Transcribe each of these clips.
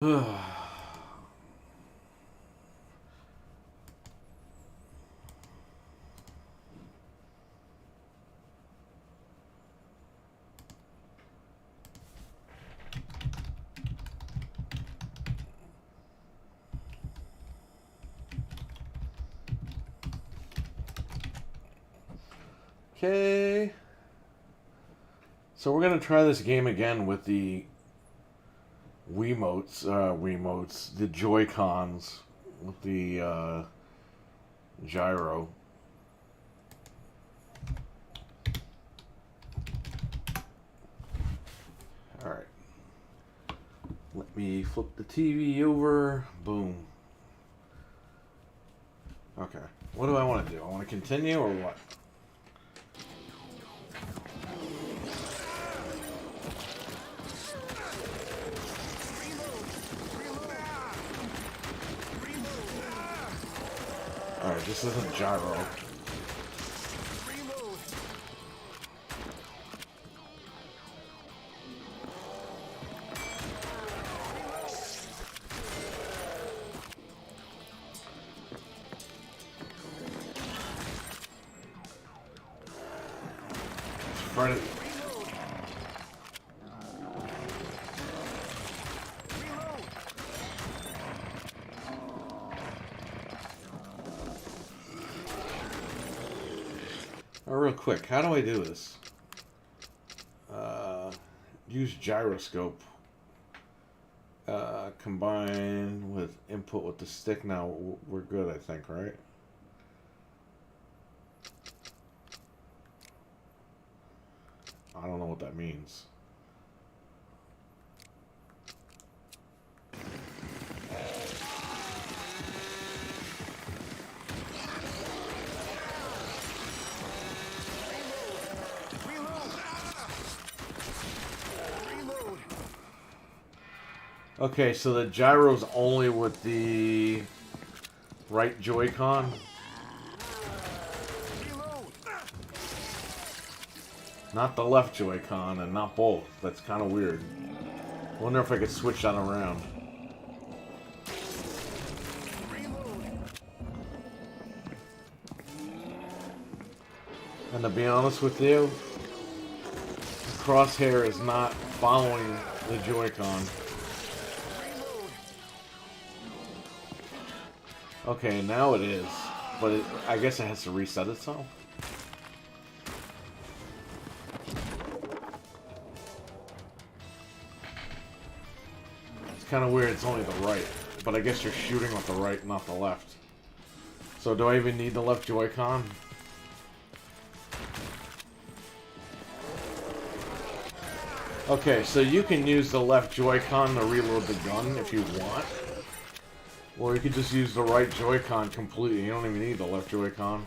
Okay. So we're gonna try this game again with the Wiimotes, the Joy Cons with the gyro. All right. Let me flip the TV over. Boom. Okay. What do I want to do? I want to continue or what? Alright, this isn't gyro. Right. Real quick, how do I do this? Use gyroscope. Combine with input with the stick. Now we're good, I think, right? I don't know what that means. Okay, so the gyro's only with the right Joy-Con. Not the left Joy-Con, and not both. That's kind of weird. Wonder if I could switch that around. And to be honest with you, the crosshair is not following the Joy-Con. Okay, now it is. But I guess it has to reset itself. It's kind of weird, it's only the right. But I guess you're shooting with the right, not the left. So do I even need the left Joy-Con? Okay, so you can use the left Joy-Con to reload the gun if you want. Or you could just use the right Joy-Con completely. You don't even need the left Joy-Con.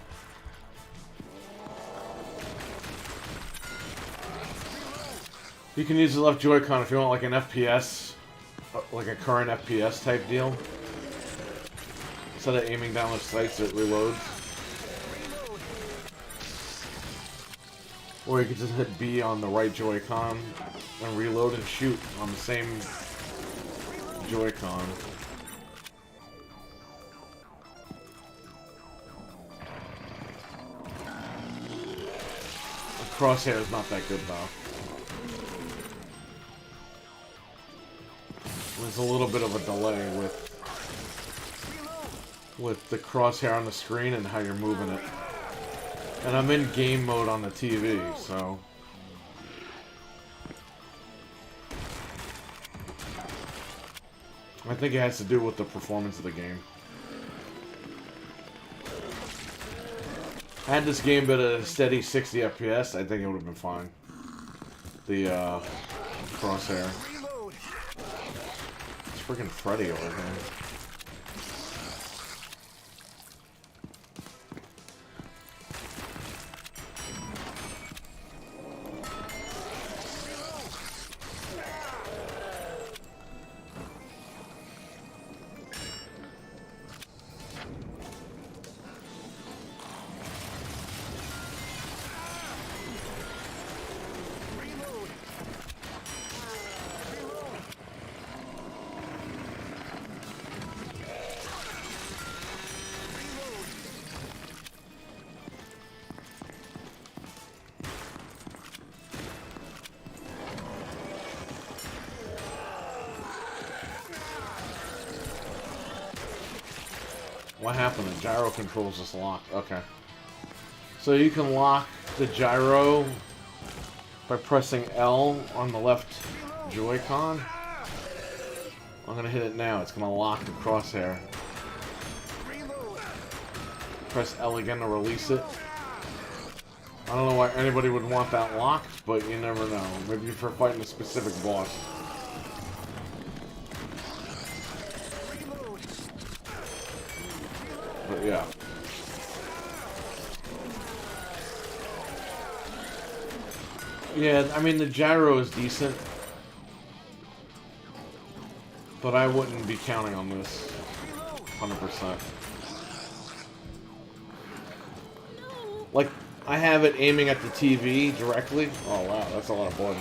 You can use the left Joy-Con if you want like an FPS, like a current FPS type deal. Instead of aiming down the sights, it reloads. Or you could just hit B on the right Joy-Con and reload and shoot on the same Joy-Con. Crosshair is not that good though. There's a little bit of a delay with the crosshair on the screen and how you're moving it. And I'm in game mode on the TV, so I think it has to do with the performance of the game. Had this game been at a steady 60 FPS, I think it would have been fine. The crosshair. It's freaking Freddy over here. What happened? The gyro controls just locked. Okay. So you can lock the gyro by pressing L on the left Joy-Con. I'm gonna hit it now. It's gonna lock the crosshair. Press L again to release it. I don't know why anybody would want that locked, but you never know. Maybe for fighting a specific boss. But yeah. Yeah, I mean the gyro is decent. But I wouldn't be counting on this. 100%. Like, I have it aiming at the TV directly. Oh wow, that's a lot of blood.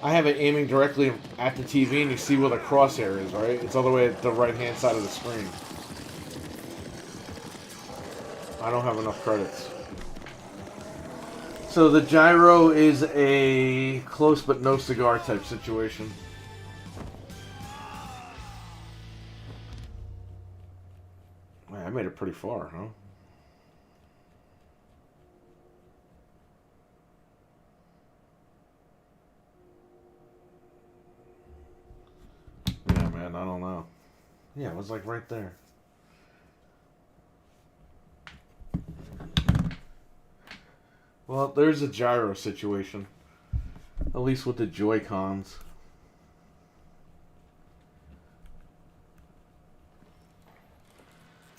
I have it aiming directly at the TV and you see where the crosshair is, right? It's all the way at the right-hand side of the screen. I don't have enough credits. So the gyro is a close but no cigar type situation. Man, I made it pretty far, huh? Yeah, man, I don't know. Yeah, it was like right there. Well, there's a gyro situation. At least with the Joy-Cons.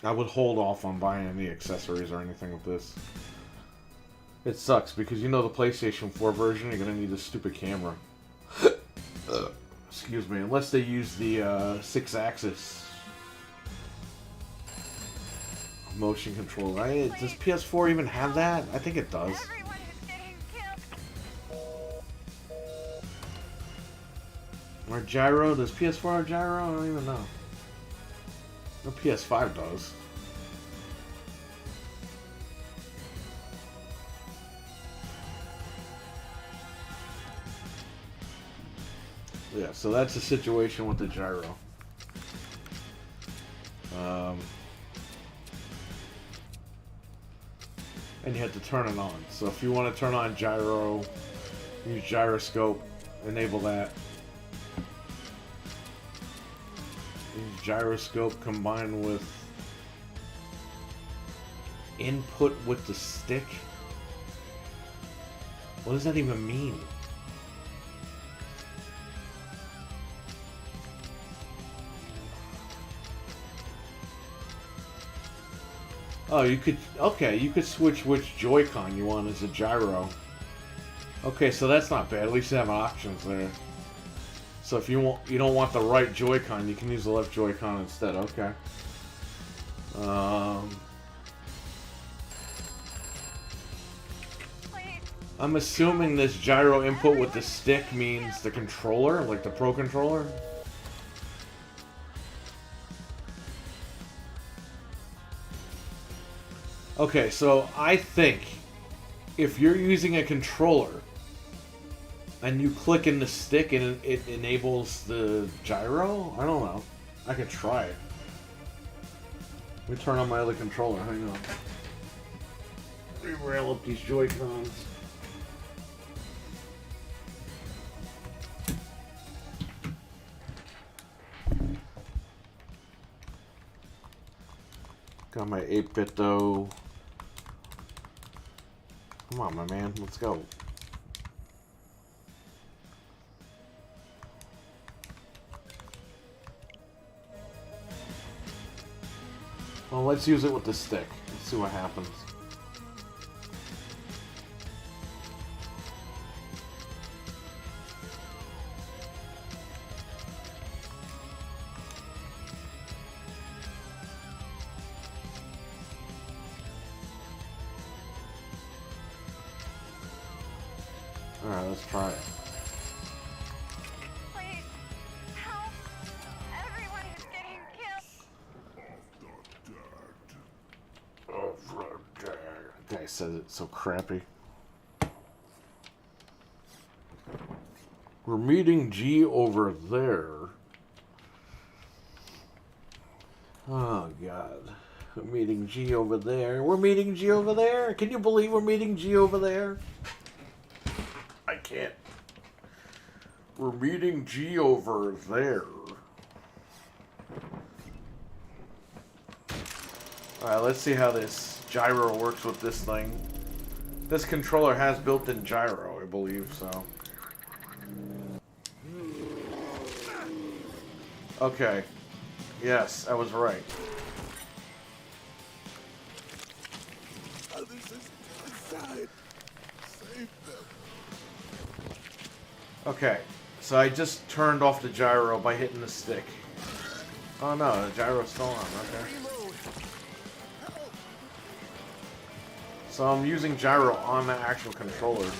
I would hold off on buying any accessories or anything with this. It sucks because you know the PlayStation 4 version, you're going to need a stupid camera. Excuse me, unless they use the 6-axis motion control, right? Does PS4 even have that? I think it does. Or gyro? Does PS4 have gyro? I don't even know. No, PS5 does. Yeah, so that's the situation with the gyro. And you have to turn it on. So if you want to turn on gyro, use gyroscope, enable that. Use gyroscope combined with input with the stick. What does that even mean? Oh, you could, okay, you could switch which Joy-Con you want as a gyro. Okay, so that's not bad. At least you have options there. So if you don't want the right Joy-Con, you can use the left Joy-Con instead. Okay. I'm assuming this gyro input with the stick means the controller, like the Pro Controller. Okay, so I think if you're using a controller and you click in the stick and it enables the gyro, I don't know. I could try it. Let me turn on my other controller. Hang on. Re-rail up these Joy-Cons. Got my 8-bit though. Come on, my man. Let's go. Well, let's use it with the stick. Let's see what happens. Alright, let's try it. Please, help! Everyone is getting killed. Oh, that guy says it so crappy. We're meeting G over there. Oh, God. We're meeting G over there. We're meeting G over there. Can you believe we're meeting G over there? I can't. We're meeting G over there. Alright, let's see how this gyro works with this thing. This controller has built-in gyro, I believe, so. Okay. Yes, I was right. Okay, so I just turned off the gyro by hitting the stick. Oh no, the gyro's still on, okay. So I'm using gyro on the actual controller.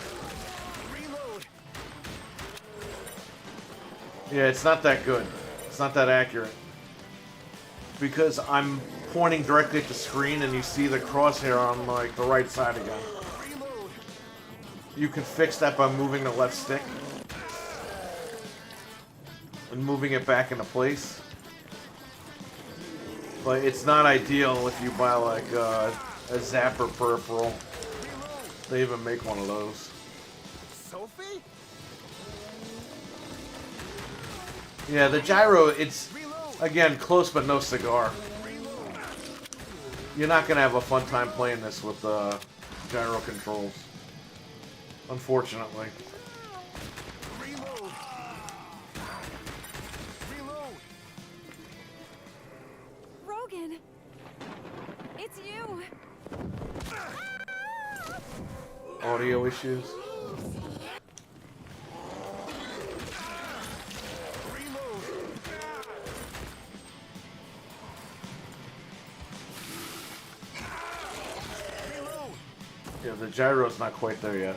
Yeah, it's not that good. It's not that accurate. Because I'm pointing directly at the screen and you see the crosshair on like the right side again. You can fix that by moving the left stick and moving it back into place. But it's not ideal if you buy like a zapper peripheral. They even make one of those. Sophie? Yeah, the gyro, it's, again, close but no cigar. You're not going to have a fun time playing this with gyro controls. Unfortunately. Reload. Reload. Rogan, it's you. Audio issues. Yeah, the gyro's not quite there yet.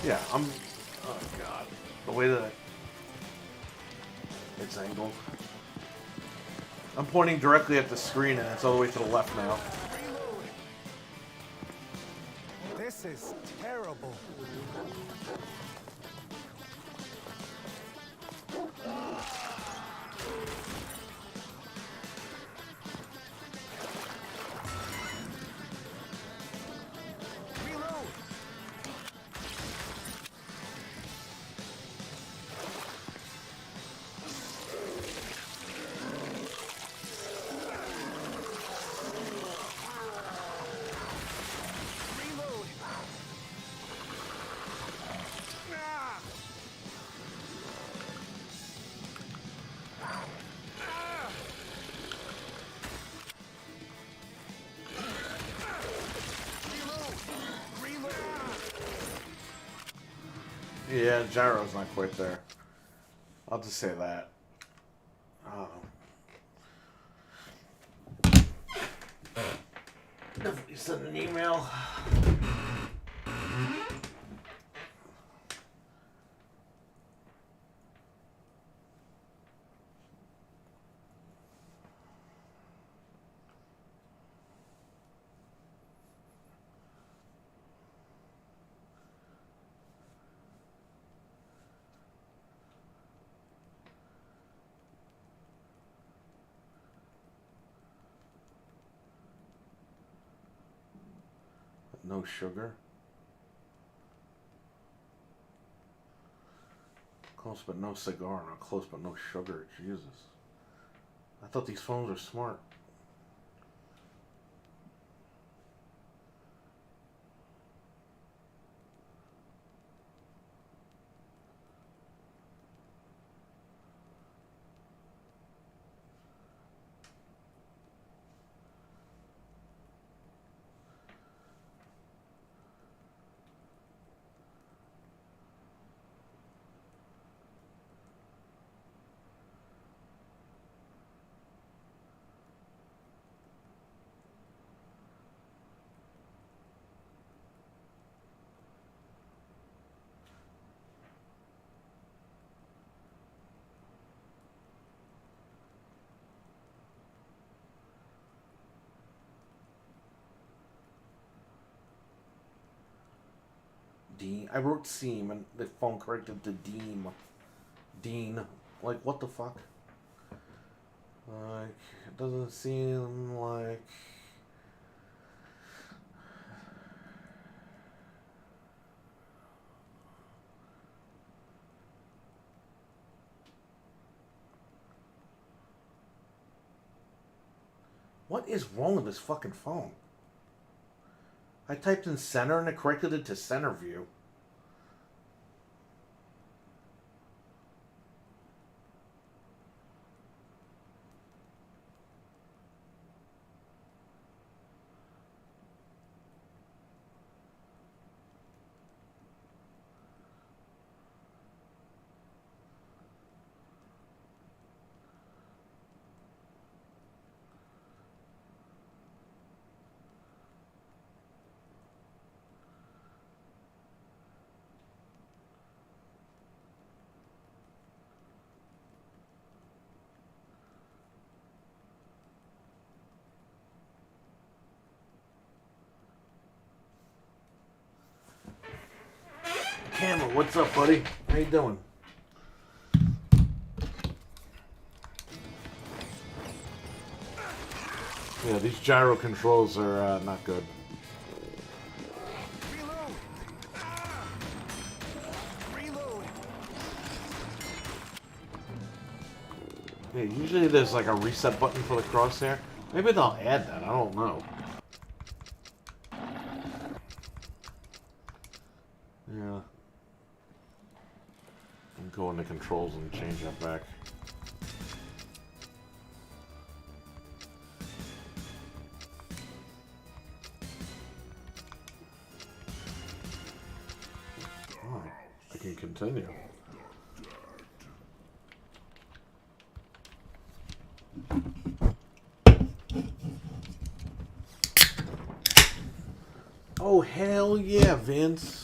Yeah, I'm... Oh, God. The way that it's angled. I'm pointing directly at the screen and it's all the way to the left now. This is terrible. Yeah, gyro's not quite there. I'll just say that. Oh. Definitely send an email. No sugar. Close but no cigar. Not close but no sugar. Jesus. I thought these phones were smart. Dean. I wrote Seam and the phone corrected to Dean. Dean. Like, what the fuck? Like, it doesn't seem like... What is wrong with this fucking phone? I typed in center and it corrected it to center view. Camera, what's up, buddy? How you doing? Yeah, these gyro controls are not good. Reload! Reload! Yeah, usually there's like a reset button for the crosshair. Maybe they'll add that, I don't know. Yeah. And go into controls and change that back. Oh, I can continue. Oh, hell yeah, Vince.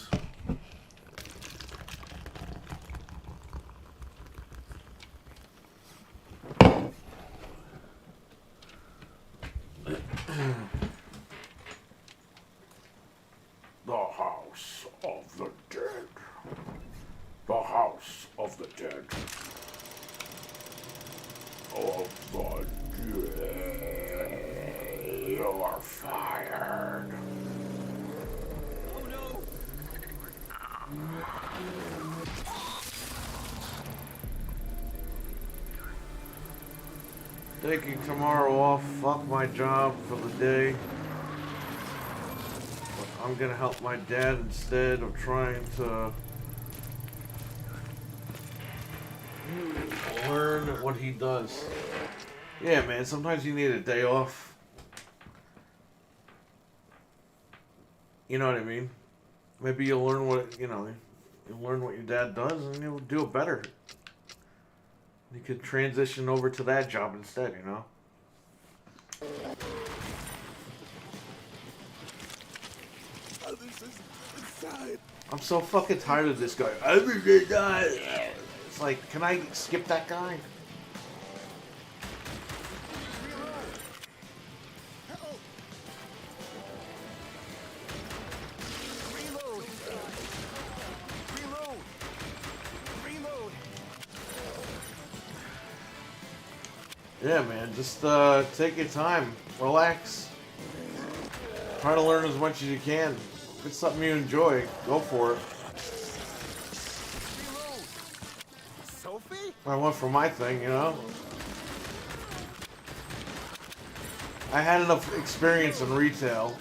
The house of the dead. The house of the dead. Of the dead. You are fired. Oh no! Taking tomorrow off. Fuck my job for the day. But I'm gonna help my dad instead of trying to learn what he does. Yeah, man, sometimes you need a day off. You know what I mean? Maybe you'll learn what, you'll learn what your dad does and you'll do it better. You could transition over to that job instead, you know? Others is inside. I'm so fucking tired of this guy. It's like, can I skip that guy? Reload! Help! Reload! Reload! Reload! Yeah, man, just take your time. Relax. Try to learn as much as you can. If it's something you enjoy, go for it. Reload! Sophie? I went for my thing, you know? I had enough experience in retail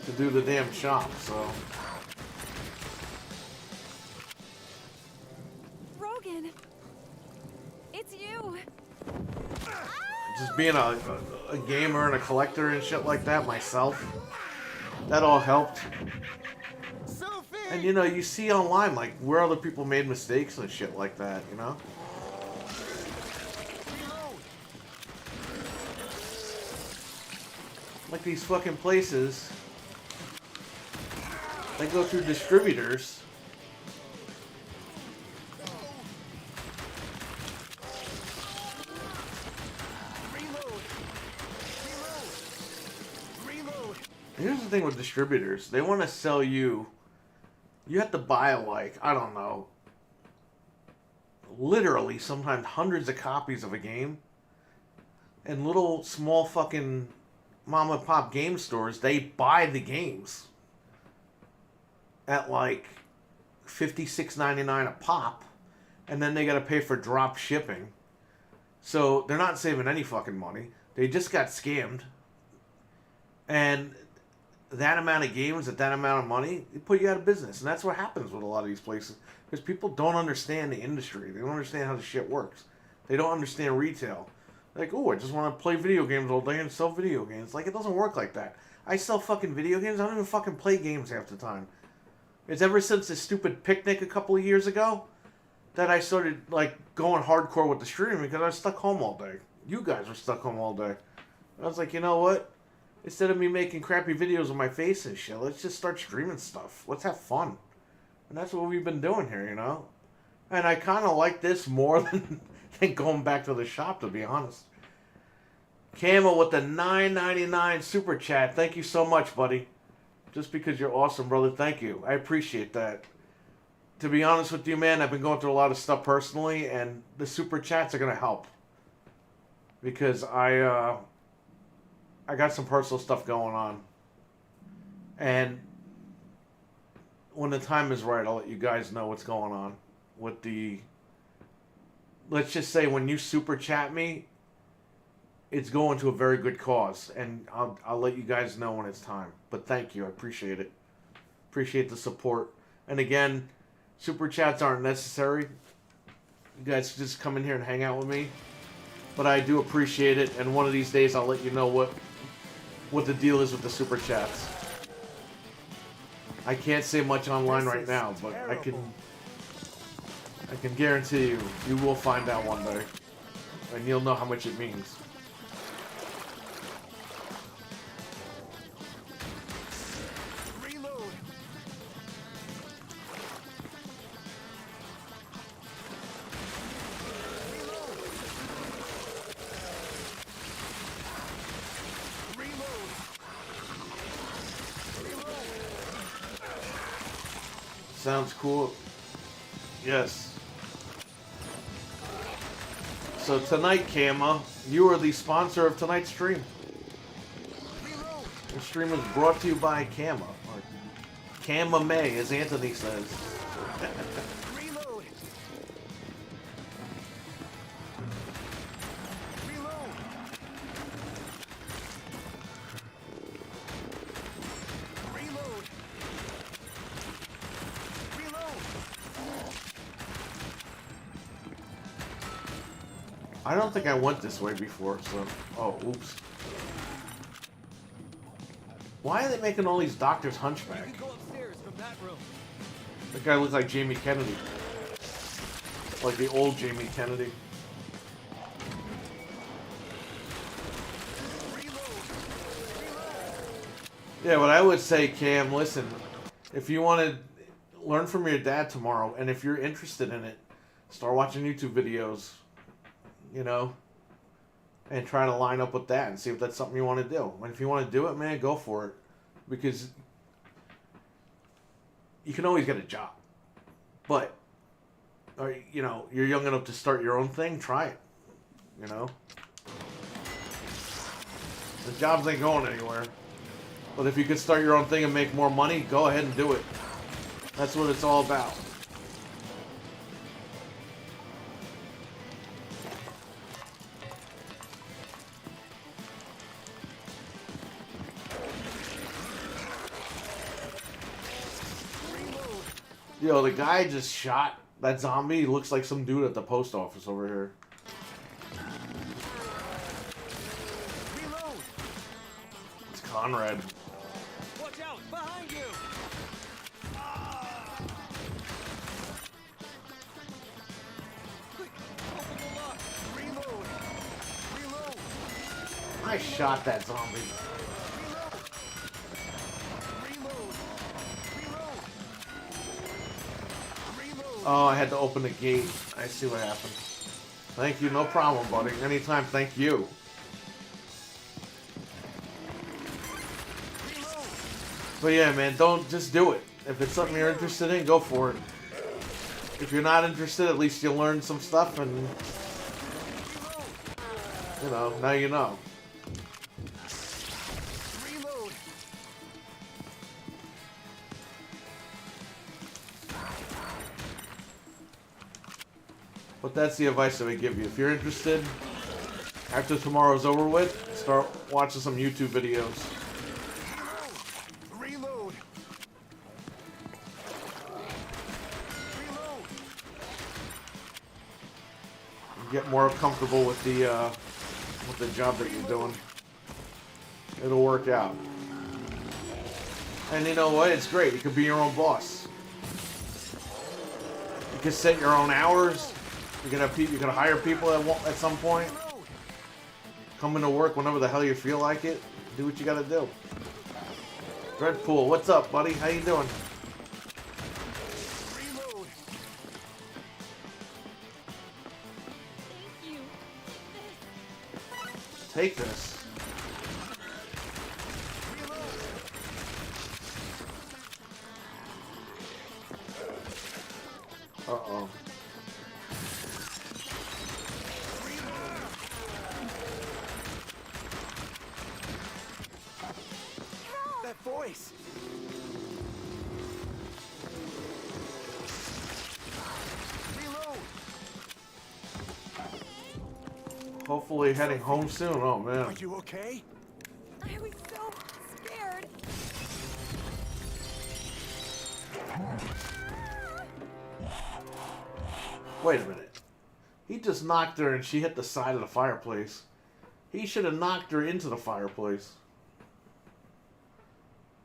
to do the damn shop, so... Rogan, it's you. Just being a gamer and a collector and shit like that myself, that all helped. Sophie! And you see online like where other people made mistakes and shit like that, you know? Reload! Like these fucking places, they go through distributors. Reload! Reload! Reload! Here's the thing with distributors. They want to sell you You have to buy, like, I don't know, literally sometimes hundreds of copies of a game. And little small fucking mom and pop game stores, they buy the games at like $56.99 a pop, and then they gotta pay for drop shipping. So they're not saving any fucking money. They just got scammed. And that amount of games at that amount of money, it put you out of business. And that's what happens with a lot of these places. Because people don't understand the industry. They don't understand how the shit works. They don't understand retail. Like, oh, I just want to play video games all day and sell video games. Like, it doesn't work like that. I sell fucking video games. I don't even fucking play games half the time. It's ever since this stupid picnic a couple of years ago that I started, like, going hardcore with the streaming because I was stuck home all day. You guys were stuck home all day. I was like, you know what? Instead of me making crappy videos of my face and shit, let's just start streaming stuff. Let's have fun. And that's what we've been doing here, you know? And I kind of like this more than going back to the shop, to be honest. Camo with the $9.99 super chat. Thank you so much, buddy. Just because you're awesome, brother. Thank you. I appreciate that. To be honest with you, man, I've been going through a lot of stuff personally, and the super chats are going to help. Because I got some personal stuff going on. And when the time is right, I'll let you guys know what's going on with the... Let's just say when you super chat me, it's going to a very good cause. And I'll let you guys know when it's time. But thank you. I appreciate it. Appreciate the support. And again, super chats aren't necessary. You guys just come in here and hang out with me. But I do appreciate it. And one of these days I'll let you know what the deal is with the super chats. I can't say much online right now, but I can guarantee you will find out one day. And you'll know how much it means. Reload. Reload. Sounds cool. Yes. So tonight, Kama, you are the sponsor of tonight's stream. The stream is brought to you by Kama. Or Kama May, as Anthony says. Reload. Reload. Reload. Reload. I don't think I went this way before, so... Oh, oops. Why are they making all these doctors hunchback? You can go upstairs from that room. That guy looks like Jamie Kennedy. Like the old Jamie Kennedy. Yeah, what I would say, Cam, listen, if you want to learn from your dad tomorrow, and if you're interested in it, start watching YouTube videos, you know, and try to line up with that and see if that's something you want to do. And if you want to do it, man, go for it. Because you can always get a job. But, or, you know, you're young enough to start your own thing, try it. You know? The jobs ain't going anywhere. But if you could start your own thing and make more money, go ahead and do it. That's what it's all about. Yo, the guy just shot that zombie. He looks like some dude at the post office over here. Reload. It's Conrad. Watch out! Behind you! Quick! Open the lock! Reload! Reload! I shot that zombie. Reload! Reload! Reload! Oh, I had to open the gate. I see what happened. Thank you. No problem, buddy. Anytime. Thank you. But yeah, man, don't just do it. If it's something you're interested in, go for it. If you're not interested, at least you'll learn some stuff and, you know, now you know. Reload. But that's the advice I would give you. If you're interested, after tomorrow's over with, start watching some YouTube videos. Reload. Reload. Get more comfortable with the job that you're doing. It'll work out. And you know what? It's great. You can be your own boss. You can set your own hours. You can have people. You can hire people at some point. Come into work whenever the hell you feel like it. Do what you got to do. Dreadpool, what's up, buddy? How you doing? Reload. Thank you. Take this. Uh-oh. That voice. Reload. Hopefully heading home soon. Oh, Are man. you okay? I was so scared. Wait a minute. He just knocked her and she hit the side of the fireplace. He should have knocked her into the fireplace.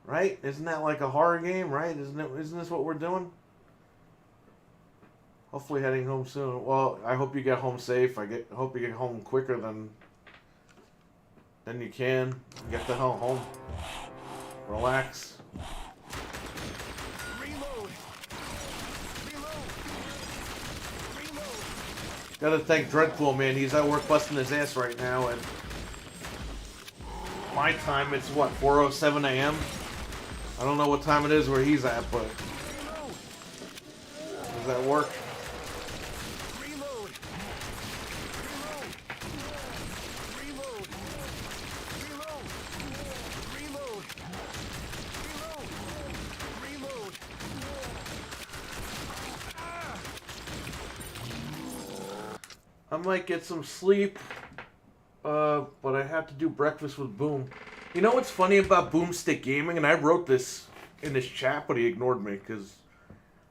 Right? Isn't that like a horror game, right? Isn't this what we're doing? Hopefully heading home soon. Well, I hope you get home safe. Hope you get home quicker than you can. Get the hell home. Relax. Reload. Reload. Reload. Gotta thank Dreadpool, man. He's at work busting his ass right now, and my time it's what, 4:07 a.m. I don't know what time it is where he's at, but he's at work. Reload. Reload. Reload. Reload. Reload. Reload. I might get some sleep, but I have to do breakfast with Boom. You know what's funny about Boomstick Gaming? And I wrote this in this chat, but he ignored me because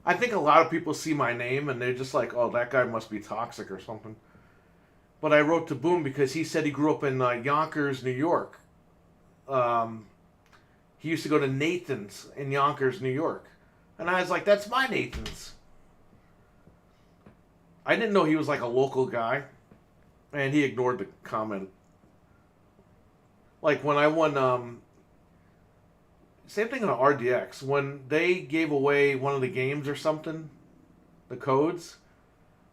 I think a lot of people see my name and they're just like, oh, that guy must be toxic or something. But I wrote to Boom because he said he grew up in Yonkers, New York. He used to go to Nathan's in Yonkers, New York. And I was like, that's my Nathan's. I didn't know he was like a local guy. And he ignored the comment. Like when I won, same thing on RDX. When they gave away one of the games or something, the codes,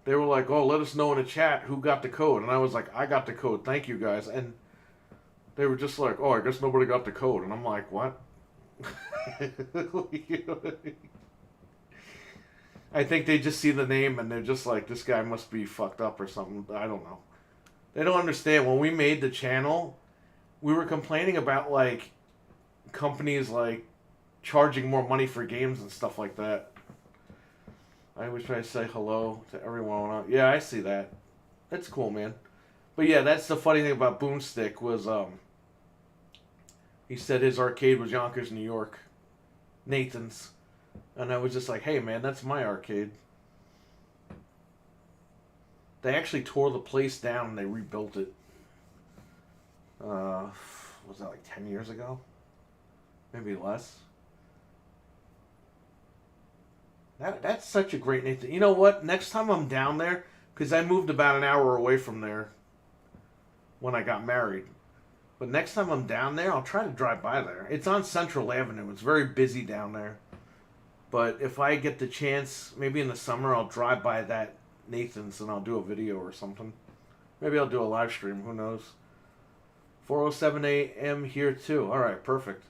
they were like, oh, let us know in the chat who got the code. And I was like, I got the code. Thank you, guys. And they were just like, oh, I guess nobody got the code. And I'm like, what? I think they just see the name and they're just like, this guy must be fucked up or something. I don't know. They don't understand. When we made the channel, we were complaining about like companies like charging more money for games and stuff like that. I always try to say hello to everyone. Yeah, I see that. That's cool, man. But yeah, that's the funny thing about Boomstick was he said his arcade was Yonkers, New York. Nathan's. And I was just like, hey man, that's my arcade. They actually tore the place down and they rebuilt it. Was that like 10 years ago? Maybe less. That's such a great Nathan. You know what? Next time I'm down there, because I moved about an hour away from there when I got married. But next time I'm down there, I'll try to drive by there. It's on Central Avenue. It's very busy down there. But if I get the chance, maybe in the summer, I'll drive by that Nathan's and I'll do a video or something. Maybe I'll do a live stream. Who knows? 4:07 a.m. here too. All right, perfect.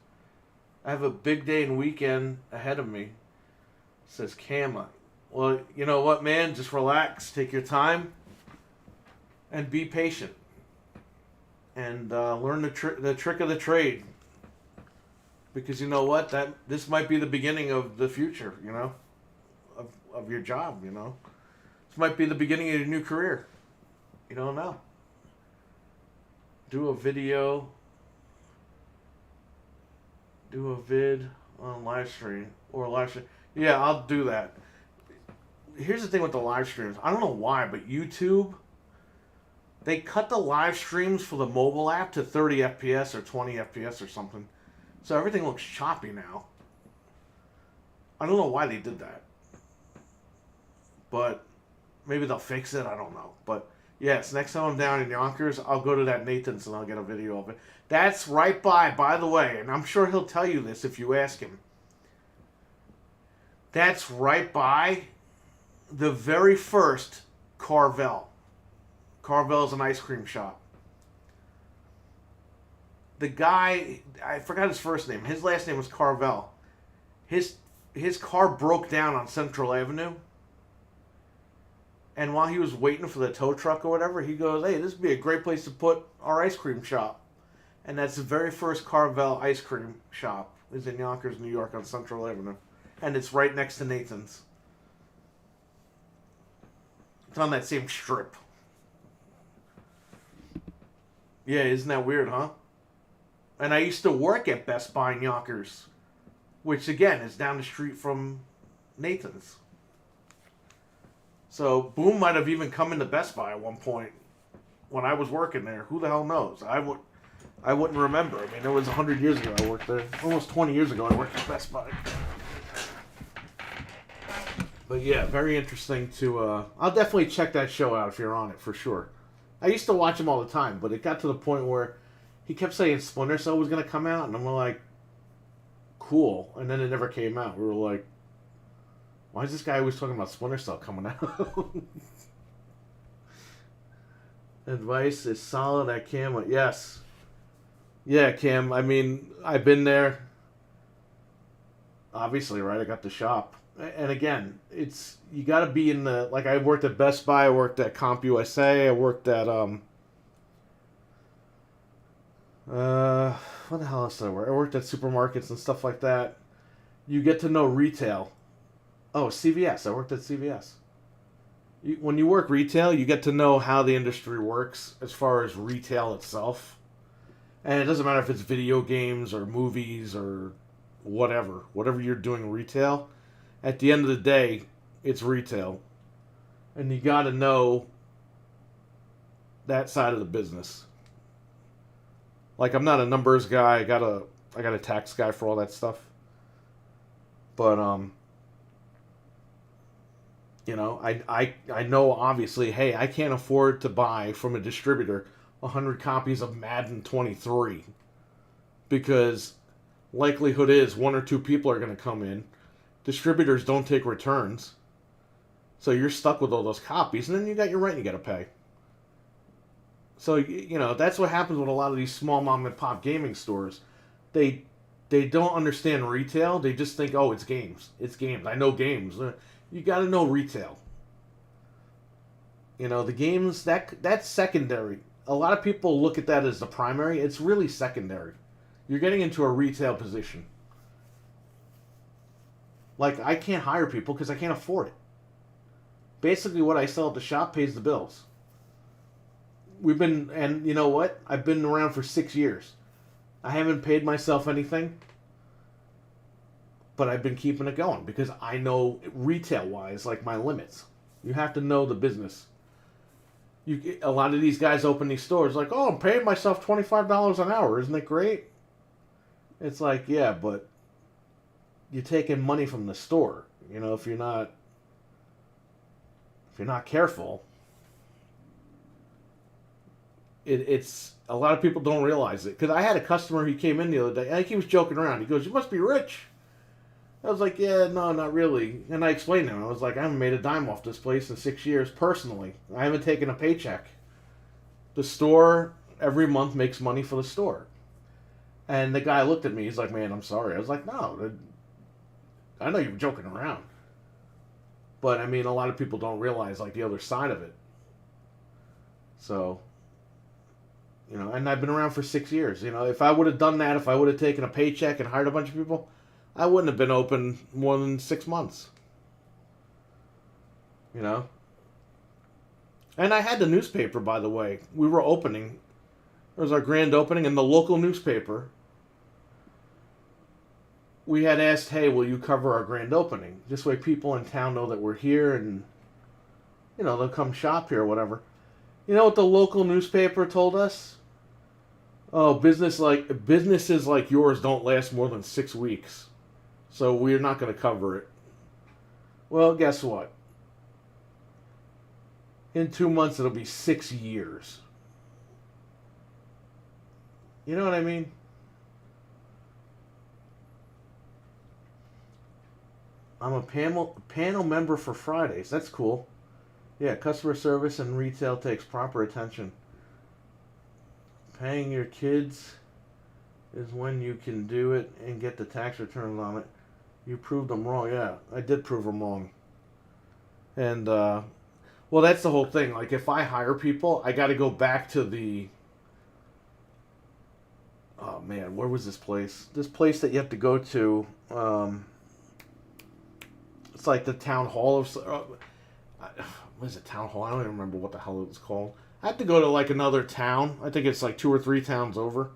I have a big day and weekend ahead of me. Says Cam. Well, you know what, man? Just relax, take your time, and be patient, and learn the trick of the trade. Because you know what, this might be the beginning of the future. You know, of your job. You know, this might be the beginning of your new career. You don't know. Do a video. Do a vid on live stream or live stream. Yeah, I'll do that. Here's the thing with the live streams. I don't know why, but YouTube, they cut the live streams for the mobile app to 30 FPS or 20 FPS or something. So everything looks choppy now. I don't know why they did that. But maybe they'll fix it. I don't know. But yes, next time I'm down in Yonkers, I'll go to that Nathan's and I'll get a video of it. That's right by the way, and I'm sure he'll tell you this if you ask him. That's right by the very first Carvel. Carvel is an ice cream shop. The guy, I forgot his first name. His last name was Carvel. His car broke down on Central Avenue. And while he was waiting for the tow truck or whatever, he goes, hey, this would be a great place to put our ice cream shop. And that's the very first Carvel ice cream shop. Is in Yonkers, New York on Central Avenue. And it's right next to Nathan's. It's on that same strip. Yeah, isn't that weird, huh? And I used to work at Best Buy in Yonkers, which again is down the street from Nathan's. So Boom might have even come into Best Buy at one point when I was working there. Who the hell knows? I wouldn't remember. I mean, it was 100 years ago I worked there. Almost 20 years ago I worked at Best Buy. But yeah, very interesting to... I'll definitely check that show out if you're on it, for sure. I used to watch him all the time, but it got to the point where he kept saying Splinter Cell was going to come out, and I'm like, cool. And then it never came out. We were like, why is this guy always talking about Splinter Cell coming out? Advice is solid at Cam. Yes. Yeah, Cam. I mean, I've been there. Obviously, right? I got the shop. And again, it's you got to be in the... Like, I worked at Best Buy. I worked at CompUSA. I worked at... what the hell else did I work? I worked at supermarkets and stuff like that. You get to know retail. Oh, CVS. I worked at CVS. When you work retail, you get to know how the industry works as far as retail itself. And it doesn't matter if it's video games or movies or whatever. Whatever you're doing retail, at the end of the day, it's retail. And you got to know that side of the business. Like, I'm not a numbers guy. I got a tax guy for all that stuff. But you know, I know obviously, hey, I can't afford to buy from a distributor 100 copies of Madden 23 because likelihood is one or two people are going to come in. Distributors don't take returns. So you're stuck with all those copies, and then you got your rent you got to pay. So, you know, that's what happens with a lot of these small mom and pop gaming stores. They don't understand retail. They just think, oh, it's games. It's games. I know games. You got to know retail. You know, the games, that's secondary. A lot of people look at that as the primary. It's really secondary. You're getting into a retail position. Like, I can't hire people because I can't afford it. Basically, what I sell at the shop pays the bills. And you know what? I've been around for 6 years. I haven't paid myself anything, but I've been keeping it going because I know retail-wise, like, my limits. You have to know the business. A lot of these guys open these stores like, oh, I'm paying myself $25 an hour. Isn't it great? It's like, yeah, but you're taking money from the store. You know, if you're not careful, it's a lot of people don't realize it. Because I had a customer, he came in the other day, I think he was joking around. He goes, you must be rich. I was like, yeah, no, not really. And I explained to him, I was like, I haven't made a dime off this place in 6 years personally. I haven't taken a paycheck. The store every month makes money for the store. And the guy looked at me. He's like, "Man, I'm sorry." I was like, "No, I know you were joking around." But I mean, a lot of people don't realize like the other side of it. So, and I've been around for 6 years. If I would have done that, if I would have taken a paycheck and hired a bunch of people, I wouldn't have been open more than 6 months. You know? And I had the newspaper, by the way. We were opening. It was our grand opening, and the local newspaper, we had asked, hey, will you cover our grand opening? This way people in town know that we're here and, they'll come shop here or whatever. You know what the local newspaper told us? Oh, businesses like yours don't last more than 6 weeks. So we're not going to cover it. Well, guess what? In 2 months, it'll be 6 years. You know what I mean? I'm a panel member for Fridays. That's cool. Yeah, customer service and retail takes proper attention. Paying your kids is when you can do it and get the tax returns on it. You proved them wrong. Yeah, I did prove them wrong. And, well, that's the whole thing. Like, if I hire people, I got to go back to the... Oh, man, where was this place? This place that you have to go to... It's like the town hall of... what is it, town hall? I don't even remember what the hell it was called. I have to go to, like, another town. I think it's, like, 2 or 3 towns over.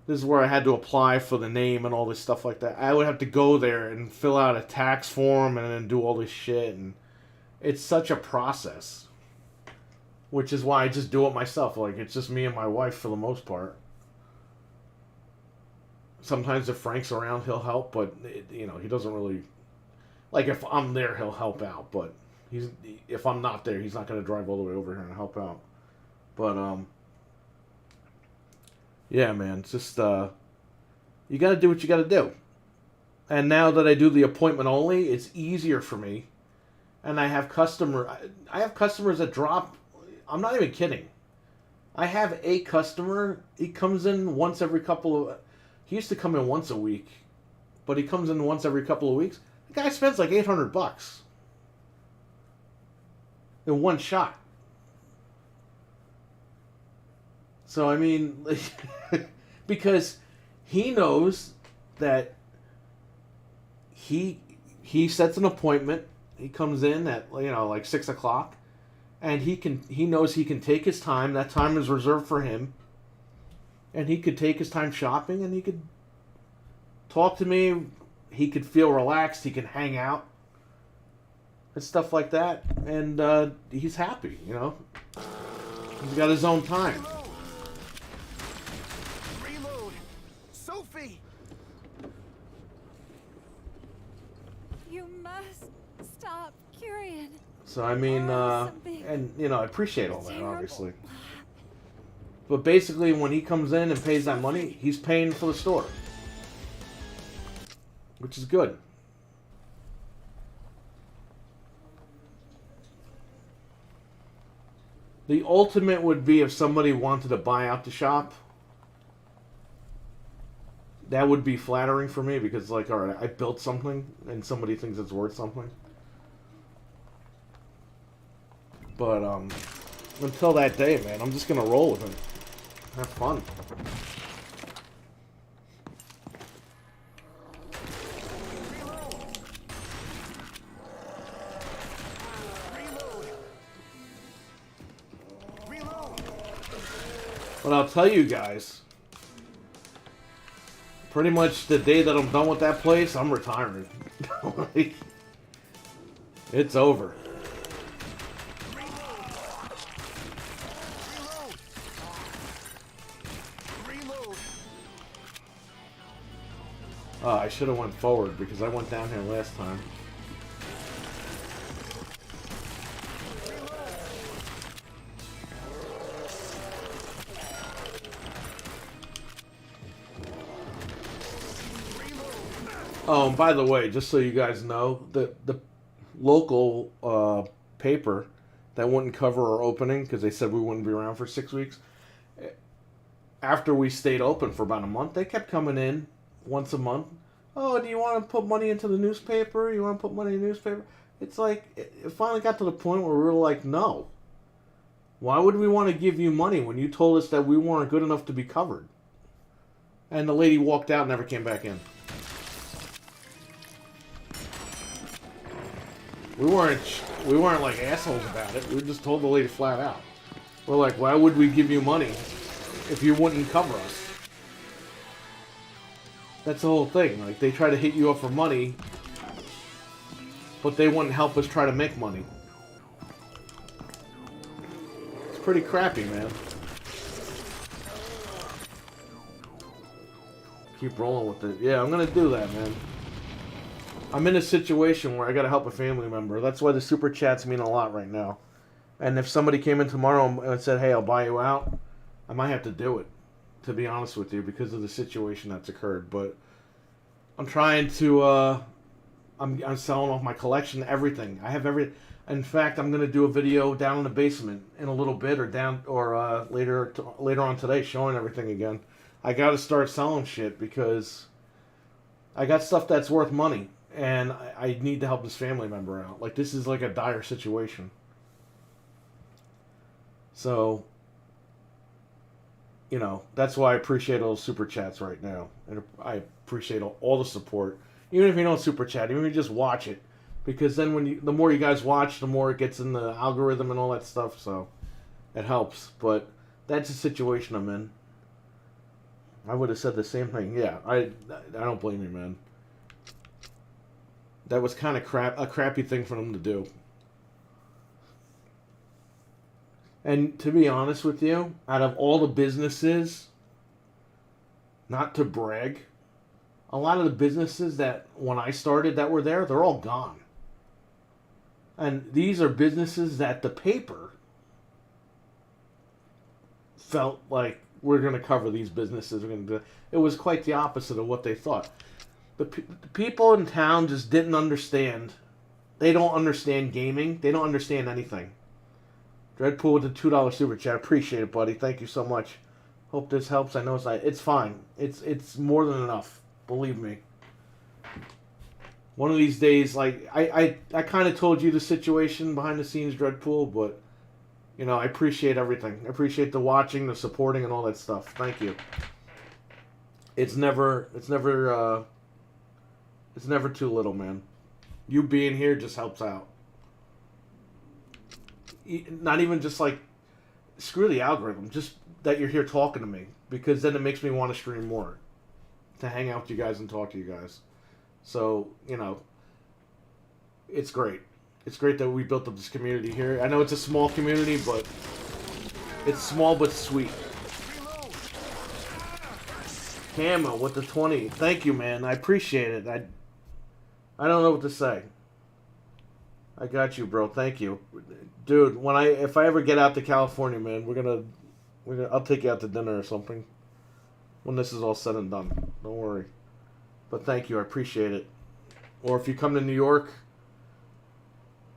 This is where I had to apply for the name and all this stuff like that. I would have to go there and fill out a tax form and then do all this shit. And it's such a process. Which is why I just do it myself. Like, it's just me and my wife for the most part. Sometimes if Frank's around, he'll help. But, he doesn't really... Like, if I'm there, he'll help out. But if I'm not there, he's not going to drive all the way over here and help out. But, yeah, man, it's just, you got to do what you got to do. And now that I do the appointment only, it's easier for me. And I have customers that drop, I'm not even kidding. I have a customer, he comes in once every he used to come in once a week, but he comes in once every couple of weeks. The guy spends like $800 in one shot. So, I mean, because he knows that he sets an appointment. He comes in at, like 6 o'clock. And he knows he can take his time. That time is reserved for him. And he could take his time shopping and he could talk to me. He could feel relaxed. He can hang out. And stuff like that. And he's happy, He's got his own time. You must stop, Kyrian. So, I mean, and, I appreciate all that, Terrible. obviously. But basically, when he comes in and pays that money, he's paying for the store. Which is good. The ultimate would be if somebody wanted to buy out the shop. That would be flattering for me because, like, all right, I built something and somebody thinks it's worth something. But, until that day, man, I'm just gonna roll with it. Have fun. But I'll tell you guys, pretty much the day that I'm done with that place, I'm retiring. Like, it's over. I should have went forward because I went down here last time. Oh, and by the way, just so you guys know, the local paper that wouldn't cover our opening because they said we wouldn't be around for 6 weeks, after we stayed open for about a month, they kept coming in once a month. Oh, do you want to put money into the newspaper? You want to put money in the newspaper? It's like, it finally got to the point where we were like, no. Why would we want to give you money when you told us that we weren't good enough to be covered? And the lady walked out and never came back in. We weren't like assholes about it. We just told the lady flat out. We're like, why would we give you money if you wouldn't cover us? That's the whole thing. Like, they try to hit you up for money, but they wouldn't help us try to make money. It's pretty crappy, man. Keep rolling with it. Yeah, I'm gonna do that, man. I'm in a situation where I gotta help a family member. That's why the super chats mean a lot right now. And if somebody came in tomorrow and said, hey, I'll buy you out, I might have to do it, to be honest with you, because of the situation that's occurred. But I'm trying to, I'm selling off my collection, everything. I have every. In fact, I'm gonna do a video down in the basement in a little bit, or later on today, showing everything again. I gotta start selling shit because I got stuff that's worth money, and I need to help this family member out. Like, this is like a dire situation. So, you know, that's why I appreciate all the super chats right now. And I appreciate all the support. Even if you don't super chat, even if you just watch it. Because then the more you guys watch, the more it gets in the algorithm and all that stuff. So, it helps. But that's the situation I'm in. I would have said the same thing. Yeah, I don't blame you, man. That was kind of a crappy thing for them to do. And to be honest with you, out of all the businesses, not to brag, a lot of the businesses that when I started that were there, they're all gone. And these are businesses that the paper felt like we're going to cover these businesses. We're going to. It was quite the opposite of what they thought. The people in town just didn't understand. They don't understand gaming. They don't understand anything. Dreadpool with the $2 super chat. Appreciate it, buddy. Thank you so much. Hope this helps. I know it's fine. It's more than enough. Believe me. One of these days, like, I kind of told you the situation behind the scenes, Dreadpool, but, you know, I appreciate everything. I appreciate the watching, the supporting, and all that stuff. Thank you. It's never too little, man. You being here just helps out. Not even just like, screw the algorithm, just that you're here talking to me, because then it makes me want to stream more, to hang out with you guys and talk to you guys. So, you know, it's great. It's great that we built up this community here. I know it's a small community, but it's small but sweet. Camo with the 20. Thank you, man. I appreciate it. I don't know what to say. I got you, bro. Thank you. Dude, if I ever get out to California, man, I'll take you out to dinner or something. When this is all said and done. Don't worry. But thank you, I appreciate it. Or if you come to New York,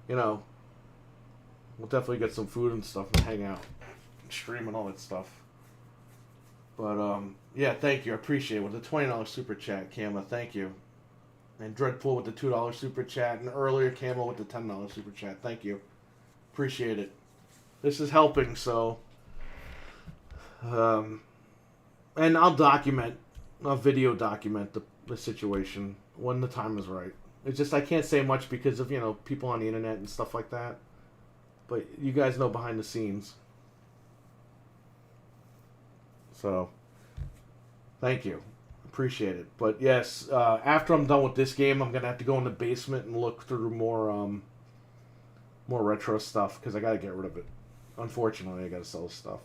you know, we'll definitely get some food and stuff and hang out. And stream and all that stuff. But, yeah, thank you, I appreciate it. With the $20 super chat, Kama, thank you. And Dreadpool with the $2 super chat, and earlier Camo with the $10 super chat. Thank you. Appreciate it. This is helping, so. And I'll video document the situation when the time is right. It's just I can't say much because of, you know, people on the internet and stuff like that. But you guys know behind the scenes. So, thank you. Appreciate it. But yes, after I'm done with this game, I'm gonna have to go in the basement and look through more retro stuff because I gotta get rid of it. Unfortunately, I gotta sell stuff.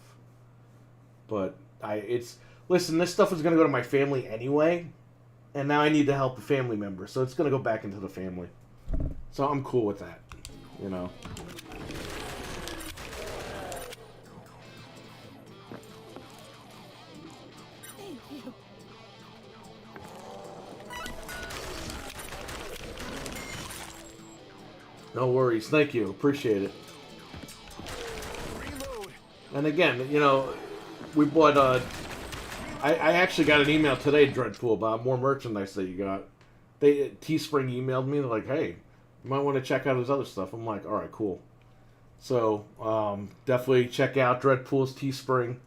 But listen. This stuff is gonna go to my family anyway, and now I need to help a family member, so it's gonna go back into the family. So I'm cool with that. You know. No worries. Thank you. Appreciate it. And again, you know, we bought I actually got an email today, Dreadpool, about more merchandise that you got. Teespring emailed me, they're like, hey, you might want to check out his other stuff. I'm like, alright, cool. So, definitely check out Dreadpool's Teespring.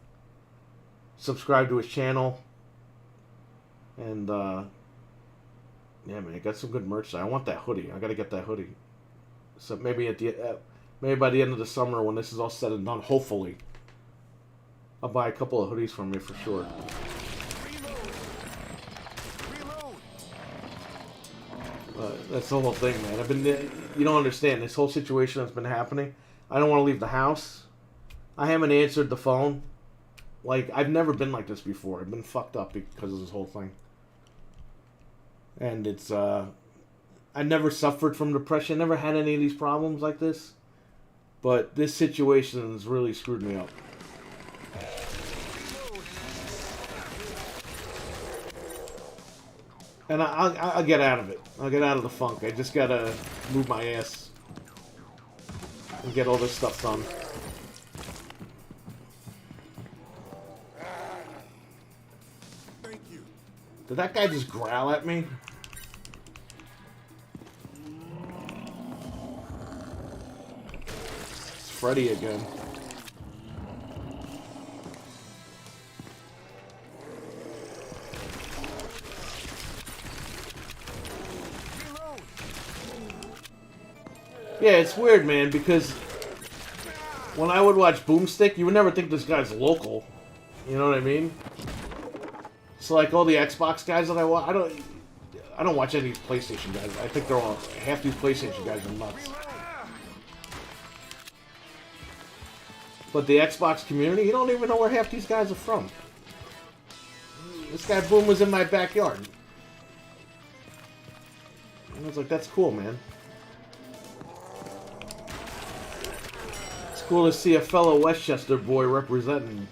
Subscribe to his channel. And, yeah, man, got some good merch. I want that hoodie. I gotta get that hoodie. So maybe maybe by the end of the summer, when this is all said and done, hopefully, I'll buy a couple of hoodies from you for sure. That's the whole thing, man. You don't understand. This whole situation that's been happening. I don't want to leave the house. I haven't answered the phone. Like, I've never been like this before. I've been fucked up because of this whole thing. And it's, I never suffered from depression. Never had any of these problems like this. But this situation has really screwed me up. And I'll get out of it. I'll get out of the funk. I just gotta move my ass and get all this stuff done. Thank you. Did that guy just growl at me? It's Freddy again. Yeah, it's weird, man, because when I would watch Boomstick, you would never think this guy's local. You know what I mean? So, like, all the Xbox guys that I watch, I don't watch any of these PlayStation guys. I think they're all, half these PlayStation guys are nuts. But the Xbox community, you don't even know where half these guys are from. This guy Boom was in my backyard. And I was like, that's cool, man. It's cool to see a fellow Westchester boy representing.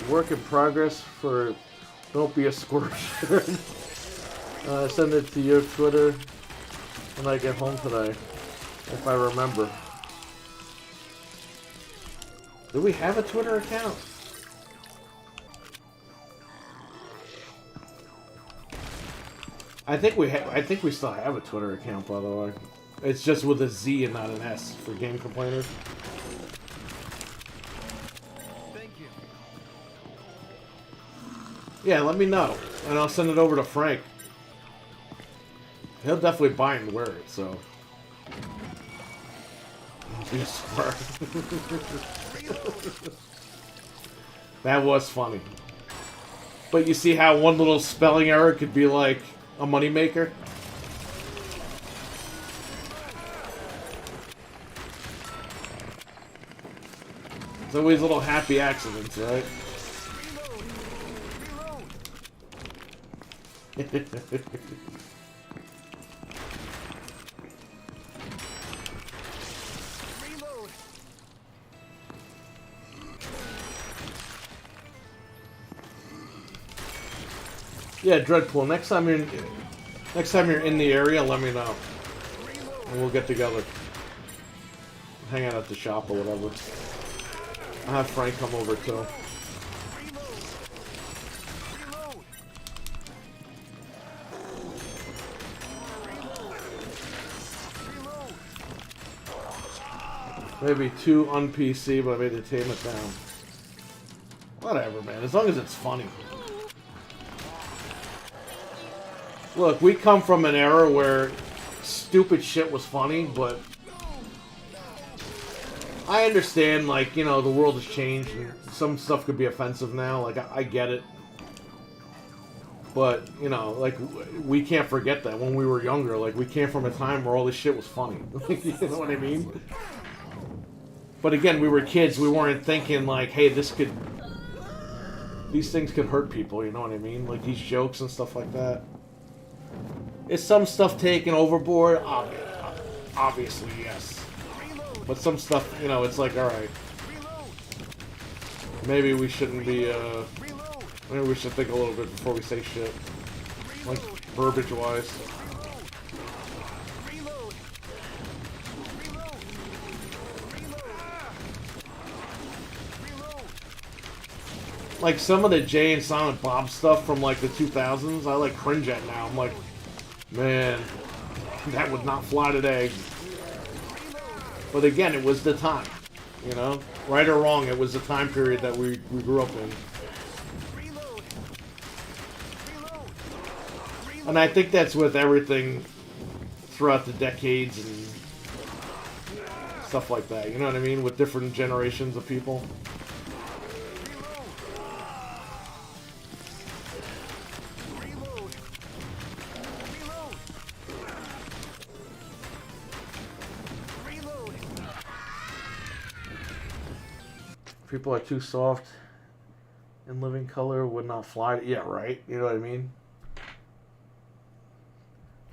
Work in progress for Don't Be a Squirt. Send it to your Twitter when I get home today, if I remember. Do we have a Twitter account? I think we still have a Twitter account, by the way. It's just with a Z and not an S for game complainers. Yeah, let me know, and I'll send it over to Frank. He'll definitely buy and wear it, so. That was funny. But you see how one little spelling error could be like a moneymaker? It's always little happy accidents, right? Yeah, Dreadpool. Next time you're in the area, let me know, and we'll get together, hang out at the shop or whatever. I'll have Frank come over too. Maybe 2 on PC, but I made it tame it down. Whatever, man. As long as it's funny. Look, we come from an era where stupid shit was funny, but I understand, like, you know, the world has changed and some stuff could be offensive now. Like, I get it. But, you know, like, we can't forget that when we were younger. Like, we came from a time where all this shit was funny. You know what I mean? But again, we were kids. We weren't thinking, like, hey, this could these things could hurt people, you know what I mean? Like these jokes and stuff like that. Is some stuff taken overboard? Obviously, yes. But some stuff, you know, it's like, alright. Maybe we shouldn't be, maybe we should think a little bit before we say shit. Like, verbiage-wise. Like, some of the Jay and Silent Bob stuff from, like, the 2000s, I, like, cringe at now. I'm like, man, that would not fly today. But again, it was the time, you know? Right or wrong, it was the time period that we grew up in. And I think that's with everything throughout the decades and stuff like that, you know what I mean? With different generations of people. People are too soft in living color would not fly. Yeah, right. You know what I mean?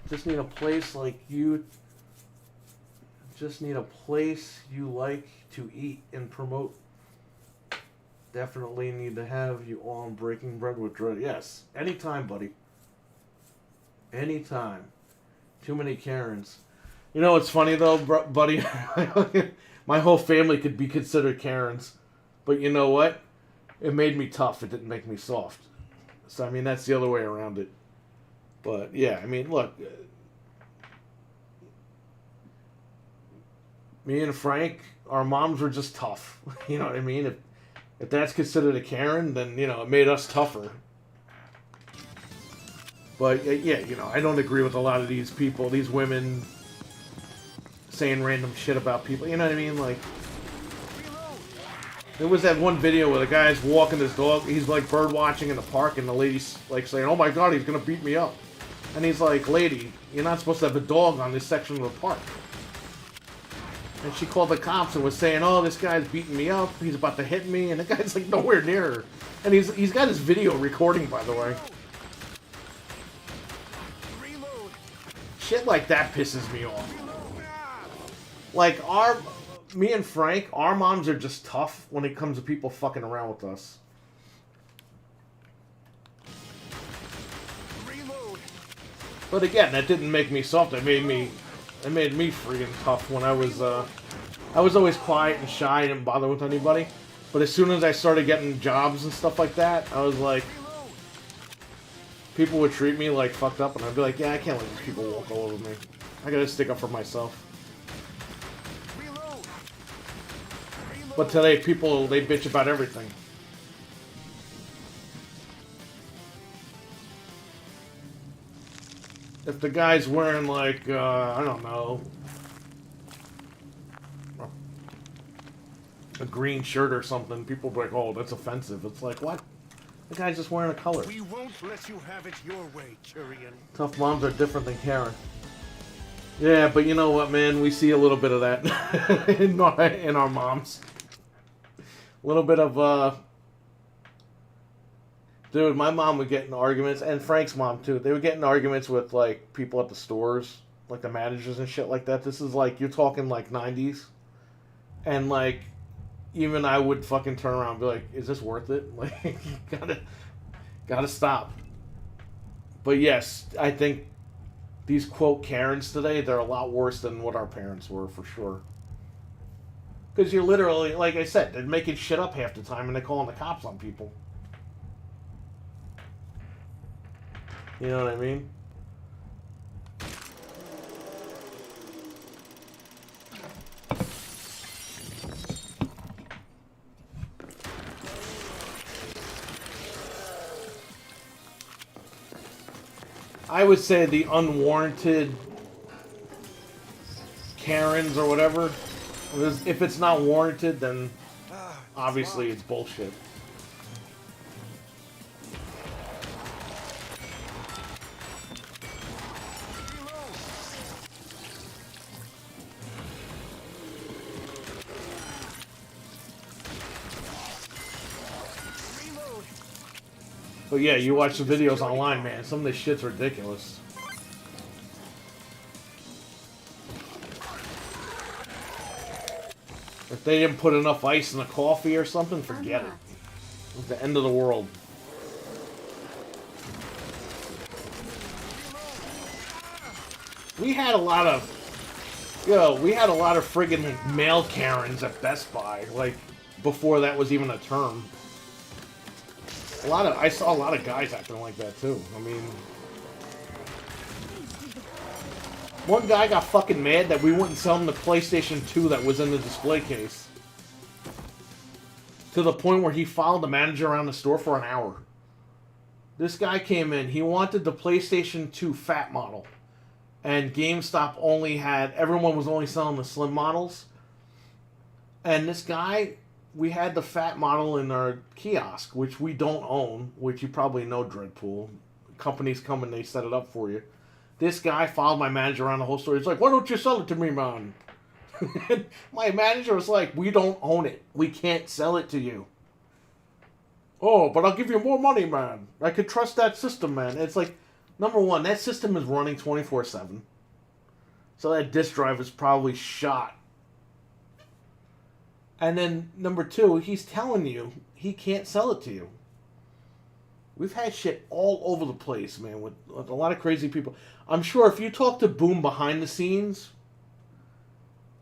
Just need a place like you. Just need a place you like to eat and promote. Definitely need to have you on Breaking Bread with Dread. Yes, anytime, buddy. Anytime. Too many Karens. You know what's funny though, buddy? My whole family could be considered Karens. But you know what? It made me tough. It didn't make me soft. So, I mean, that's the other way around it. But, yeah, I mean, look. Me and Frank, our moms were just tough. You know what I mean? If that's considered a Karen, then, you know, it made us tougher. But, yeah, you know, I don't agree with a lot of these people, these women saying random shit about people. You know what I mean? Like, there was that one video where the guy's walking his dog. He's like bird watching in the park, and the lady's like saying, "Oh my God, he's gonna beat me up." And he's like, "Lady, you're not supposed to have a dog on this section of the park." And she called the cops and was saying, "Oh, this guy's beating me up. He's about to hit me." And the guy's like nowhere near her. And he's got his video recording, by the way. Shit like that pisses me off. Like me and Frank, our moms are just tough when it comes to people fucking around with us. But again, that didn't make me soft. It made me freaking tough when I was always quiet and shy and didn't bother with anybody. But as soon as I started getting jobs and stuff like that, I was like, people would treat me like fucked up, and I'd be like, yeah, I can't let these people walk all over me. I gotta stick up for myself. But today, people, they bitch about everything. If the guy's wearing, like, I don't know, a green shirt or something, people be like, oh, that's offensive. It's like, what? The guy's just wearing a color. We won't let you have it your way, Tyrion. Tough moms are different than Karen. Yeah, but you know what, man? We see a little bit of that in our moms. A little bit of, dude, my mom would get in arguments, and Frank's mom, too. They would get in arguments with, like, people at the stores, like the managers and shit like that. This is, like, you're talking, like, 90s. And, like, even I would fucking turn around and be like, is this worth it? Like, gotta stop. But, yes, I think these, quote, Karens today, they're a lot worse than what our parents were, for sure. Because you're literally, like I said, they're making shit up half the time and they're calling the cops on people. You know what I mean? I would say the unwarranted Karens or whatever. If it's not warranted, then obviously it's bullshit. But yeah, you watch the videos online, man. Some of this shit's ridiculous. If they didn't put enough ice in the coffee or something, forget it. It's the end of the world. We had a lot of, we had a lot of friggin' like, male Karens at Best Buy, like, before that was even a term. I saw a lot of guys acting like that too. I mean, one guy got fucking mad that we wouldn't sell him the PlayStation 2 that was in the display case. To the point where he followed the manager around the store for an hour. This guy came in, he wanted the PlayStation 2 fat model. And GameStop everyone was only selling the slim models. And this guy, we had the fat model in our kiosk, which we don't own, which you probably know, Dreadpool. Companies come and they set it up for you. This guy followed my manager around the whole store. He's like, why don't you sell it to me, man? My manager was like, we don't own it. We can't sell it to you. Oh, but I'll give you more money, man. I could trust that system, man. It's like, number one, that system is running 24/7. So that disk drive is probably shot. And then, number two, he's telling you he can't sell it to you. We've had shit all over the place, man, with a lot of crazy people. I'm sure if you talk to Boom behind the scenes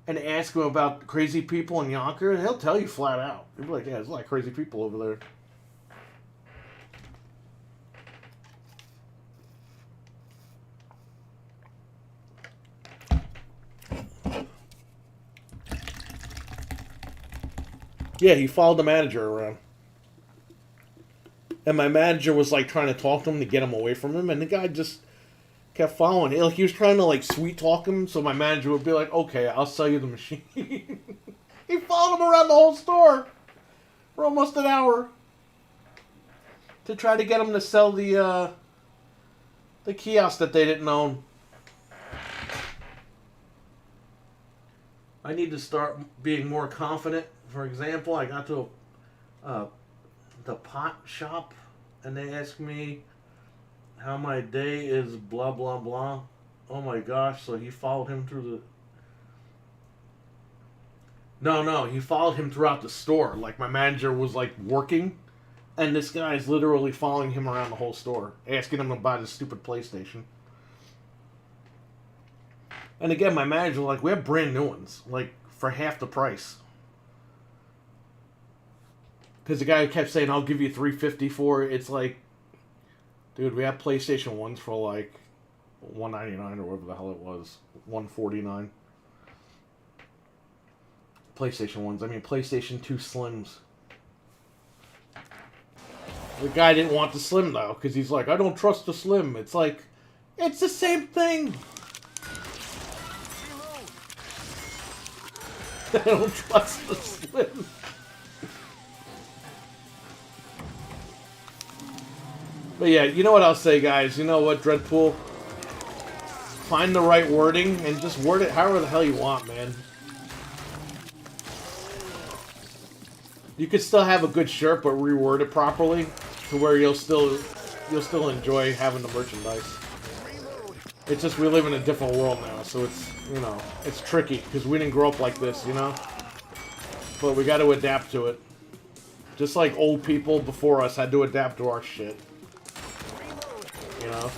and ask him about crazy people in Yonkers, he'll tell you flat out. He'll be like, yeah, there's a lot of crazy people over there. Yeah, he followed the manager around. And my manager was like trying to talk to him to get him away from him, and the guy just kept following. Like he was trying to like sweet talk him, so my manager would be like, "Okay, I'll sell you the machine." He followed him around the whole store for almost an hour to try to get him to sell the kiosk that they didn't own. I need to start being more confident. For example, I got to the pot shop, and they asked me how my day is blah, blah, blah. Oh my gosh, so he followed him through the... No, he followed him throughout the store. Like, my manager was, like, working, and this guy is literally following him around the whole store, asking him to buy the stupid PlayStation. And again, my manager was like, we have brand new ones, like, for half the price. Because the guy kept saying, I'll give you $350 for it. It's like, dude, we have PlayStation 1s for like $199 or whatever the hell it was. $149. PlayStation 1s. I mean, PlayStation 2 Slims. The guy didn't want the Slim, though, because he's like, I don't trust the Slim. It's like, it's the same thing. I don't trust the Slim. But yeah, you know what I'll say, guys? You know what, Dreadpool? Find the right wording and just word it however the hell you want, man. You could still have a good shirt, but reword it properly to where you'll still enjoy having the merchandise. It's just we live in a different world now, so it's, you know, it's tricky because we didn't grow up like this, you know? But we got to adapt to it. Just like old people before us had to adapt to our shit. You know?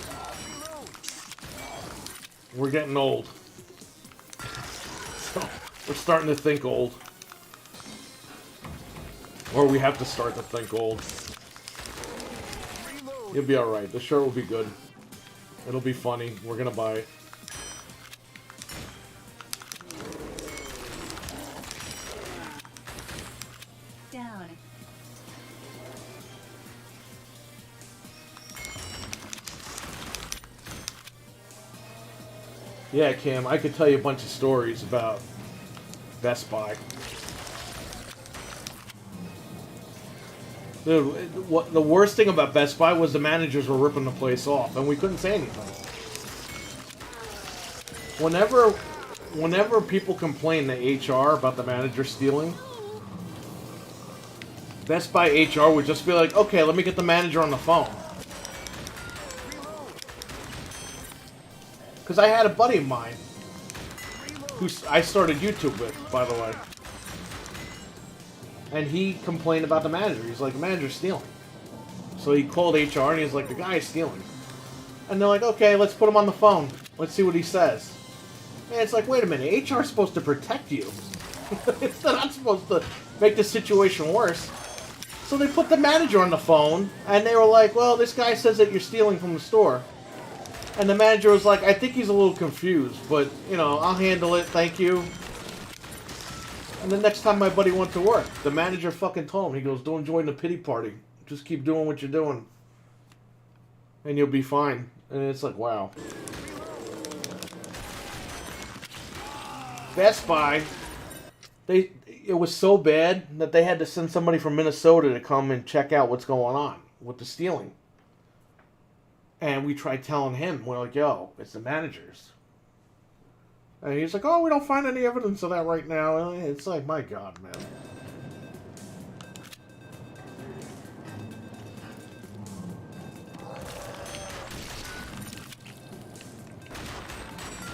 We're getting old. So, we're starting to think old. Or we have to start to think old. You'll be alright. The shirt will be good. It'll be funny. We're gonna buy it. Down. Yeah, Cam, I could tell you a bunch of stories about Best Buy. Dude, what the worst thing about Best Buy was the managers were ripping the place off, and we couldn't say anything. Whenever people complain to HR about the manager stealing, Best Buy HR would just be like, okay, let me get the manager on the phone. Because I had a buddy of mine who I started YouTube with, by the way. And he complained about the manager. He's like, the manager's stealing. So he called HR and he's like, the guy is stealing. And they're like, okay, let's put him on the phone. Let's see what he says. And it's like, wait a minute, HR's supposed to protect you. It's not supposed to make the situation worse. So they put the manager on the phone, and they were like, well, this guy says that you're stealing from the store. And the manager was like, I think he's a little confused, but, you know, I'll handle it, thank you. And the next time my buddy went to work, the manager fucking told him, he goes, don't join the pity party. Just keep doing what you're doing. And you'll be fine. And it's like, wow. Best Buy, it was so bad that they had to send somebody from Minnesota to come and check out what's going on with the stealing. And we tried telling him, we're like, yo, it's the managers. And he's like, oh, we don't find any evidence of that right now. And it's like, my God, man.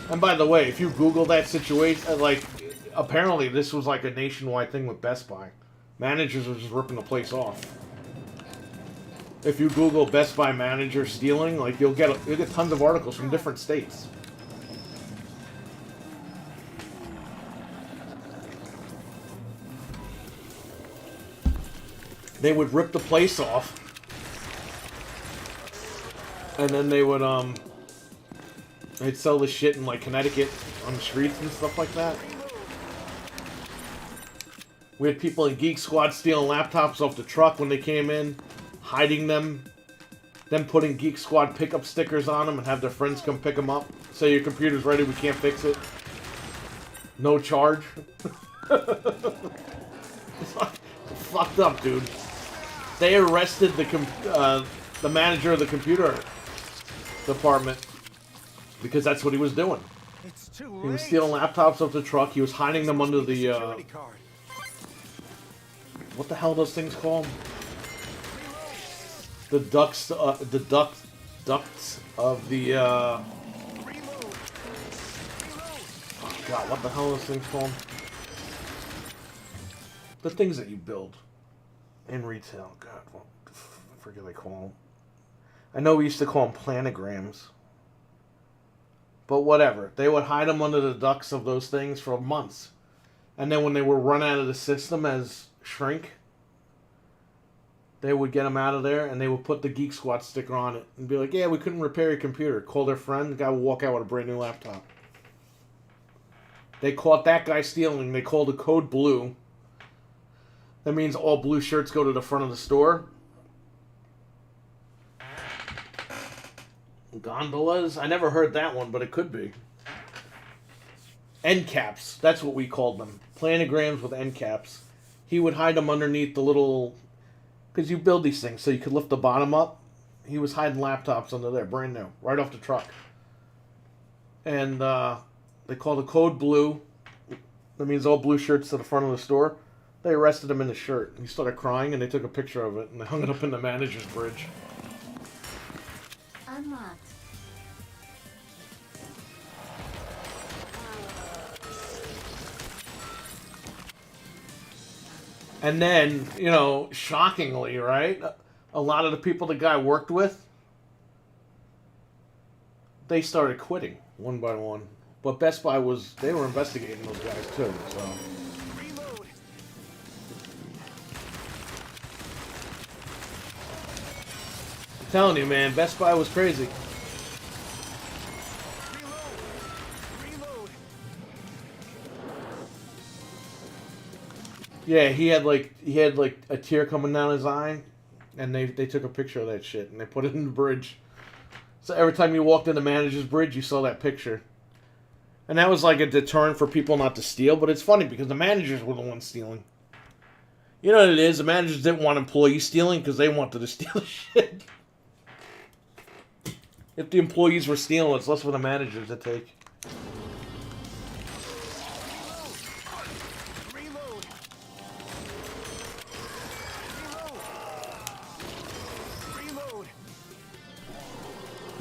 And by the way, if you Google that situation, like, apparently this was like a nationwide thing with Best Buy. Managers were just ripping the place off. If you Google Best Buy manager stealing, like, you'll get tons of articles from different states. They would rip the place off. And then they would, they'd sell the shit in, like, Connecticut on the streets and stuff like that. We had people in Geek Squad stealing laptops off the truck when they came in, hiding them, then putting Geek Squad pickup stickers on them and have their friends come pick them up. Say your computer's ready, we can't fix it. No charge. It's fucked up, dude. They arrested the manager of the computer department because that's what he was doing. He was stealing laptops off the truck. He was hiding them under the what the hell are those things called? The ducts of the oh God, what the hell are those things called? The things that you build in retail. God, what the frick do they call them? I know we used to call them planograms. But whatever. They would hide them under the ducts of those things for months. And then when they were run out of the system as shrink, they would get them out of there and they would put the Geek Squad sticker on it and be like, yeah, we couldn't repair your computer. Call their friend, the guy would walk out with a brand new laptop. They caught that guy stealing. They called the code blue. That means all blue shirts go to the front of the store. Gondolas? I never heard that one, but it could be. End caps. That's what we called them. Planograms with end caps. He would hide them underneath the little... Because you build these things so you could lift the bottom up. He was hiding laptops under there, brand new, right off the truck. And they called the code blue. That means all blue shirts to the front of the store. They arrested him in the shirt. He started crying, and they took a picture of it, and they hung it up in the manager's bridge. Unlocked. And then, you know, shockingly, right? A lot of the people the guy worked with, they started quitting one by one. But Best Buy they were investigating those guys too, so. I'm telling you, man, Best Buy was crazy. Yeah, he had like a tear coming down his eye, and they took a picture of that shit and they put it in the bridge. So every time you walked in the manager's bridge, you saw that picture. And that was like a deterrent for people not to steal, but it's funny because the managers were the ones stealing. You know what it is? The managers didn't want employees stealing because they wanted to steal the shit. If the employees were stealing, it's less for the managers to take.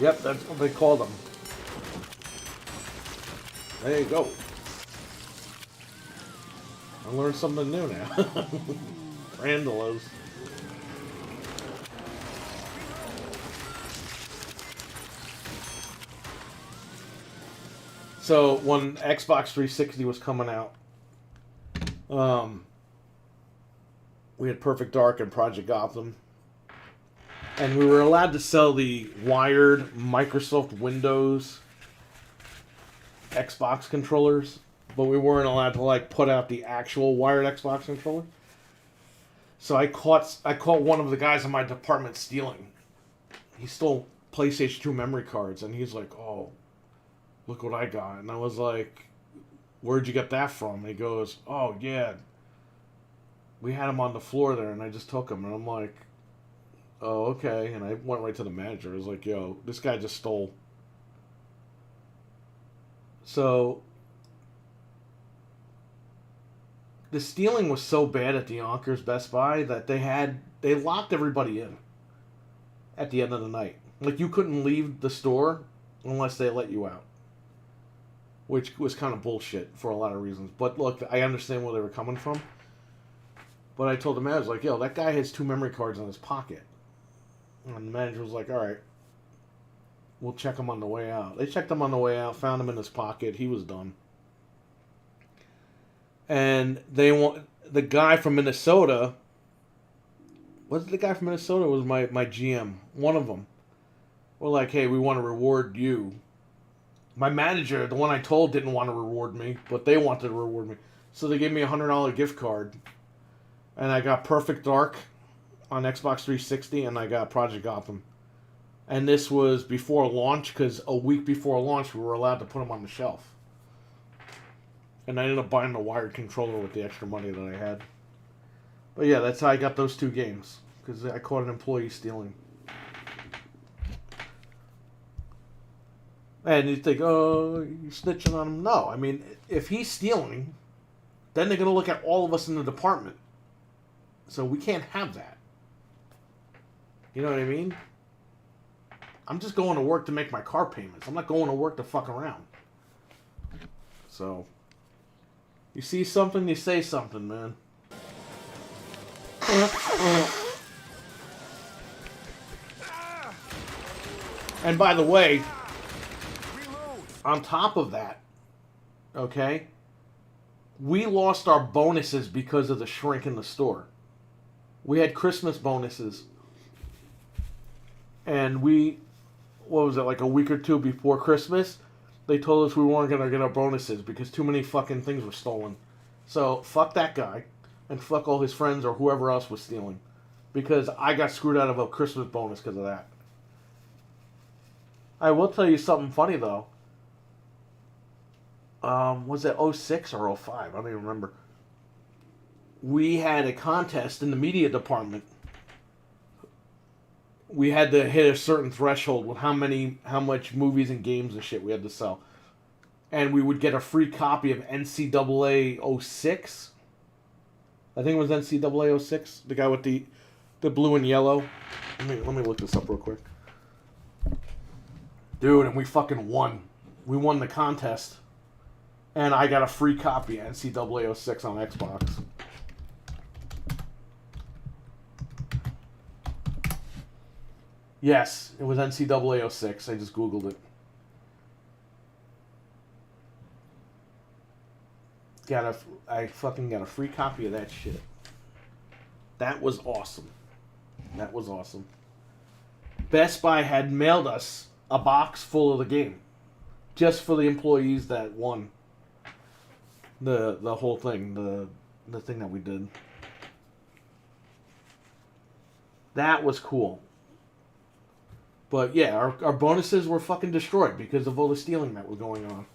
Yep, that's what they call them. There you go. I learned something new now. Randalos. So when Xbox 360 was coming out, we had Perfect Dark and Project Gotham, and we were allowed to sell the wired Microsoft Windows Xbox controllers, but we weren't allowed to like put out the actual wired Xbox controller. So I caught one of the guys in my department stealing. He stole PlayStation 2 memory cards, and he's like, "Oh, look what I got." And I was like, "Where'd you get that from?" And he goes, "Oh, yeah, we had him on the floor there, and I just took him." And I'm like, "Oh, okay." And I went right to the manager. I was like, "Yo, this guy just stole." So the stealing was so bad at the Yonkers Best Buy that they locked everybody in at the end of the night. Like, you couldn't leave the store unless they let you out, which was kind of bullshit for a lot of reasons. But look, I understand where they were coming from. But I told the manager, I was like, "Yo, that guy has 2 memory cards in his pocket." And the manager was like, "All right, we'll check him on the way out." They checked him on the way out, found him in his pocket. He was done. And the guy from Minnesota. Was it the guy from Minnesota? Was my GM, one of them. We're like, "Hey, we want to reward you." My manager, the one I told, didn't want to reward me, but they wanted to reward me. So they gave me a $100 gift card. And I got Perfect Dark on Xbox 360, and I got Project Gotham. And this was before launch, because a week before launch, we were allowed to put them on the shelf. And I ended up buying the wired controller with the extra money that I had. But yeah, that's how I got those 2 games, because I caught an employee stealing. And you think, "Oh, you're snitching on him." No, I mean, if he's stealing, then they're going to look at all of us in the department. So we can't have that. You know what I mean? I'm just going to work to make my car payments. I'm not going to work to fuck around. So, you see something, you say something, man. And by the way, on top of that, okay, we lost our bonuses because of the shrink in the store. We had Christmas bonuses. And what was it, like a week or 2 before Christmas, they told us we weren't going to get our bonuses because too many fucking things were stolen. So, fuck that guy. And fuck all his friends or whoever else was stealing. Because I got screwed out of a Christmas bonus because of that. I will tell you something funny, though. Was it 06 or 05? I don't even remember. We had a contest in the media department. We had to hit a certain threshold with how much movies and games and shit we had to sell. And we would get a free copy of NCAA 06. I think it was NCAA 06. The guy with the blue and yellow. Let me look this up real quick. Dude, and we fucking won. We won the contest. And I got a free copy of NCAA 06 on Xbox. Yes, it was NCAA 06. I just Googled it. I fucking got a free copy of that shit. That was awesome. That was awesome. Best Buy had mailed us a box full of the game. Just for the employees that won. The whole thing. The thing that we did. That was cool. But yeah, our bonuses were fucking destroyed because of all the stealing that was going on.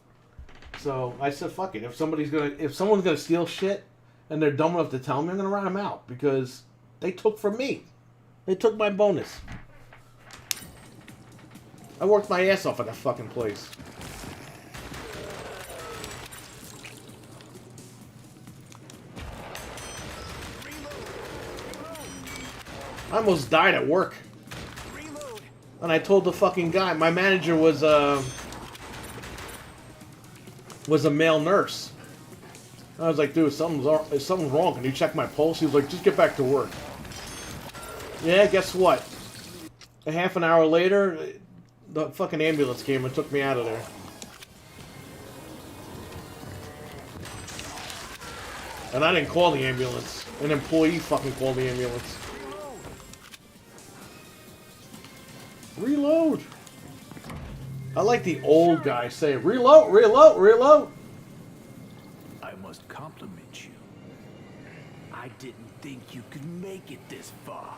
So I said, fuck it. If someone's gonna steal shit and they're dumb enough to tell me, I'm gonna rat them out because they took from me. They took my bonus. I worked my ass off at that fucking place. I almost died at work. And I told the fucking guy, my manager was, was a male nurse. I was like, dude, something's wrong. Can you check my pulse? He was like, just get back to work. Yeah, guess what? A half an hour later, the fucking ambulance came and took me out of there. And I didn't call the ambulance. An employee fucking called the ambulance. Reload! I like the old guy saying, reload, reload, reload! I must compliment you. I didn't think you could make it this far.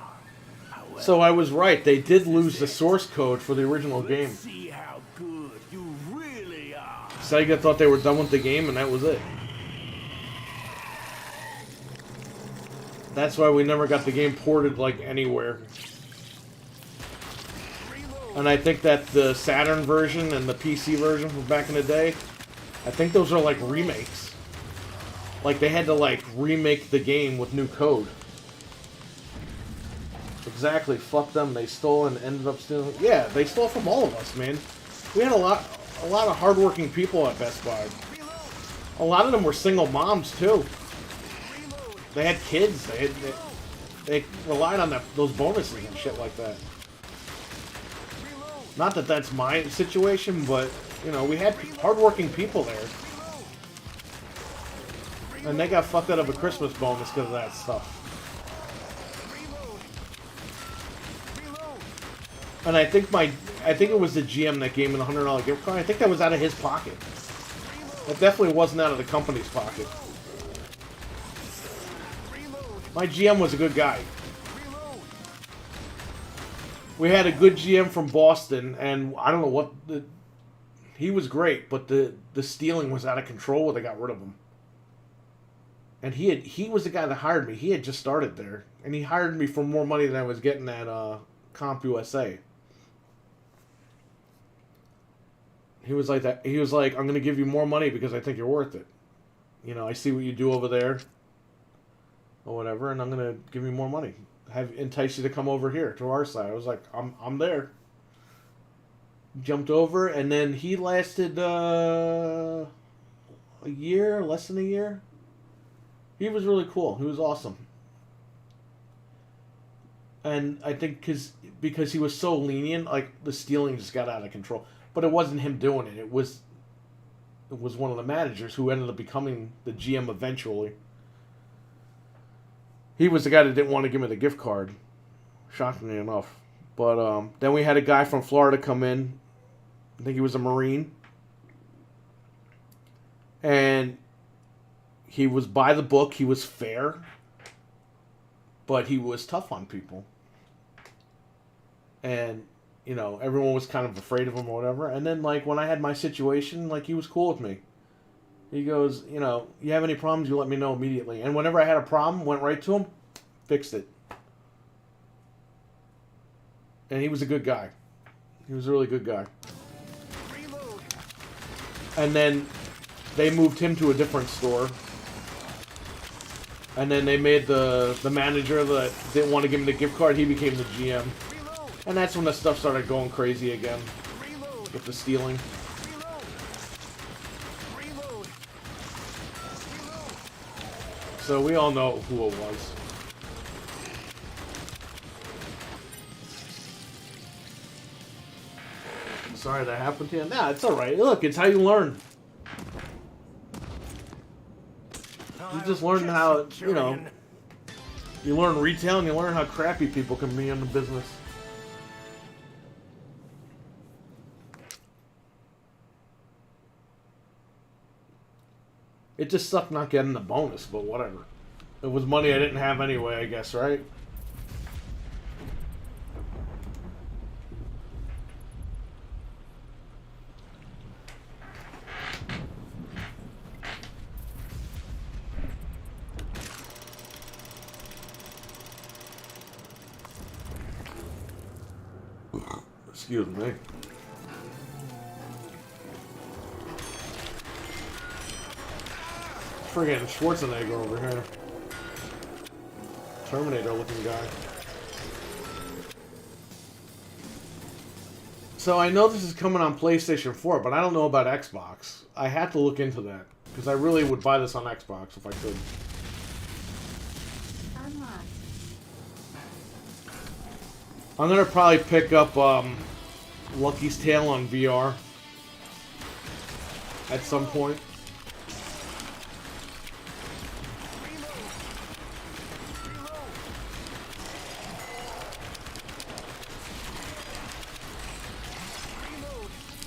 However, So I was right. They did lose the source code for the original game. let's see how good you really are. Sega thought they were done with the game, and that was it. That's why we never got the game ported, like, anywhere. And I think that the Saturn version and the PC version from back in the day, I think those are, like, remakes. Like, they had to, like, remake the game with new code. Exactly, fuck them. They stole and ended up stealing. Yeah, they stole from all of us, man. We had a lot of hardworking people at Best Buy. A lot of them were single moms, too. They had kids. They relied on those bonuses and shit like that. Not that that's my situation, but, you know, we had hardworking people there. And they got fucked out of a Christmas bonus because of that stuff. And I think it was the GM that gave me the $100 gift card. I think that was out of his pocket. It definitely wasn't out of the company's pocket. My GM was a good guy. We had a good GM from Boston, and I don't know what he was great, but the stealing was out of control when they got rid of him. And he was the guy that hired me. He had just started there, and he hired me for more money than I was getting at Comp USA. He was like that. He was like, "I'm going to give you more money because I think you're worth it. You know, I see what you do over there, or whatever, and I'm going to give you more money. Entice you to come over here to our side." I was like, I'm there. Jumped over, and then he lasted a year, less than a year. He was really cool. He was awesome. And I think because he was so lenient, like, the stealing just got out of control. But it wasn't him doing it. It was one of the managers who ended up becoming the GM eventually. He was the guy that didn't want to give me the gift card, shockingly enough. But then we had a guy from Florida come in. I think he was a Marine. And he was by the book. He was fair. But he was tough on people. And, you know, everyone was kind of afraid of him or whatever. And then, like, when I had my situation, like, he was cool with me. He goes, you know, you have any problems, you let me know immediately. And whenever I had a problem, went right to him, fixed it. And he was a good guy. He was a really good guy. And then they moved him to a different store. And then they made the manager that didn't want to give him the gift card, he became the GM. And that's when the stuff started going crazy again. With the stealing. So we all know who it was. Sorry that happened to you. Nah, it's alright. Look, it's how you learn. You just learn how, you know, you learn retail and you learn how crappy people can be in the business. It just sucked not getting the bonus, but whatever. It was money I didn't have anyway, I guess, right? Excuse me. Friggin' Schwarzenegger over here. Terminator looking guy. So I know this is coming on PlayStation 4, but I don't know about Xbox. I had to look into that because I really would buy this on Xbox if I could. Unlocked. I'm gonna probably pick up Lucky's Tale on VR at some point.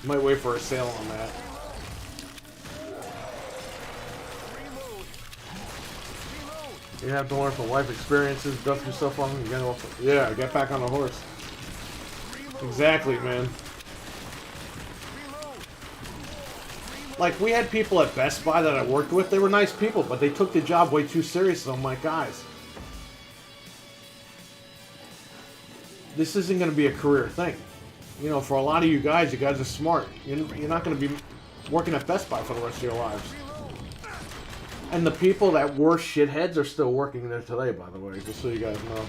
Might wait for a sale on that. You have to learn from life experiences, dust yourself on, you gotta also, yeah, get back on the horse. Exactly, man. Like, we had people at Best Buy that I worked with, they were nice people, but they took the job way too serious, so I'm like, guys, this isn't gonna be a career thing. You know, for a lot of you guys are smart. You're not going to be working at Best Buy for the rest of your lives. And the people that were shitheads are still working there today, by the way, just so you guys know.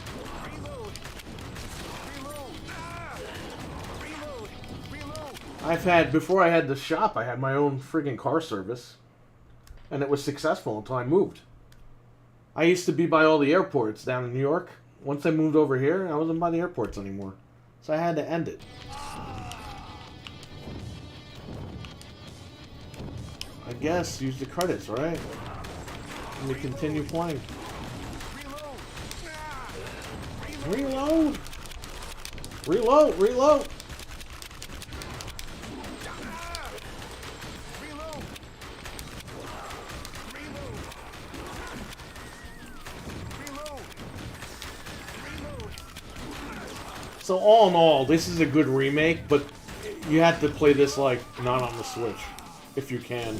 I've had, before I had the shop, I had my own friggin' car service. And it was successful until I moved. I used to be by all the airports down in New York. Once I moved over here, I wasn't by the airports anymore. So I had to end it. I guess use the credits, right? And we continue playing. Reload! Reload! Reload! So all in all, this is a good remake, but you have to play this like not on the Switch, if you can.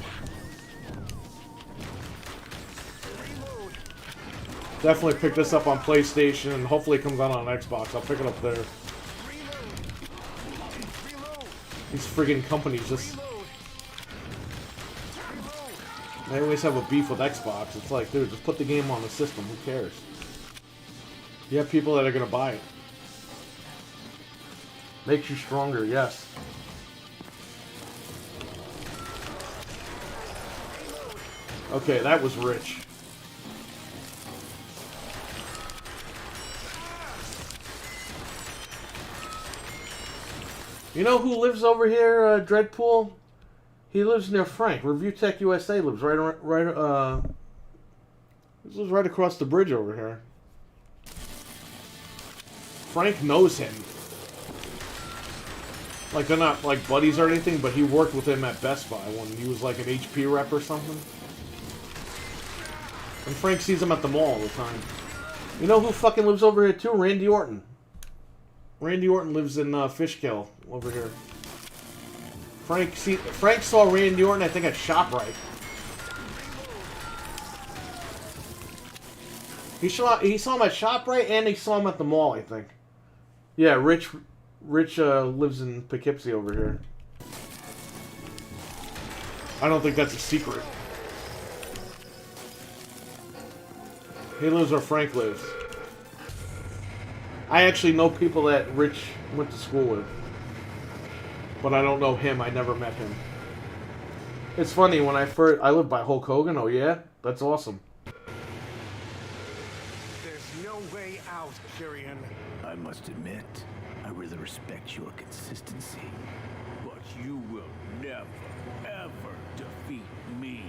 Definitely pick this up on PlayStation, and hopefully it comes out on Xbox. I'll pick it up there. These friggin' companies just... They always have a beef with Xbox. It's like, dude, just put the game on the system. Who cares? You have people that are gonna buy it. Makes you stronger, yes. Okay, that was rich. You know who lives over here, Dreadpool? He lives near Frank. Review Tech USA lives this lives right across the bridge over here. Frank knows him. Like, they're not, like, buddies or anything, but he worked with him at Best Buy when he was, like, an HP rep or something. And Frank sees him at the mall all the time. You know who fucking lives over here, too? Randy Orton. Randy Orton lives in Fishkill over here. Frank saw Randy Orton, I think, at ShopRite. He saw him at ShopRite, and he saw him at the mall, I think. Yeah, Rich lives in Poughkeepsie over here. I don't think that's a secret. He lives where Frank lives. I actually know people that Rich went to school with. But I don't know him. I never met him. It's funny, when I lived by Hulk Hogan. Oh yeah? That's awesome. There's no way out, Kyrian. I must admit, I really respect your consistency. But you will never, ever defeat me.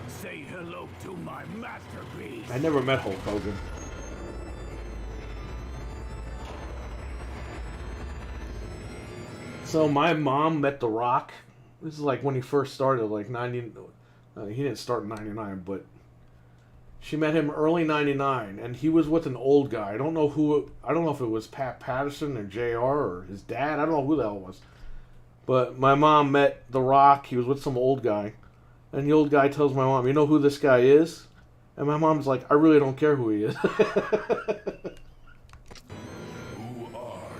Say hello to my masterpiece. I never met Hulk Hogan. So my mom met The Rock. This is like when he first started, like 90. He didn't start in 99, but she met him early 99, and he was with an old guy. I don't know if it was Pat Patterson or JR or his dad. I don't know who the hell it was. But my mom met The Rock. He was with some old guy. And the old guy tells my mom, "You know who this guy is?" And my mom's like, "I really don't care who he is." Who are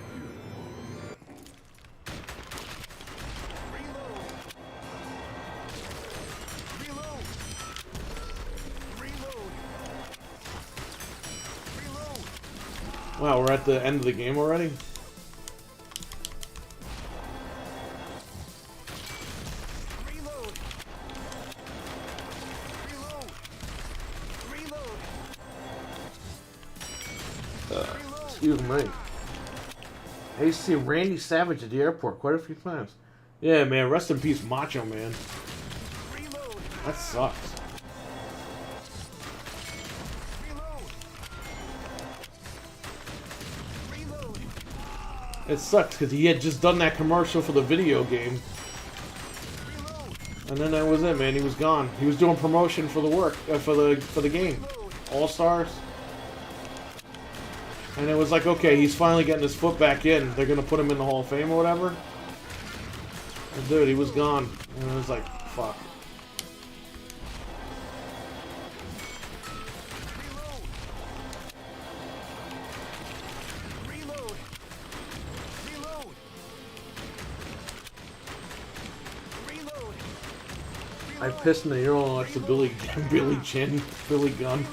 you? Reload! Reload! Reload! Wow, we're at the end of the game already? Excuse me. I used to see Randy Savage at the airport quite a few times. Yeah, man. Rest in peace, Macho Man. That sucks. It sucks because he had just done that commercial for the video game. And then that was it, man. He was gone. He was doing promotion for the for the game. All Stars. And it was like, okay, he's finally getting his foot back in. They're going to put him in the Hall of Fame or whatever. And dude, he was gone. And it was like, fuck. I pissed in the urinal next to Billy Chin, Billy Gunn.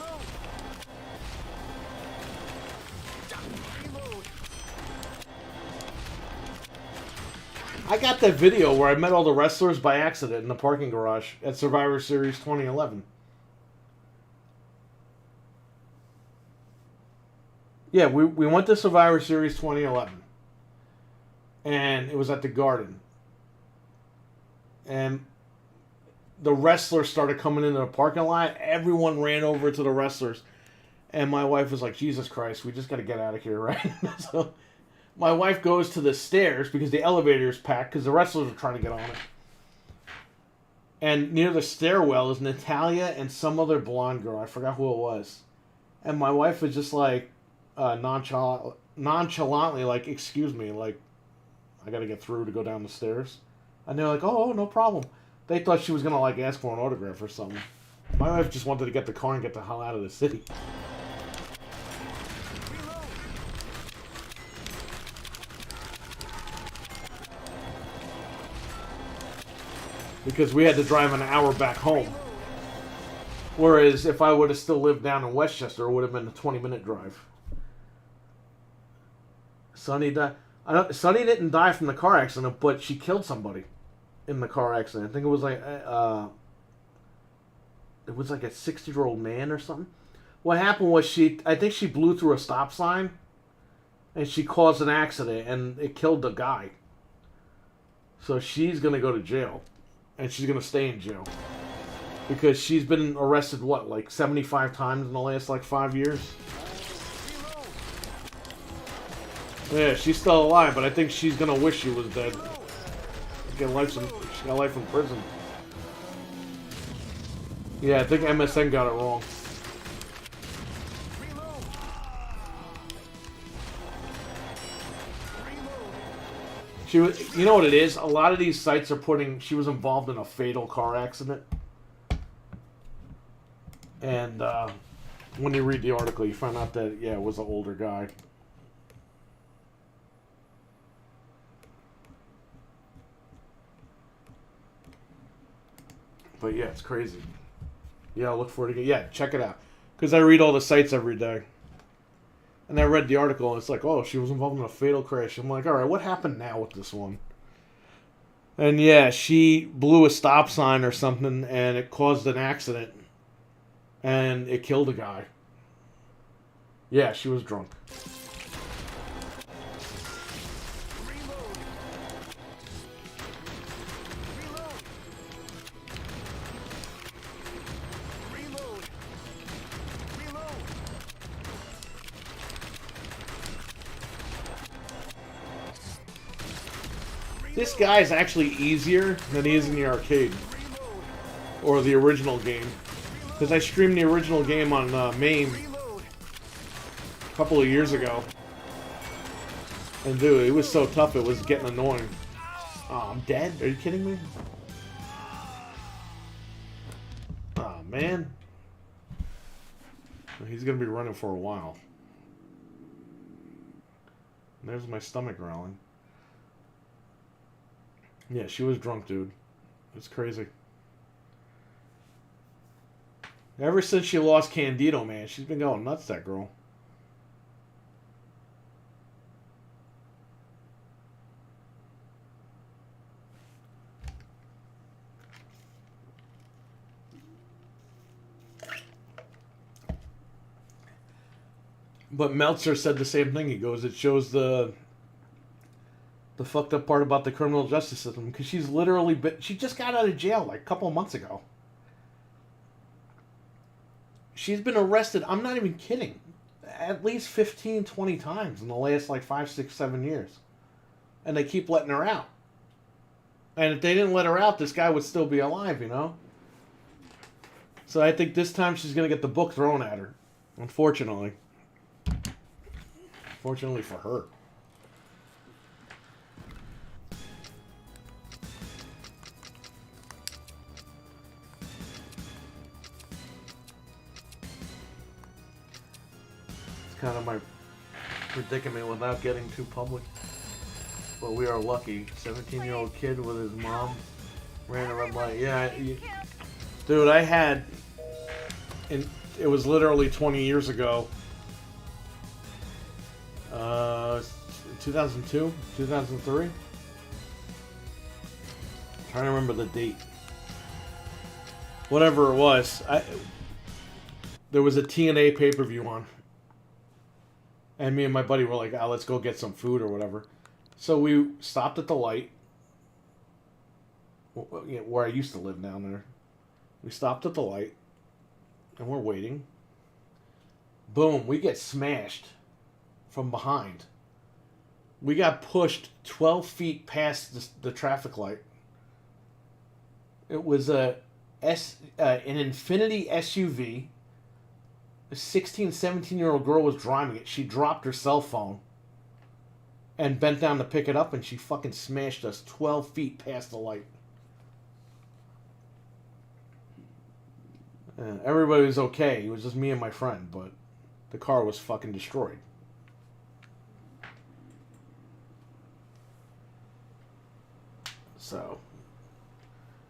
I got that video where I met all the wrestlers by accident in the parking garage at Survivor Series 2011. Yeah, we went to Survivor Series 2011. And it was at the Garden. And the wrestlers started coming into the parking lot. Everyone ran over to the wrestlers. And my wife was like, Jesus Christ, we just got to get out of here, right? So my wife goes to the stairs because the elevator is packed because the wrestlers are trying to get on it. And near the stairwell is Natalia and some other blonde girl. I forgot who it was. And my wife was just like nonchalantly like, excuse me, like, I got to get through to go down the stairs. And they're like, oh, no problem. They thought she was going to, like, ask for an autograph or something. My wife just wanted to get the car and get the hell out of the city. Because we had to drive an hour back home. Whereas if I would have still lived down in Westchester, it would have been a 20-minute drive. Sonny died. Sonny didn't die from the car accident, but she killed somebody in the car accident. I think it was like a 60-year-old man or something. What happened was I think she blew through a stop sign, and she caused an accident, and it killed the guy. So she's gonna go to jail, and she's gonna stay in jail because she's been arrested like 75 times in the last like 5 years. Yeah, she's still alive, but I think she's gonna wish she was dead. She got life in prison. Yeah, I think MSN got it wrong. She was, you know what it is? A lot of these sites are putting she was involved in a fatal car accident. And when you read the article, you find out that, yeah, it was an older guy. But yeah, it's crazy. Yeah, I'll look forward to it. Yeah, check it out. Because I read all the sites every day. And I read the article, and it's like, oh, she was involved in a fatal crash. I'm like, all right, what happened now with this one? And yeah, she blew a stop sign or something, and it caused an accident. And it killed a guy. Yeah, she was drunk. This guy is actually easier than he is in the arcade. Or the original game. Because I streamed the original game on MAME a couple of years ago. And dude, it was so tough it was getting annoying. Oh, I'm dead? Are you kidding me? Oh, man. He's going to be running for a while. There's my stomach growling. Yeah, she was drunk, dude. It's crazy. Ever since she lost Candido, man, she's been going nuts, that girl. But Meltzer said the same thing. He goes, it shows the fucked up part about the criminal justice system, because she's literally she just got out of jail like a couple of months ago. She's been arrested, I'm not even kidding, at least 15, 20 times in the last like 5, 6, 7 years. And they keep letting her out. And if they didn't let her out, this guy would still be alive, you know? So I think this time she's going to get the book thrown at her. Unfortunately. Fortunately for her. It's kind of my predicament without getting too public. But we are lucky. 17-year-old kid with his mom ran a red light. Yeah, dude, I had, and it was literally 20 years ago. 2002, 2003. Trying to remember the date. Whatever it was, there was a TNA pay-per-view on, and me and my buddy were like, "Oh, let's go get some food or whatever." So we stopped at the light, where I used to live down there. We stopped at the light, and we're waiting. Boom, we get smashed from behind. We got pushed 12 feet past the traffic light. It was an Infiniti SUV. A 16, 17-year-old girl was driving it. She dropped her cell phone and bent down to pick it up, and she fucking smashed us 12 feet past the light. Everybody was okay. It was just me and my friend, but the car was fucking destroyed. So,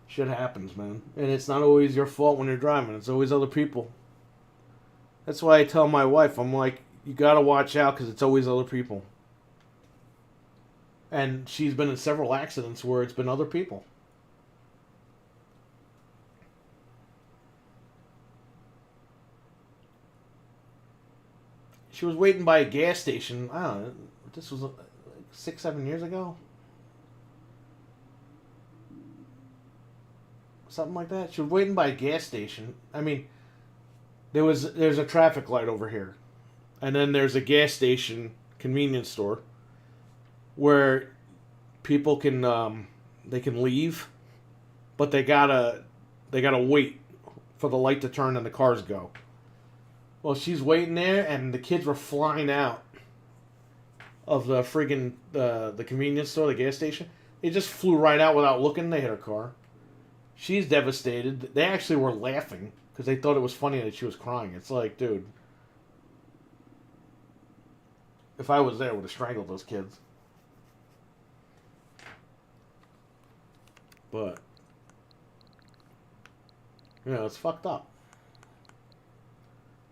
shit happens, man. And it's not always your fault when you're driving. It's always other people. That's why I tell my wife, I'm like, you gotta watch out, because it's always other people. And she's been in several accidents where it's been other people. She was waiting by a gas station. I don't know. This was like 6, 7 years ago. Something like that. She was waiting by a gas station. I mean, there's a traffic light over here. And then there's a gas station, convenience store, where people can they can leave, but they gotta wait for the light to turn and the cars go. Well, she's waiting there, and the kids were flying out of the friggin' the convenience store, the gas station. They just flew right out without looking. They hit her car. She's devastated. They actually were laughing because they thought it was funny that she was crying. It's like, dude, if I was there, I would have strangled those kids. But, yeah, it's fucked up.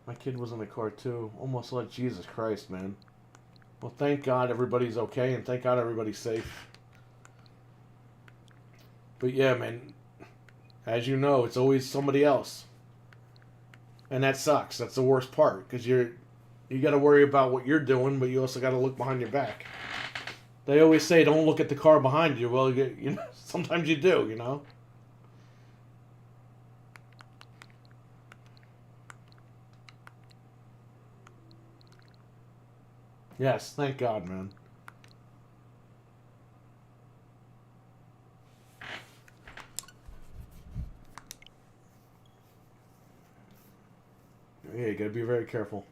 My kid was in the car too. Almost like Jesus Christ, man. Well, thank God everybody's okay, and thank God everybody's safe. But yeah, man, as you know, it's always somebody else. And that sucks. That's the worst part, because you got to worry about what you're doing, but you also got to look behind your back. They always say, don't look at the car behind you. Well, you know, sometimes you do, you know. Yes, thank God, man. Yeah, you gotta be very careful.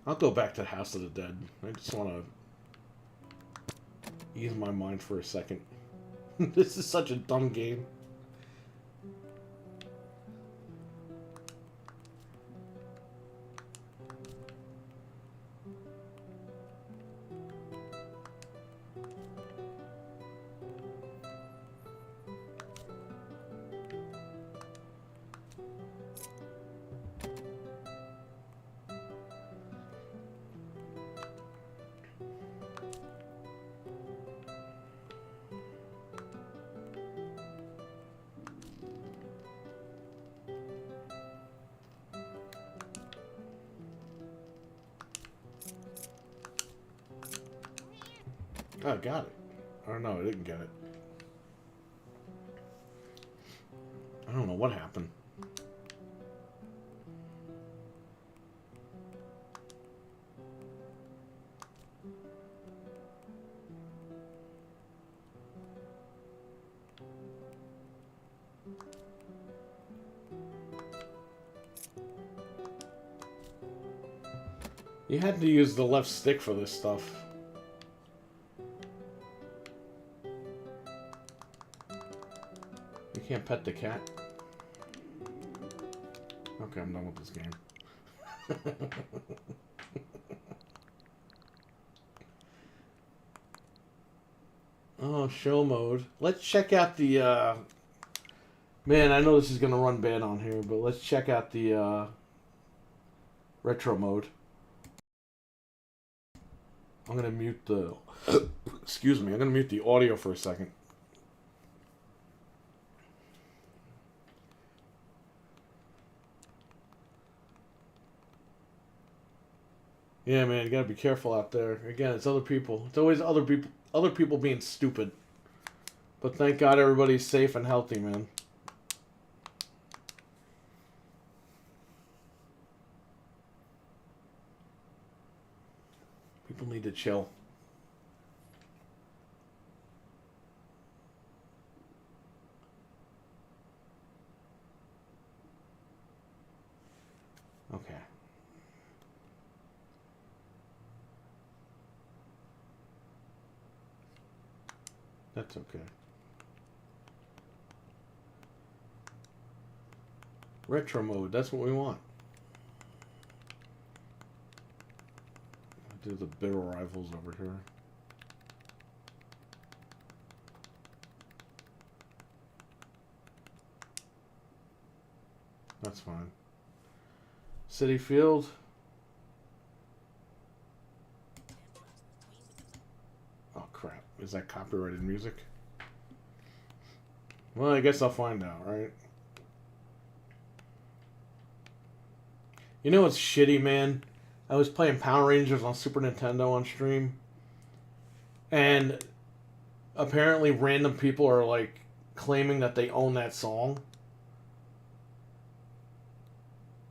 I'll go back to House of the Dead. I just want to ease my mind for a second. This is such a dumb game. Oh, I got it. Or no, I didn't get it. I don't know what happened. You had to use the left stick for this stuff. You can't pet the cat. Okay, I'm done with this game. Oh, show mode. Let's check out the, Man, I know this is going to run bad on here, but let's check out the, retro mode. I'm going to mute the... Excuse me, I'm going to mute the audio for a second. Yeah, man, you gotta be careful out there. Again, it's other people. It's always other people being stupid. But thank God everybody's safe and healthy, man. People need to chill. Okay. That's okay. Retro mode, that's what we want. I'll do the bitter rivals over here. That's fine. City Field. Oh crap, is that copyrighted music? Well, I guess I'll find out, right? You know what's shitty, man? I was playing Power Rangers on Super Nintendo on stream, and apparently random people are like claiming that they own that song.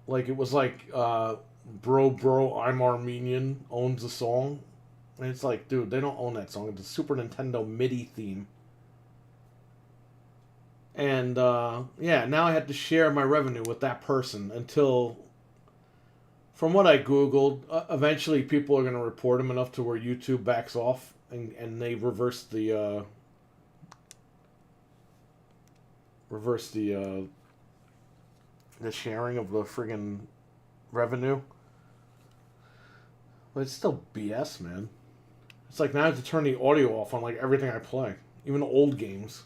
Like it was like bro I'm Armenian owns the song, and it's like, dude, they don't own that song. It's a Super Nintendo MIDI theme. And yeah, now I have to share my revenue with that person until, from what I googled, eventually people are going to report him enough to where YouTube backs off and they reverse the sharing of the friggin' revenue. But it's still BS, man. It's like now I have to turn the audio off on like everything I play, even old games.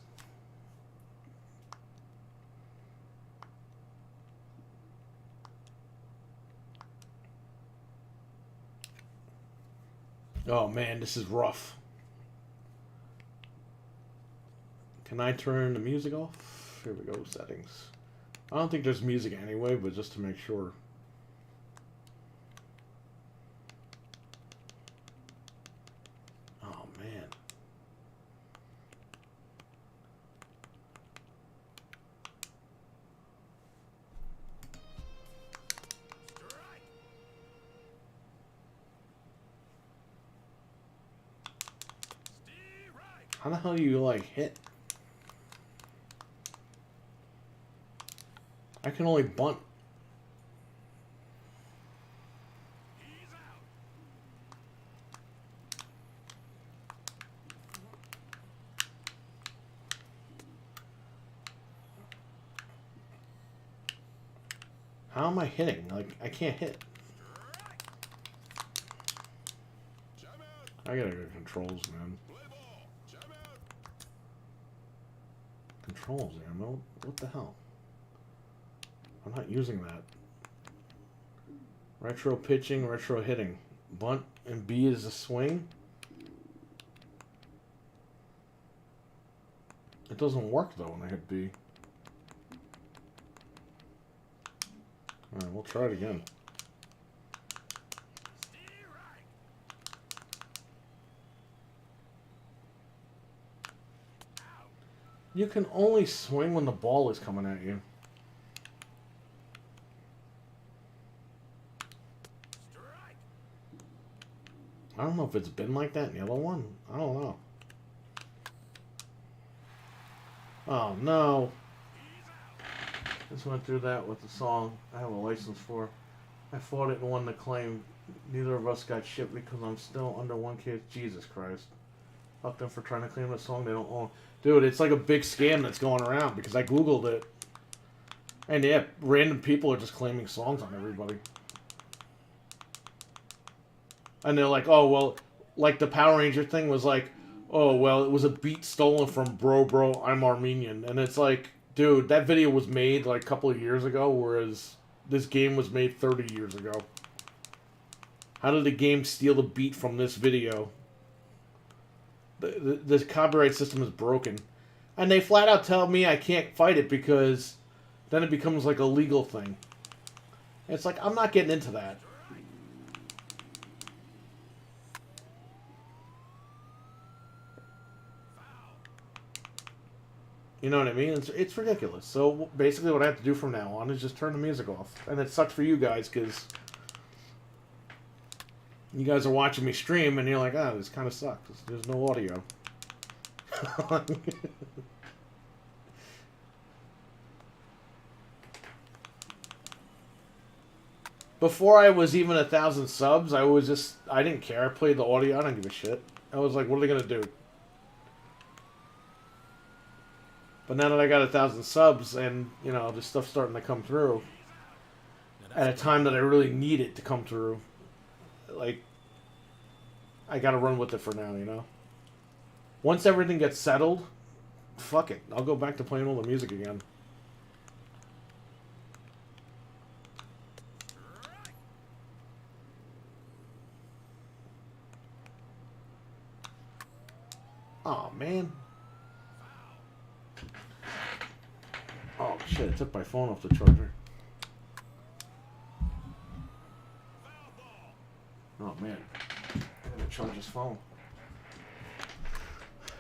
Oh man, this is rough. Can I turn the music off? Here we go, settings. I don't think there's music anyway, but just to make sure. Oh man. How the hell do you like hit? I can only bunt. How am I hitting? Like, I can't hit. I gotta go controls, man. Controls, ammo? What the hell? I'm not using that. Retro pitching, retro hitting. Bunt and B is a swing. It doesn't work though when I hit B. Alright, we'll try it again. You can only swing when the ball is coming at you. I don't know if it's been like that in the other one. I don't know. Oh, no. Just went through that with the song I have a license for. I fought it and won the claim. Neither of us got shipped because I'm still under 1K. Jesus Christ. Fuck them for trying to claim a song they don't own. Dude, it's like a big scam that's going around because I Googled it. And yeah, random people are just claiming songs on everybody. And they're like, oh, well, like the Power Ranger thing was like, oh, well, it was a beat stolen from Bro, I'm Armenian. And it's like, dude, that video was made like a couple of years ago, whereas this game was made 30 years ago. How did the game steal the beat from this video? The copyright system is broken. And they flat out tell me I can't fight it because then it becomes like a legal thing. It's like, I'm not getting into that. You know what I mean? It's ridiculous. So basically what I have to do from now on is just turn the music off. And it sucks for you guys because you guys are watching me stream and you're like, ah, this kind of sucks. There's no audio. Before I was even 1,000 subs, I didn't care. I played the audio. I don't give a shit. I was like, what are they going to do? But now that I got 1,000 subs and, you know, this stuff's starting to come through at a time that I really need it to come through, like, I gotta run with it for now, you know? Once everything gets settled, fuck it. I'll go back to playing all the music again. Oh man. Oh shit, I took my phone off the charger. Oh man. I gotta charge his phone.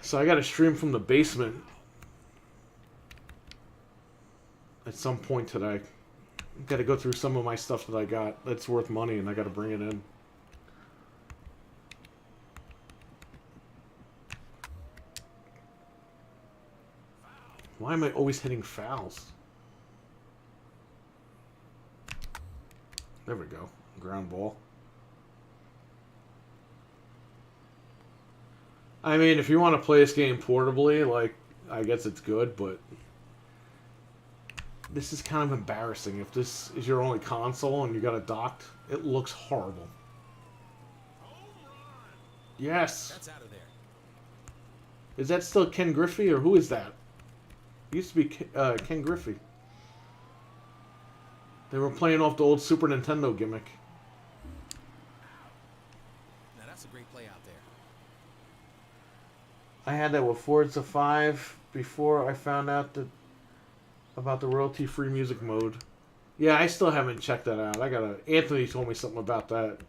So I gotta stream from the basement at some point today. Gotta go through some of my stuff that I got that's worth money and I gotta bring it in. Why am I always hitting fouls? There we go. Ground ball. I mean, if you want to play this game portably, like, I guess it's good, but this is kind of embarrassing. If this is your only console and you got it docked, it looks horrible. Yes. That's out of there. Is that still Ken Griffey, or who is that? It used to be Ken Griffey. They were playing off the old Super Nintendo gimmick. Now that's a great play out there. I had that with Forza 5 before I found out about the royalty-free music mode. Yeah, I still haven't checked that out. Anthony told me something about that.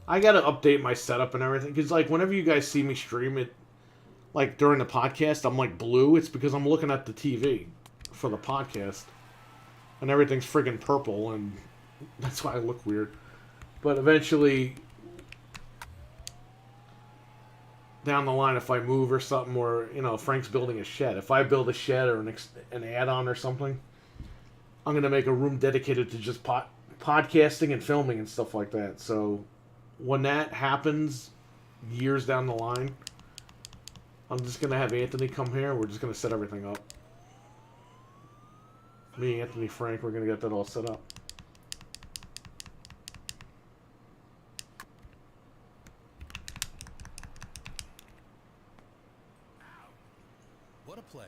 I gotta update my setup and everything, because like whenever you guys see me stream it, like during the podcast, I'm like blue. It's because I'm looking at the TV for the podcast, and everything's friggin' purple, and that's why I look weird. But eventually, down the line, if I move or something, or you know, Frank's building a shed. If I build a shed or an add-on or something, I'm gonna make a room dedicated to just podcasting and filming and stuff like that. So when that happens, years down the line, I'm just going to have Anthony come here. We're just going to set everything up. Me, Anthony, Frank, we're going to get that all set up. What a play.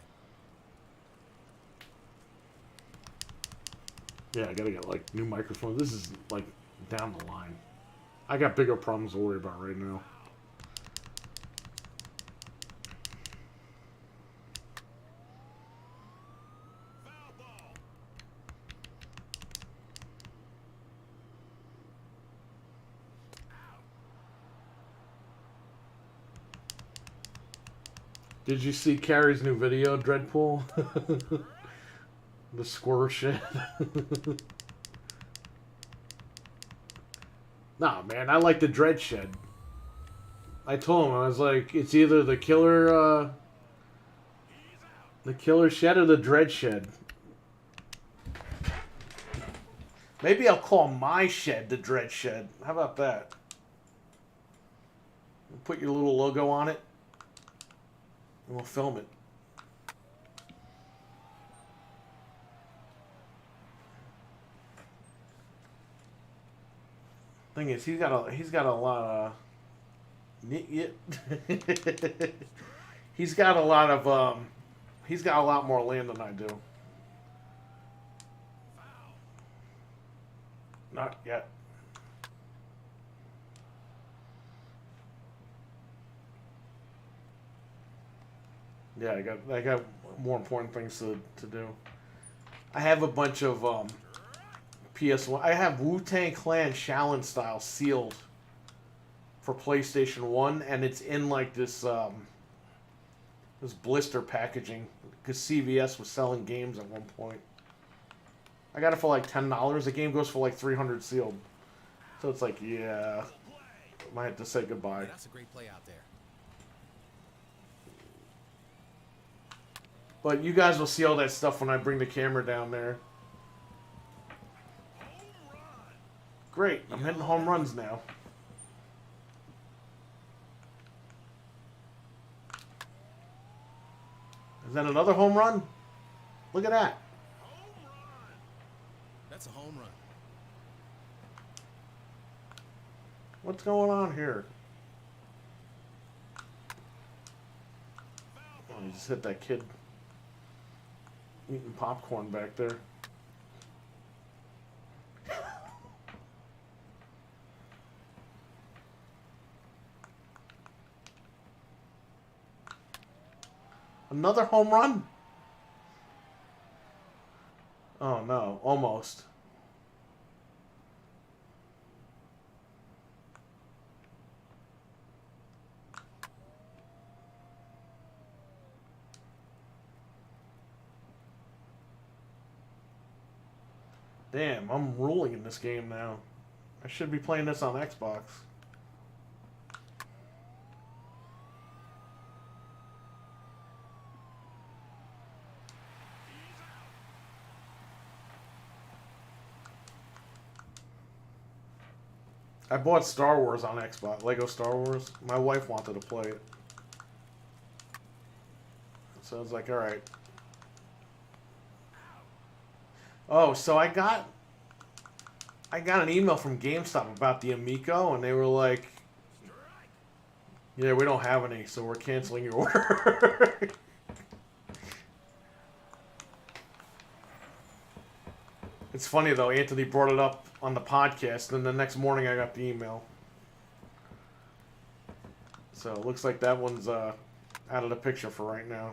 Yeah, I got to get, like, new microphones. This is, like, down the line. I got bigger problems to worry about right now. Did you see Carrie's new video, Dreadpool? The squirrel shit. Nah, man, I like the Dread Shed. I told him, I was like, it's either the killer shed or the Dread Shed. Maybe I'll call my shed the Dread Shed. How about that? Put your little logo on it, and we'll film it. Thing is, he's got a lot of he's got a lot more land than I do. Not yet. Yeah, I got more important things to do. I have a bunch of PS1. I have Wu-Tang Clan Shaolin style sealed for PlayStation 1, and it's in like this this blister packaging because CVS was selling games at one point. I got it for like $10. The game goes for like 300 sealed. So it's like, yeah, might have to say goodbye. Yeah, that's a great play out there. But you guys will see all that stuff when I bring the camera down there. Great, I'm hitting home runs now. Is that another home run? Look at that. That's a home run. What's going on here? Oh, you just hit that kid eating popcorn back there. Another home run? Oh no, almost. Damn, I'm ruling in this game now. I should be playing this on Xbox. I bought Star Wars on Xbox, Lego Star Wars. My wife wanted to play it. So I was like, alright. Oh, so I got an email from GameStop about the Amico, and they were like, yeah, we don't have any, so we're canceling your order. It's funny, though, Anthony brought it up on the podcast, and the next morning I got the email. So it looks like that one's out of the picture for right now.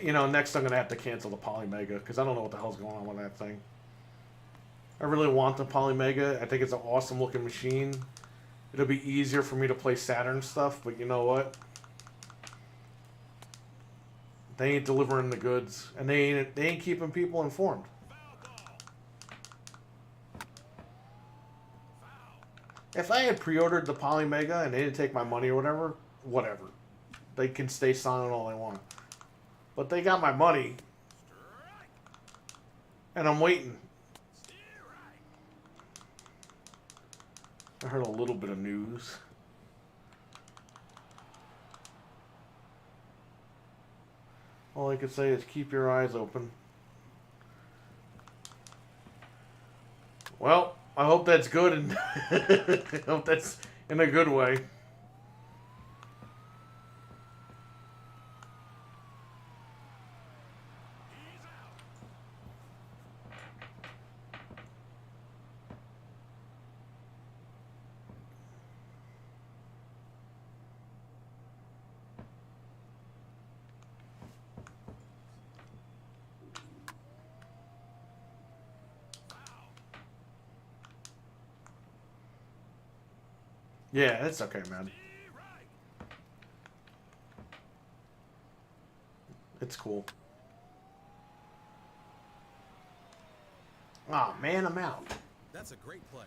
You know, next I'm going to have to cancel the Polymega, because I don't know what the hell's going on with that thing. I really want the Polymega. I think it's an awesome looking machine. It'll be easier for me to play Saturn stuff, but you know what? They ain't delivering the goods, and they ain't keeping people informed. If I had pre-ordered the Polymega and they didn't take my money or whatever. They can stay silent all they want. But they got my money, and I'm waiting. I heard a little bit of news. All I could say is keep your eyes open. Well, I hope that's good, and I hope that's in a good way. Yeah, it's okay, man. It's cool. Aw, oh, man, I'm out. That's a great play.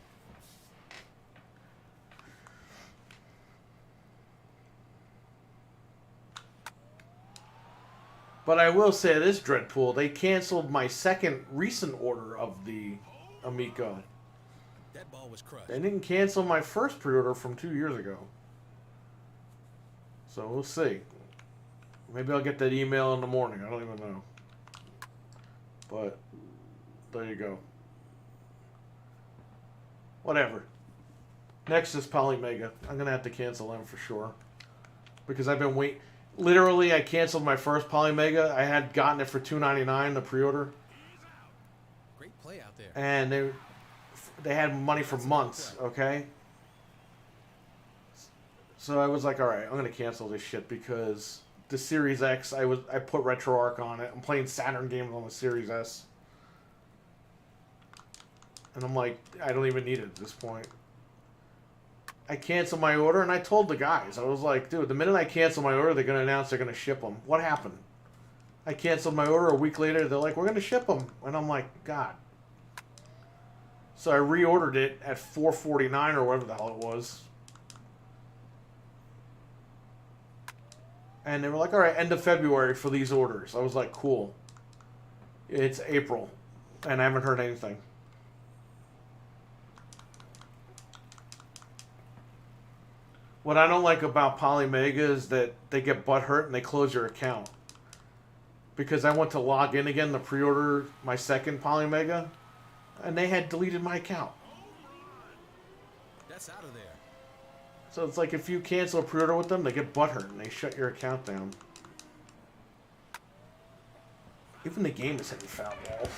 But I will say this, Dreadpool, they canceled my second recent order of the Amico. That ball was crushed. They didn't cancel my first pre-order from 2 years ago. So we'll see. Maybe I'll get that email in the morning. I don't even know. But there you go. Whatever. Next is Polymega. I'm going to have to cancel them for sure. Because I've been waiting. Literally, I canceled my first Polymega. I had gotten it for $2.99, the pre-order. Great play out there. And they had money for months, okay? So I was like, all right, I'm going to cancel this shit because the Series X, I put RetroArch on it. I'm playing Saturn games on the Series S. And I'm like, I don't even need it at this point. I canceled my order, and I told the guys. I was like, dude, the minute I cancel my order, they're going to announce they're going to ship them. What happened? I canceled my order a week later. They're like, we're going to ship them. And I'm like, God. So I reordered it at $4.49 or whatever the hell it was. And they were like, all right, end of February for these orders. I was like, cool. It's April, and I haven't heard anything. What I don't like about Polymega is that they get butthurt and they close your account. Because I went to log in again to pre-order my second Polymega, and they had deleted my account. That's out of there. So it's like if you cancel a pre-order with them, they get butthurt and they shut your account down. Even the game is hitting foul balls.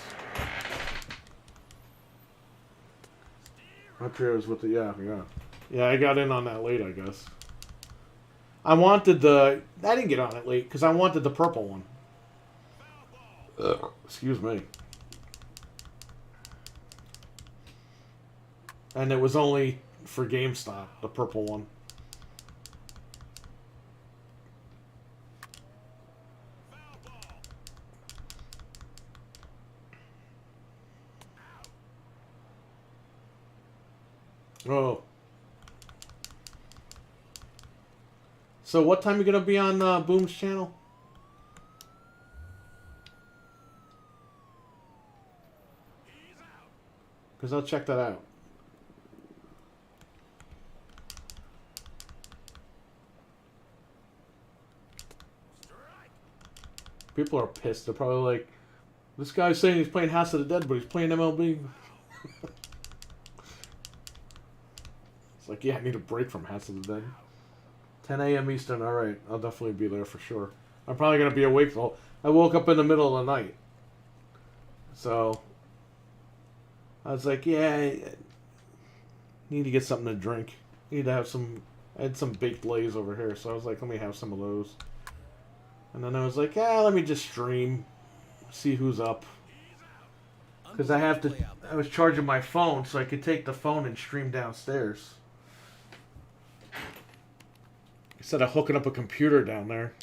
My pre-orders with the yeah, I got in on that late, I guess. I didn't get on it late because I wanted the purple one. Excuse me. And it was only for GameStop, the purple one. Oh. So what time are you going to be on Boom's channel? Because I'll check that out. People are pissed. They're probably like, this guy's saying he's playing House of the Dead, but he's playing MLB. It's like, yeah, I need a break from House of the Dead. 10 a.m. Eastern, alright. I'll definitely be there for sure. I'm probably going to be awake. I woke up in the middle of the night. So, I was like, yeah, I need to get something to drink. Need to have some, I had some baked lays over here, so I was like, let me have some of those. And then I was like, yeah, let me just stream, see who's up. Because I was charging my phone so I could take the phone and stream downstairs. Instead of hooking up a computer down there.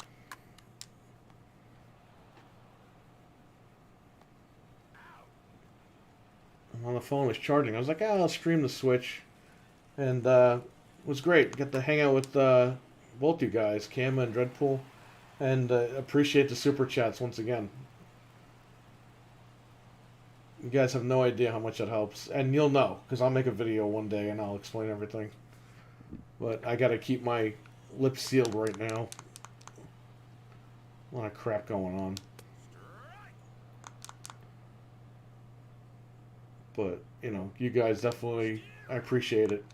And on the phone was charging. I was like, I'll stream the Switch. And it was great. Get to hang out with both you guys, Cam and Dreadpool. And appreciate the super chats once again. You guys have no idea how much it helps. And you'll know, because I'll make a video one day and I'll explain everything. But I gotta keep my lips sealed right now. A lot of crap going on. But, you know, you guys definitely, I appreciate it.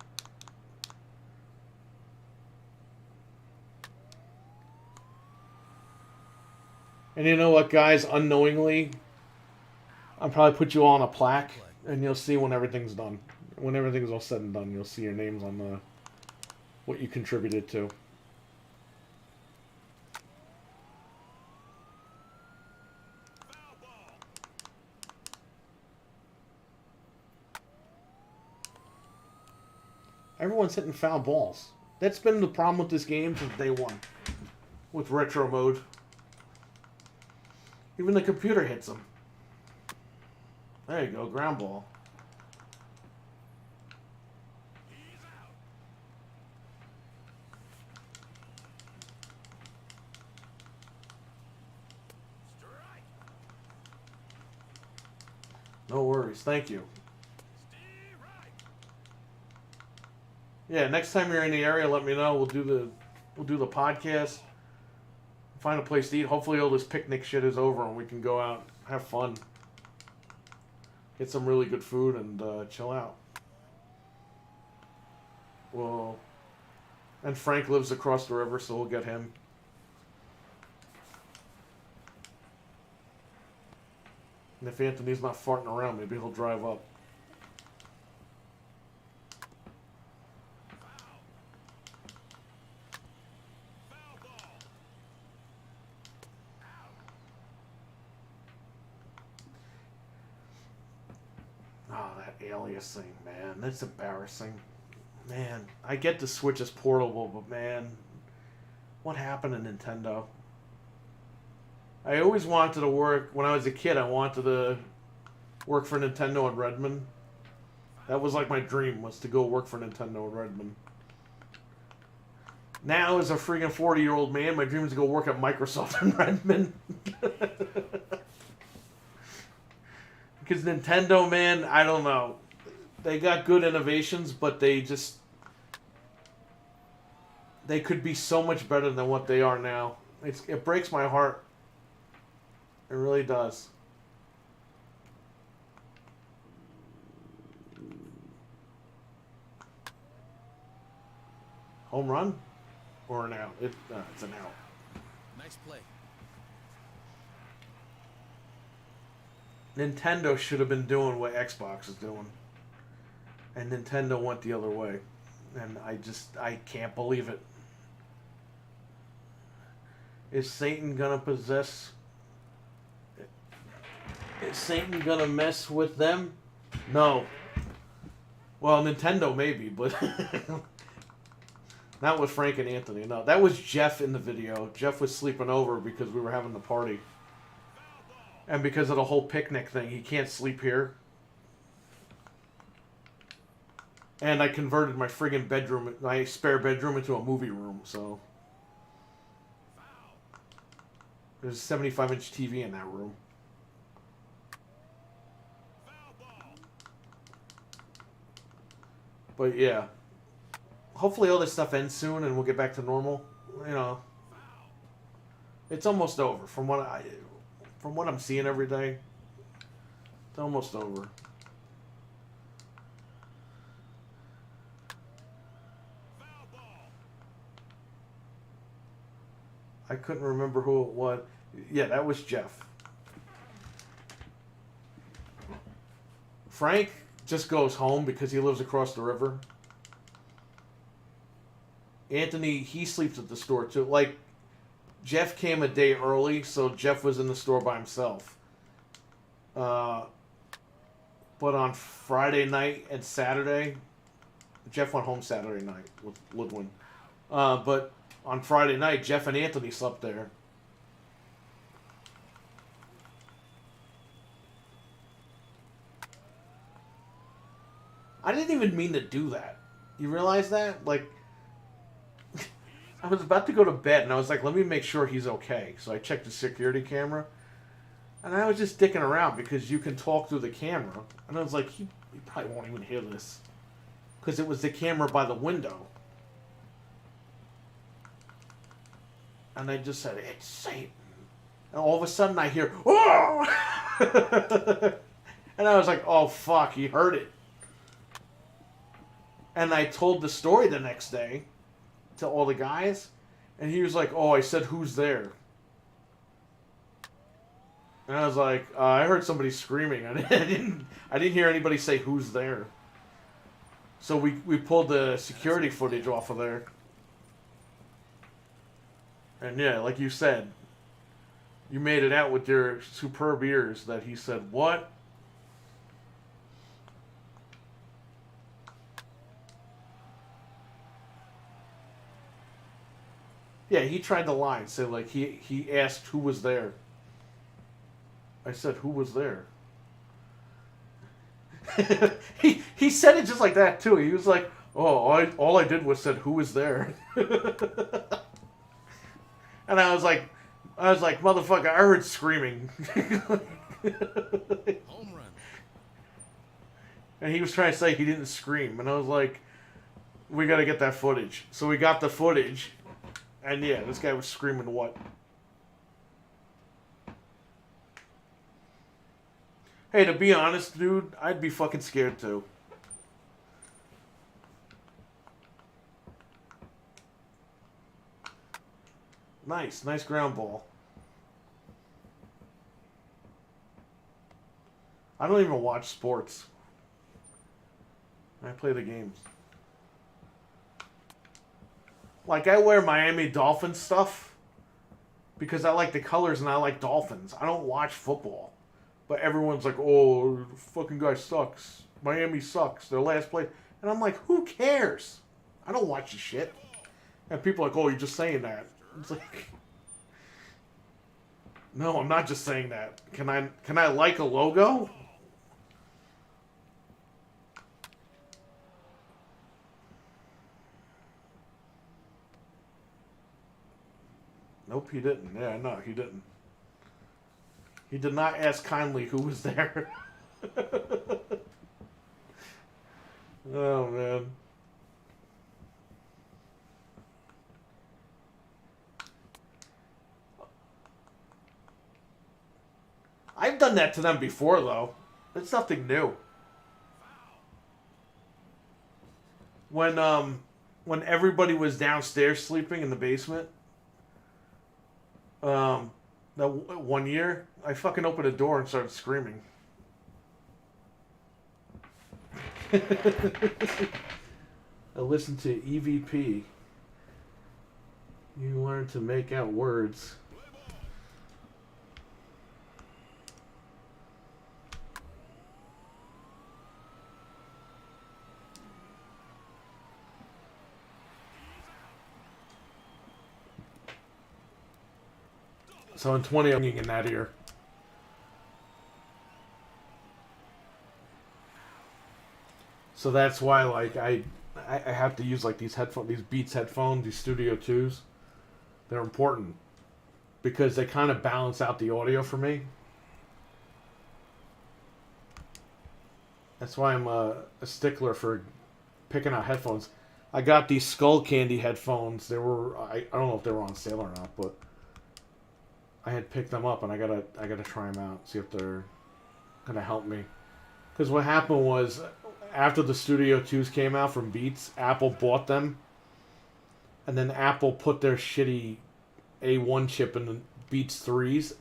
And you know what, guys? Unknowingly, I'll probably put you all on a plaque, and you'll see when everything's done. When everything's all said and done, you'll see your names on the what you contributed to. Everyone's hitting foul balls. That's been the problem with this game since day one. With retro mode. Even the computer hits them. There you go, ground ball. No worries, thank you. Yeah, next time you're in the area, let me know. We'll do the podcast. Find a place to eat. Hopefully all this picnic shit is over and we can go out, have fun. Get some really good food and chill out. Well, and Frank lives across the river, so we'll get him. And if Anthony's not farting around, maybe he'll drive up. Oh, that Alias thing, man. That's embarrassing. Man, I get the Switch is portable, but man, what happened to Nintendo? I always wanted to work, when I was a kid, I wanted to work for Nintendo in Redmond. That was like my dream, was to go work for Nintendo in Redmond. Now, as a freaking 40-year-old man, my dream is to go work at Microsoft in Redmond. Because Nintendo, man, I don't know. They got good innovations, but they could be so much better than what they are now. It breaks my heart. It really does. Home run? Or an out? It's an out. Nice play. Nintendo should have been doing what Xbox is doing. And Nintendo went the other way. And I can't believe it. Is Satan gonna possess... Is Satan gonna mess with them? No. Well, Nintendo maybe, but... Not with Frank and Anthony, no. That was Jeff in the video. Jeff was sleeping over because we were having the party. And because of the whole picnic thing, he can't sleep here. And I converted my friggin' bedroom, my spare bedroom, into a movie room, so... There's a 75-inch TV in that room. But yeah. Hopefully all this stuff ends soon and we'll get back to normal. You know. It's almost over from what I'm seeing every day. It's almost over. I couldn't remember who it was. Yeah, that was Jeff. Frank just goes home because he lives across the river. Anthony, he sleeps at the store too. Like, Jeff came a day early, so Jeff was in the store by himself. But on Friday night and Saturday, Jeff went home Saturday night with Ludwin. But on Friday night, Jeff and Anthony slept there. I didn't even mean to do that. You realize that? Like, I was about to go to bed, and I was like, let me make sure he's okay. So I checked the security camera, and I was just dicking around because you can talk through the camera. And I was like, he probably won't even hear this. Because it was the camera by the window. And I just said, it's Satan. And all of a sudden I hear, oh! And I was like, oh, fuck, he heard it. And I told the story the next day to all the guys. And he was like, oh, I said, who's there? And I was like, I heard somebody screaming. I didn't hear anybody say, who's there? So we pulled the security footage off of there. And yeah, like you said, you made it out with your superb ears that he said, what? Yeah, he tried to lie and say, like, he asked who was there. I said, who was there? he said it just like that, too. He was like, oh, all I did was said, who was there? And I was like, motherfucker, I heard screaming. Home run. And he was trying to say he didn't scream. And I was like, we got to get that footage. So we got the footage. And yeah, this guy was screaming what? Hey, to be honest, dude, I'd be fucking scared too. Nice ground ball. I don't even watch sports. I play the games. Like, I wear Miami Dolphins stuff because I like the colors and I like Dolphins. I don't watch football. But everyone's like, oh, the fucking guy sucks. Miami sucks. Their last place. And I'm like, who cares? I don't watch the shit. And people are like, oh, you're just saying that. It's like, no, I'm not just saying that. Can I like a logo? Nope, he didn't. Yeah, no, he didn't. He did not ask kindly who was there. Oh, man. I've done that to them before, though. It's nothing new. When everybody was downstairs sleeping in the basement, that one year, I fucking opened a door and started screaming. I listened to EVP. You learn to make out words. So in 20, I'm in that ear. So that's why, like, I have to use like these Beats headphones, these Studio 2s. They're important because they kind of balance out the audio for me. That's why I'm a stickler for picking out headphones. I got these Skull Candy headphones. They were I don't know if they were on sale or not, but I had picked them up and I gotta try them out, see if they're gonna help me. Because what happened was, after the Studio 2s came out from Beats, Apple bought them, and then Apple put their shitty A1 chip in the Beats 3s,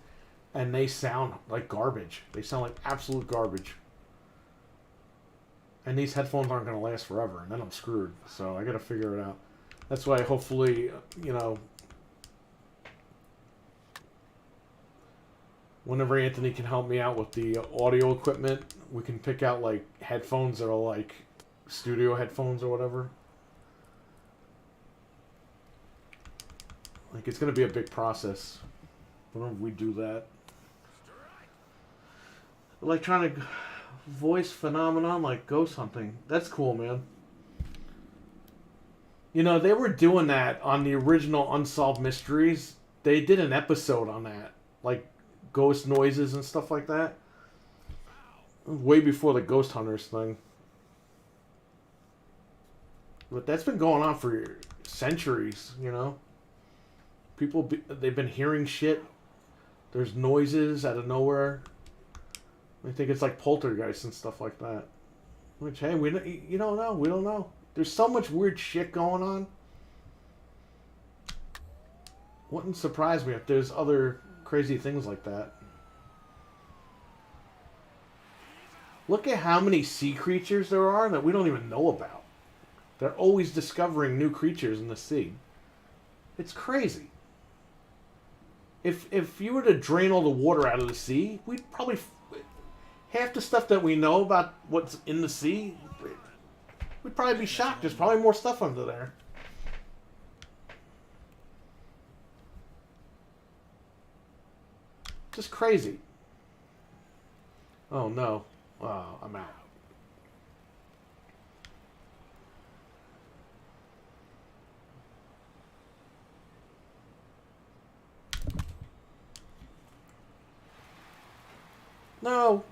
and they sound like garbage. They sound like absolute garbage. And these headphones aren't going to last forever, and then I'm screwed. So I got to figure it out. That's why hopefully, you know, whenever Anthony can help me out with the audio equipment, we can pick out like headphones that are like studio headphones or whatever. Like, it's going to be a big process whenever we do that. Electronic voice phenomenon like ghost hunting. That's cool, man. You know, they were doing that on the original Unsolved Mysteries. They did an episode on that. Like, ghost noises and stuff like that. Way before the Ghost Hunters thing. But that's been going on for centuries, you know? They've been hearing shit. There's noises out of nowhere. I think it's like poltergeists and stuff like that. Which, hey, you don't know. We don't know. There's so much weird shit going on. Wouldn't surprise me if there's other crazy things like that. Look at how many sea creatures there are that we don't even know about. They're always discovering new creatures in the sea. It's crazy. If you were to drain all the water out of the sea, we'd probably... half the stuff that we know about what's in the sea, we'd probably be shocked. There's probably more stuff under there. Just crazy. Oh no. Oh, I'm out. No.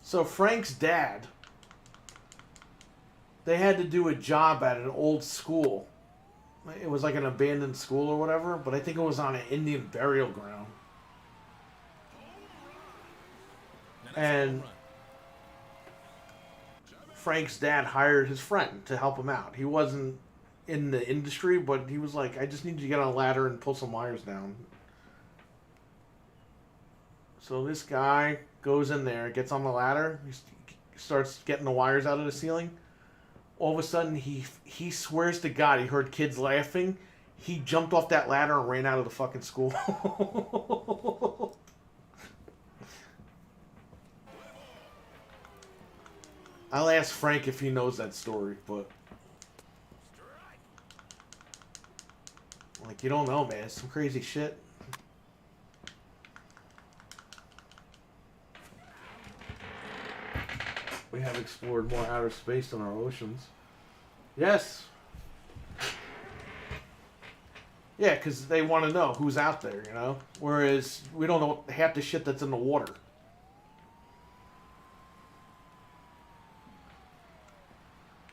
So Frank's dad, they had to do a job at an old school. It was like an abandoned school or whatever, but I think it was on an Indian burial ground. Now that's a And home run. Frank's dad hired his friend to help him out. He wasn't in the industry, but he was like, I just need you to get on a ladder and pull some wires down. So this guy goes in there, gets on the ladder, he starts getting the wires out of the ceiling. All of a sudden, he swears to God he heard kids laughing. He jumped off that ladder and ran out of the fucking school. I'll ask Frank if he knows that story, but like, you don't know, man. It's some crazy shit. We have explored more outer space than our oceans. Yes. Yeah, because they want to know who's out there, you know? Whereas we don't know half the shit that's in the water.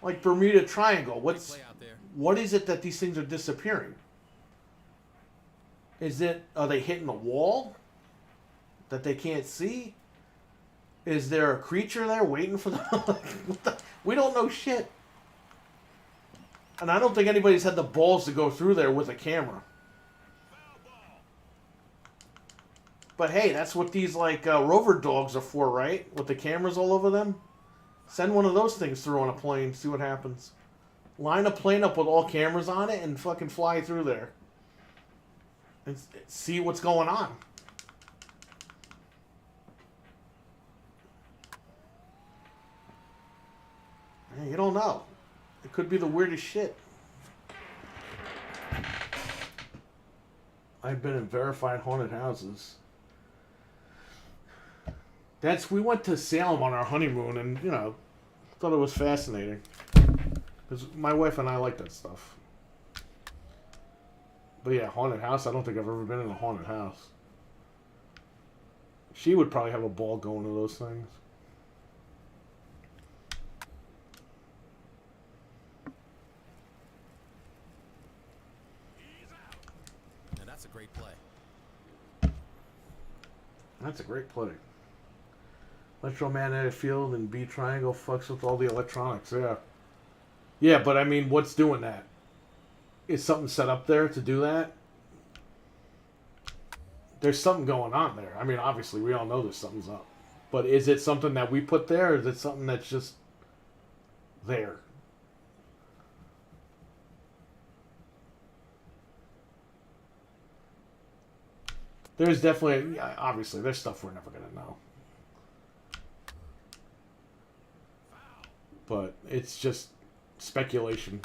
Like Bermuda Triangle, Great play out there. what is it that these things are disappearing? Are they hitting a wall that they can't see? Is there a creature there waiting for them? We don't know shit. And I don't think anybody's had the balls to go through there with a camera. But hey, that's what these rover dogs are for, right? With the cameras all over them. Send one of those things through on a plane, see what happens. Line a plane up with all cameras on it and fucking fly through there. And see what's going on. Man, you don't know. It could be the weirdest shit. I've been in verified haunted houses. We went to Salem on our honeymoon and, thought it was fascinating. Because my wife and I like that stuff. But yeah, haunted house, I don't think I've ever been in a haunted house. She would probably have a ball going to those things. Now that's a great play. That's a great play. Electromagnetic field and B triangle fucks with all the electronics, yeah. Yeah, but I mean, what's doing that? Is something set up there to do that? There's something going on there. I mean, obviously, we all know there's something's up. But is it something that we put there, or is it something that's just there? There's definitely, obviously, there's stuff we're never going to know. But it's just speculation.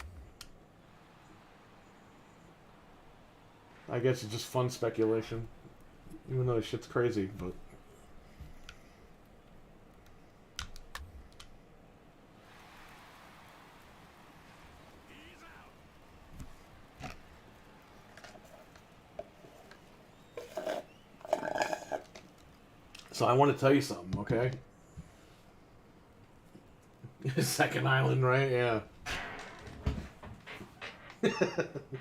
I guess it's just fun speculation. Even though the shit's crazy, but... So I want to tell you something, okay? Second island, right? Yeah.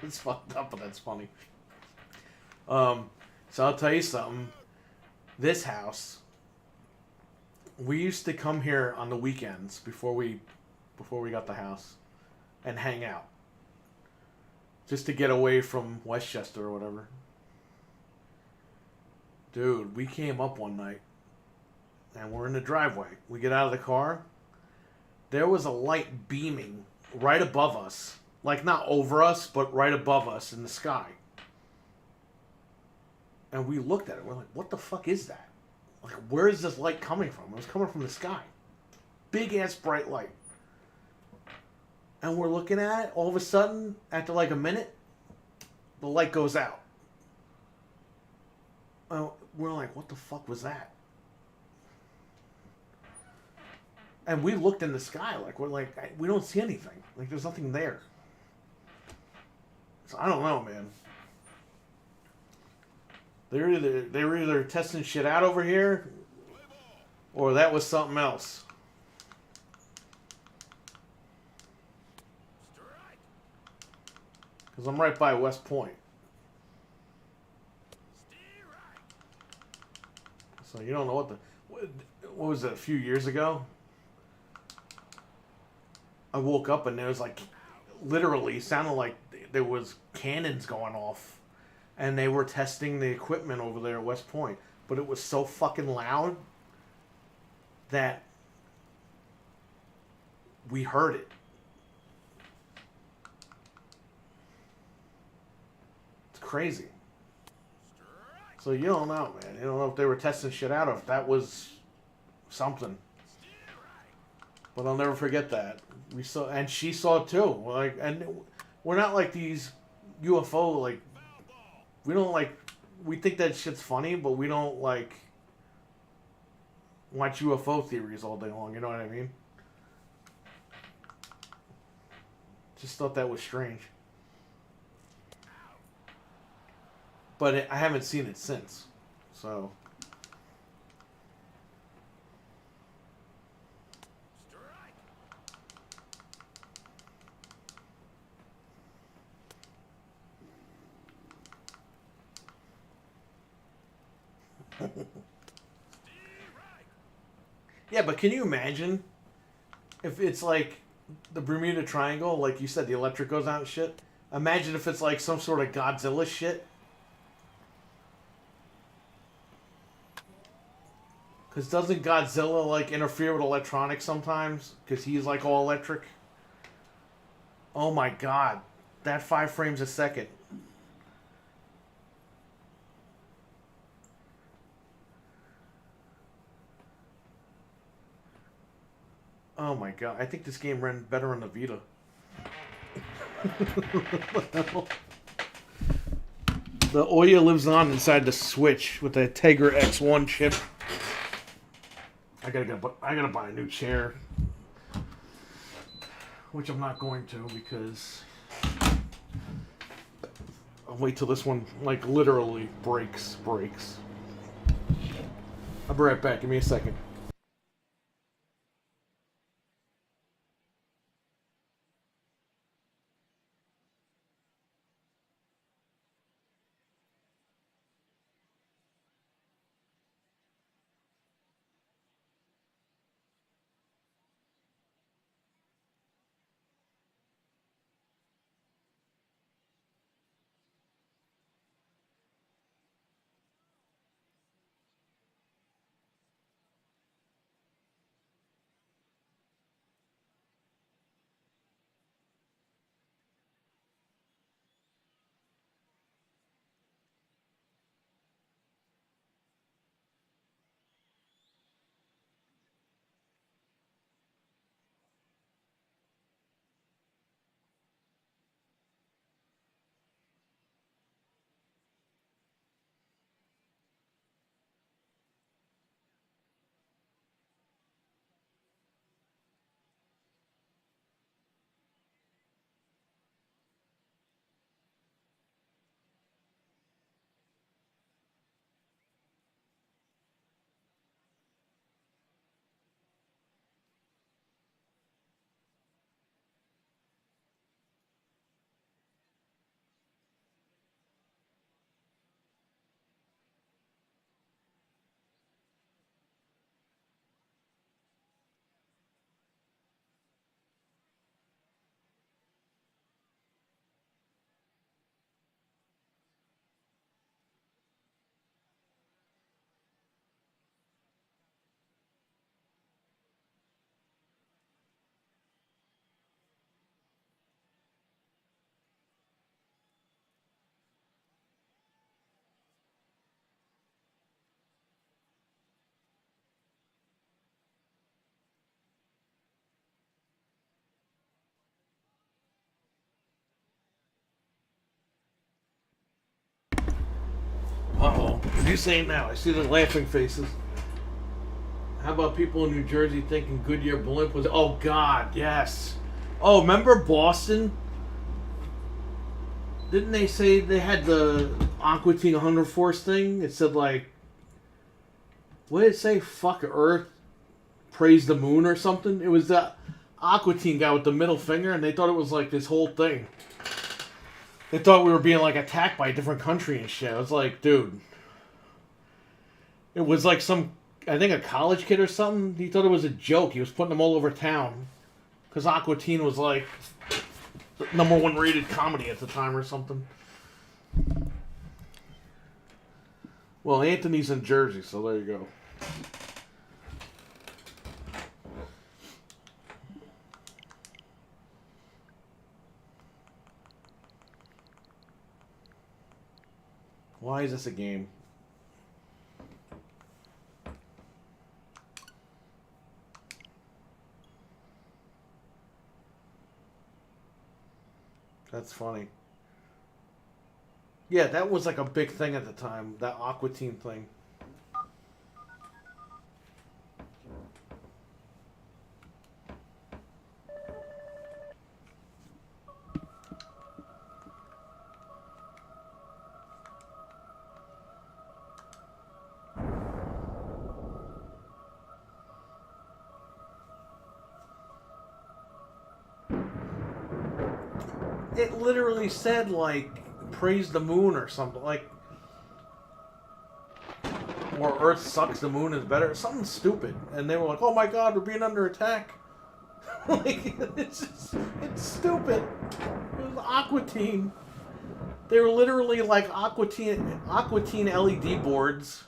It's fucked up, but that's funny. So I'll tell you something. This house, we used to come here on the weekends before we got the house and hang out. Just to get away from Westchester or whatever. Dude, we came up one night and we're in the driveway. We get out of the car. There was a light beaming right above us. Like, not over us, but right above us in the sky. And we looked at it. We're like, what the fuck is that? Like, where is this light coming from? It was coming from the sky. big ass bright light. And we're looking at it. All of a sudden, after like a minute, the light goes out. We're like, what the fuck was that? And we looked in the sky, like we're like, we don't see anything. Like there's nothing there. So I don't know, man. They were either testing shit out over here, or that was something else. Because I'm right by West Point. So you don't know what was it, a few years ago? I woke up and there was like, literally sounded like there was cannons going off. And they were testing the equipment over there at West Point. But it was so fucking loud that we heard it. It's crazy. So you don't know, man. You don't know if they were testing shit out or if that was something. But I'll never forget that. We saw, and she saw it too. Like, and we're not like these UFO, like, we don't like, we think that shit's funny, but we don't like watch UFO theories all day long. You know what I mean? Just thought that was strange. But I haven't seen it since. So. Yeah, but can you imagine if it's like the Bermuda Triangle, like you said, the electric goes out and shit? Imagine if it's like some sort of Godzilla shit. Because doesn't Godzilla like interfere with electronics sometimes? Because he's like all electric. Oh my god. That 5 frames a second. Oh my god. I think this game ran better on the Vita. What the hell? The Oya lives on inside the Switch with the Tegra X1 chip. I gotta buy a new chair, which I'm not going to because I'll wait till this one like literally breaks. I'll be right back. Give me a second. You say it now. I see the laughing faces. How about people in New Jersey thinking Goodyear blimp was... Oh, God, yes. Oh, remember Boston? Didn't they say they had the Aqua Teen Hunger Force thing? It said, like... What did it say? Fuck Earth, praise the moon or something? It was that Aqua Teen guy with the middle finger, and they thought it was, like, this whole thing. They thought we were being, like, attacked by a different country and shit. I was like, dude... It was like some, I think a college kid or something. He thought it was a joke. He was putting them all over town. Because Aqua Teen was like the #1 rated comedy at the time or something. Well, Anthony's in Jersey, so there you go. Why is this a game? That's funny. Yeah, that was like a big thing at the time, that Aqua Teen thing. It literally said, like, praise the moon or something, like, or Earth sucks, the moon is better, something stupid. And they were like, oh my god, we're being under attack. Like, it's stupid. It was Aqua Teen. They were literally like Aqua Teen LED boards.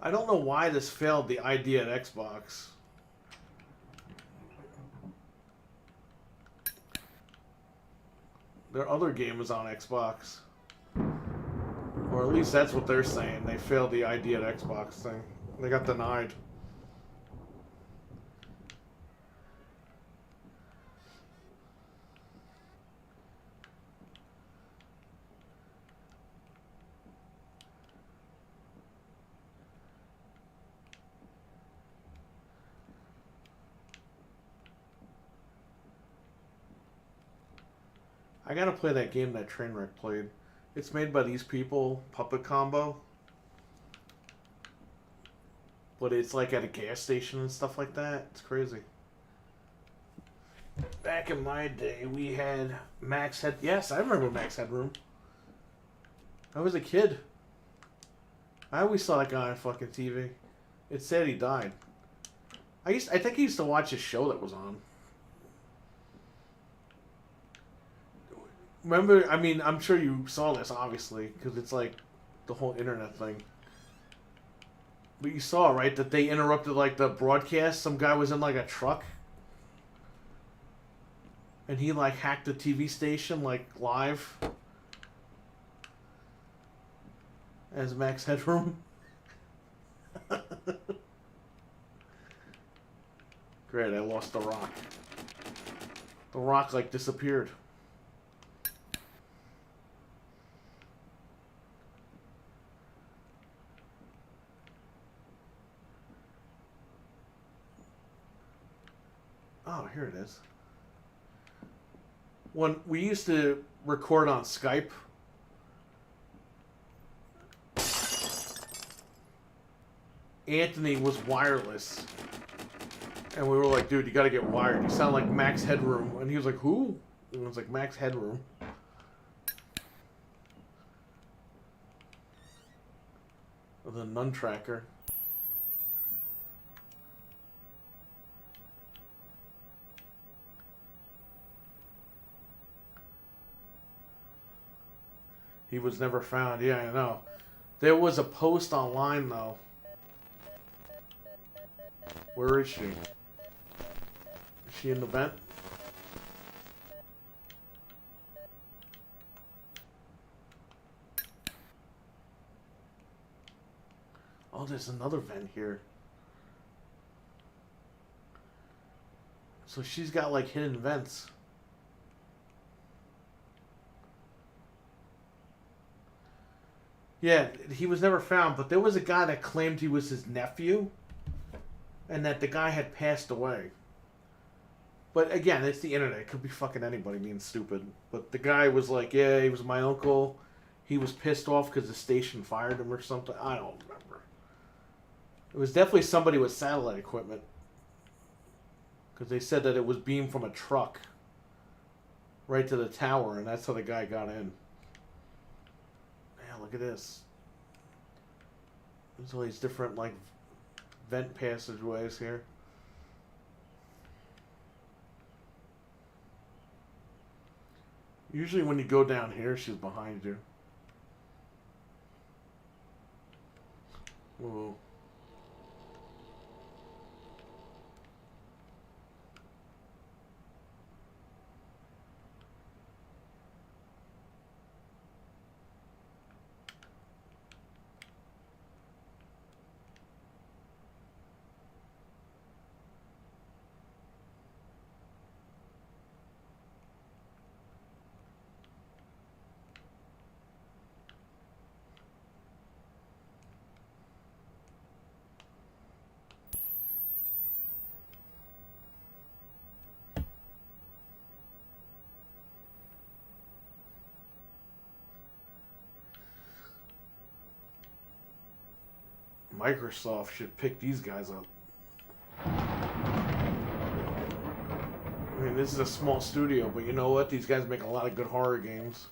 I don't know why this failed the idea at Xbox. Their other game was on Xbox. Or at least that's what they're saying. They failed the idea at Xbox thing. They got denied. I gotta play that game that Trainwreck played. It's made by these people, Puppet Combo. But it's like at a gas station and stuff like that. It's crazy. Back in my day, we had Max Head... Yes, I remember Max Headroom. I was a kid. I always saw that guy on fucking TV. It said he died. I think I used to watch his show that was on. Remember, I mean, I'm sure you saw this, obviously, because it's like the whole internet thing. But you saw, right, that they interrupted, like, the broadcast. Some guy was in, like, a truck. And he, like, hacked the TV station, like, live. As Max Headroom. Great, I lost The Rock. The Rock, like, disappeared. Oh, here it is. When we used to record on Skype, Anthony was wireless. And we were like, dude, you gotta get wired. You sound like Max Headroom. And he was like, who? And I was like, Max Headroom. The Nun Tracker. He was never found. Yeah, I know. There was a post online, though, Where is she? Is she in the vent? Oh, there's another vent here. So she's got like hidden vents. Yeah, he was never found, but there was a guy that claimed he was his nephew and that the guy had passed away. But again, it's the internet. It could be fucking anybody being stupid. But the guy was like, yeah, he was my uncle. He was pissed off because the station fired him or something. I don't remember. It was definitely somebody with satellite equipment. Because they said that it was beamed from a truck right to the tower, and that's how the guy got in. Yeah, look at this. There's all these different, like, vent passageways here. Usually when you go down here, she's behind you. Whoa. Microsoft should pick these guys up. I mean, this is a small studio, but you know what? These guys make a lot of good horror games.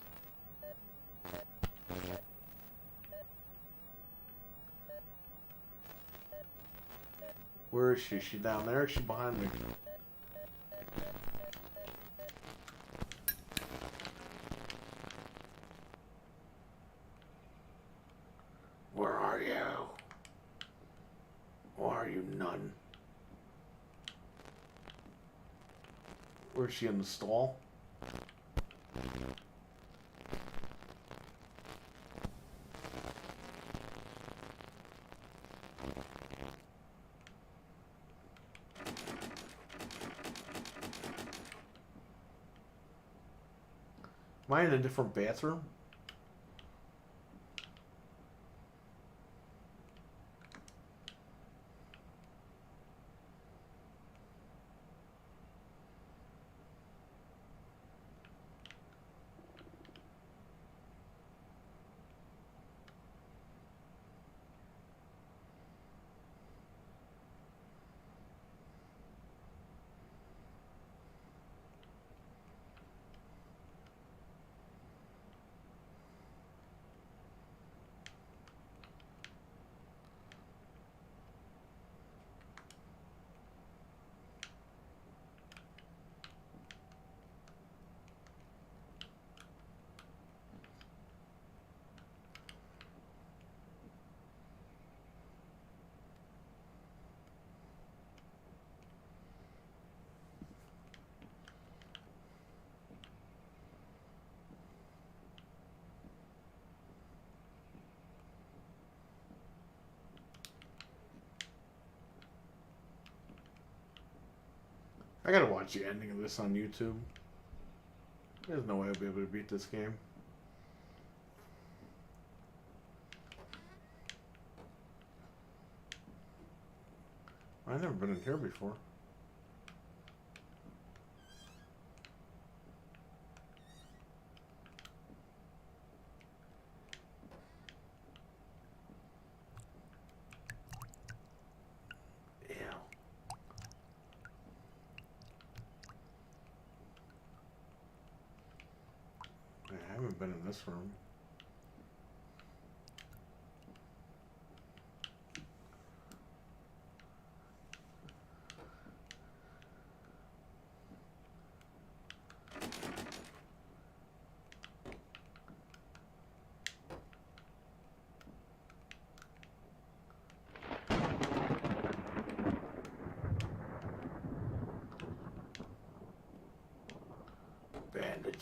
Where is she? Is she down there? Or is she behind me? Where are you? Or are you none? Where is she, in the stall? Am I in a different bathroom? I gotta watch the ending of this on YouTube. There's no way I'll be able to beat this game. I've never been in here before. I haven't been in this room.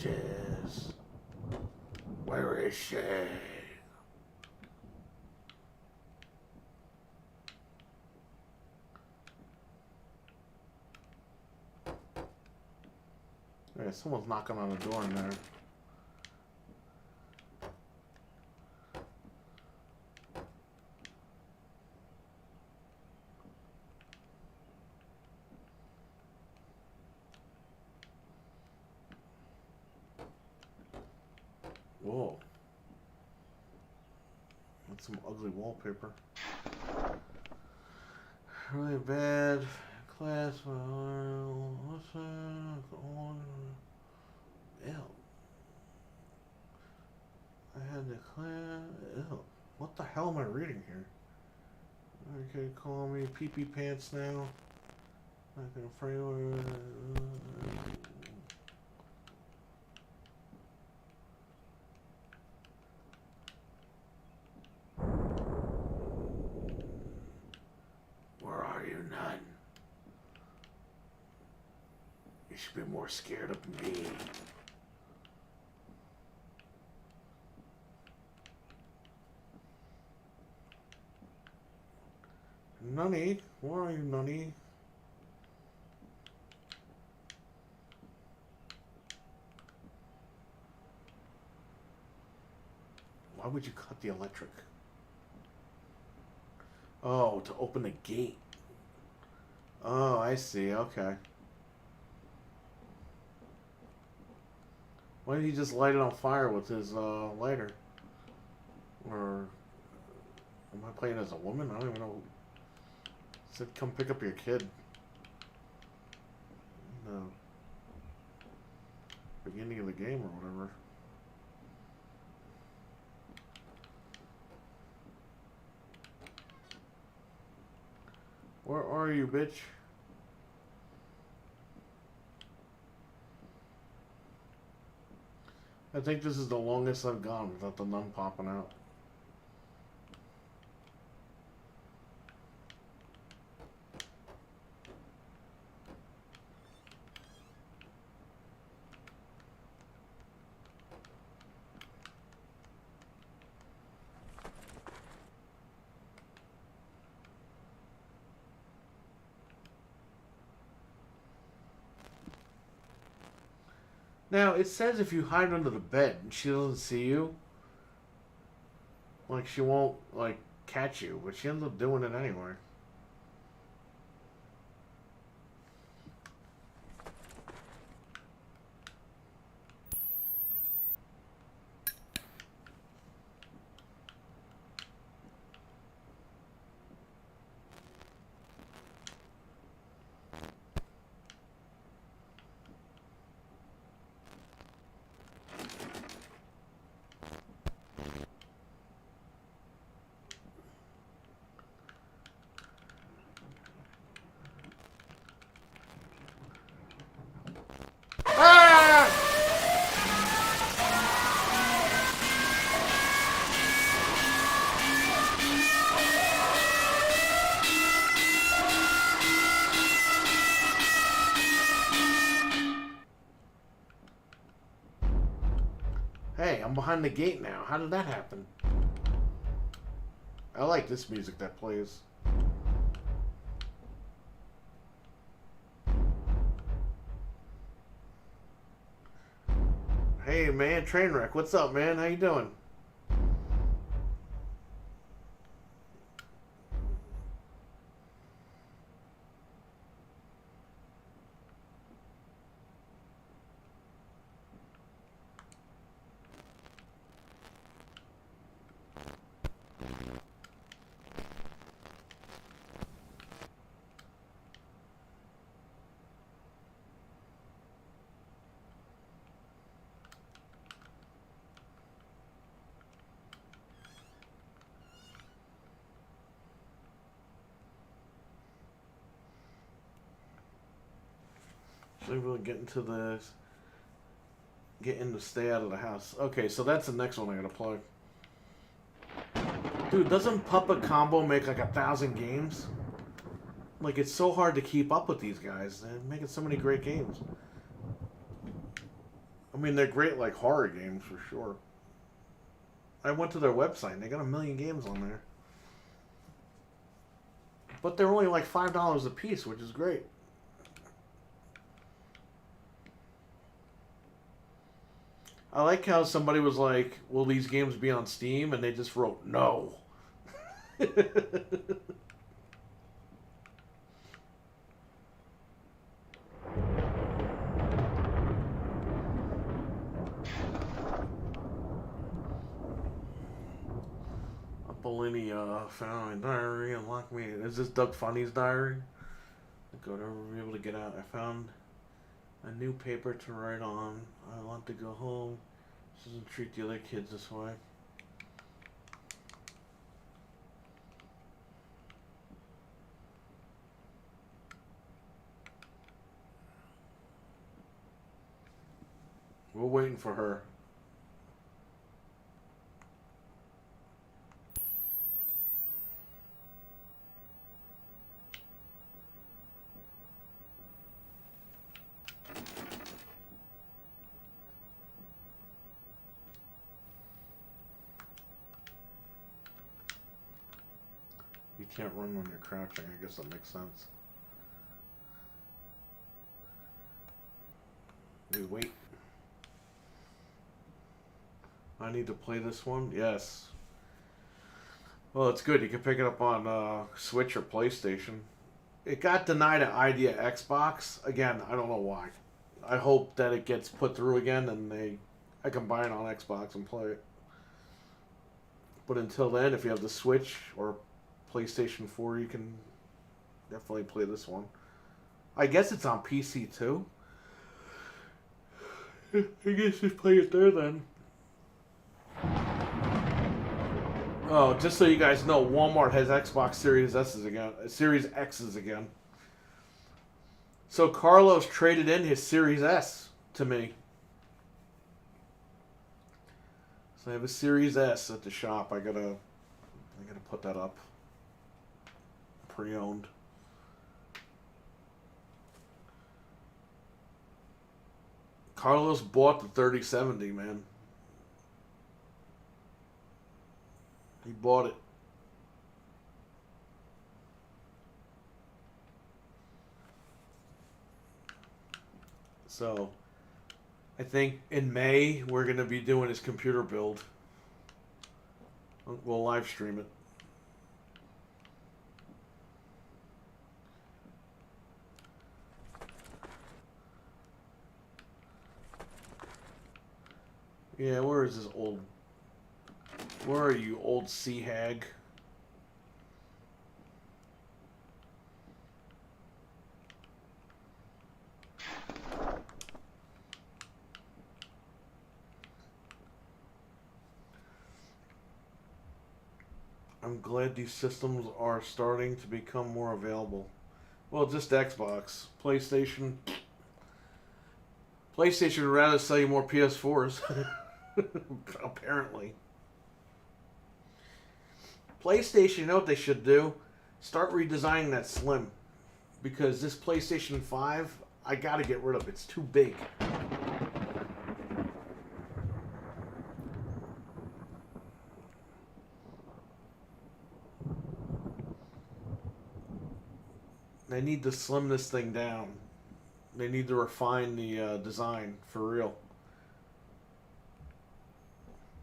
Justice. Where is she? Yeah, someone's knocking on the door in there. Whoa. That's some ugly wallpaper. Really bad class. What's that? Ew. I had the class. Ew. What the hell am I reading here? Okay, call me pee-pee pants now. I can frame. Where are you, nun? You should be more scared of me. Nunny, where are you, Nunny? Why would you cut the electric? Oh, to open the gate. Oh, I see. Okay. Why didn't he just light it on fire with his lighter? Or am I playing as a woman? I don't even know. It said, come pick up your kid. No. Beginning of the game or whatever. Where are you, bitch? I think this is the longest I've gone without the nun popping out. Now, it says if you hide under the bed and she doesn't see you, like, she won't, like, catch you, but she ends up doing it anyway. Hey, I'm behind the gate now. How did that happen? I like this music that plays. Hey man, Trainwreck, what's up, man? How you doing? Should we get into the stay out of the house? Okay, so that's the next one I gotta play. Dude, doesn't Puppet Combo make like 1,000 games? Like, it's so hard to keep up with these guys. They're making so many great games. I mean, they're great like horror games for sure. I went to their website and they got a million games on there. But they're only like $5 a piece, which is great. I like how somebody was like, will these games be on Steam? And they just wrote, no. Apollinia found my diary and locked me. Is this Doug Funny's diary? I go to be able to get out. I found a new paper to write on. I want to go home. She doesn't treat the other kids this way. We're waiting for her. You can't run when you're crouching. I guess that makes sense. We wait. I need to play this one? Yes. Well, it's good. You can pick it up on Switch or PlayStation. It got denied at Idea Xbox. Again, I don't know why. I hope that it gets put through again and I can buy it on Xbox and play it. But until then, if you have the Switch or PlayStation 4, you can definitely play this one. I guess it's on PC too. I guess just play it there then. Oh, just so you guys know, Walmart has Xbox Series S's again, Series X's again. So Carlos traded in his Series S to me. So I have a Series S at the shop. I gotta put that up. Pre-owned. Carlos bought the 3070, man. He bought it. So, I think in May we're going to be doing his computer build. We'll live stream it. Yeah, where is this old... Where are you, old sea hag? I'm glad these systems are starting to become more available. Well, just Xbox. PlayStation would rather sell you more PS4s. Apparently. PlayStation, you know what they should do? Start redesigning that Slim. Because this PlayStation 5, I gotta get rid of it. It's too big. They need to slim this thing down. They need to refine the design for real.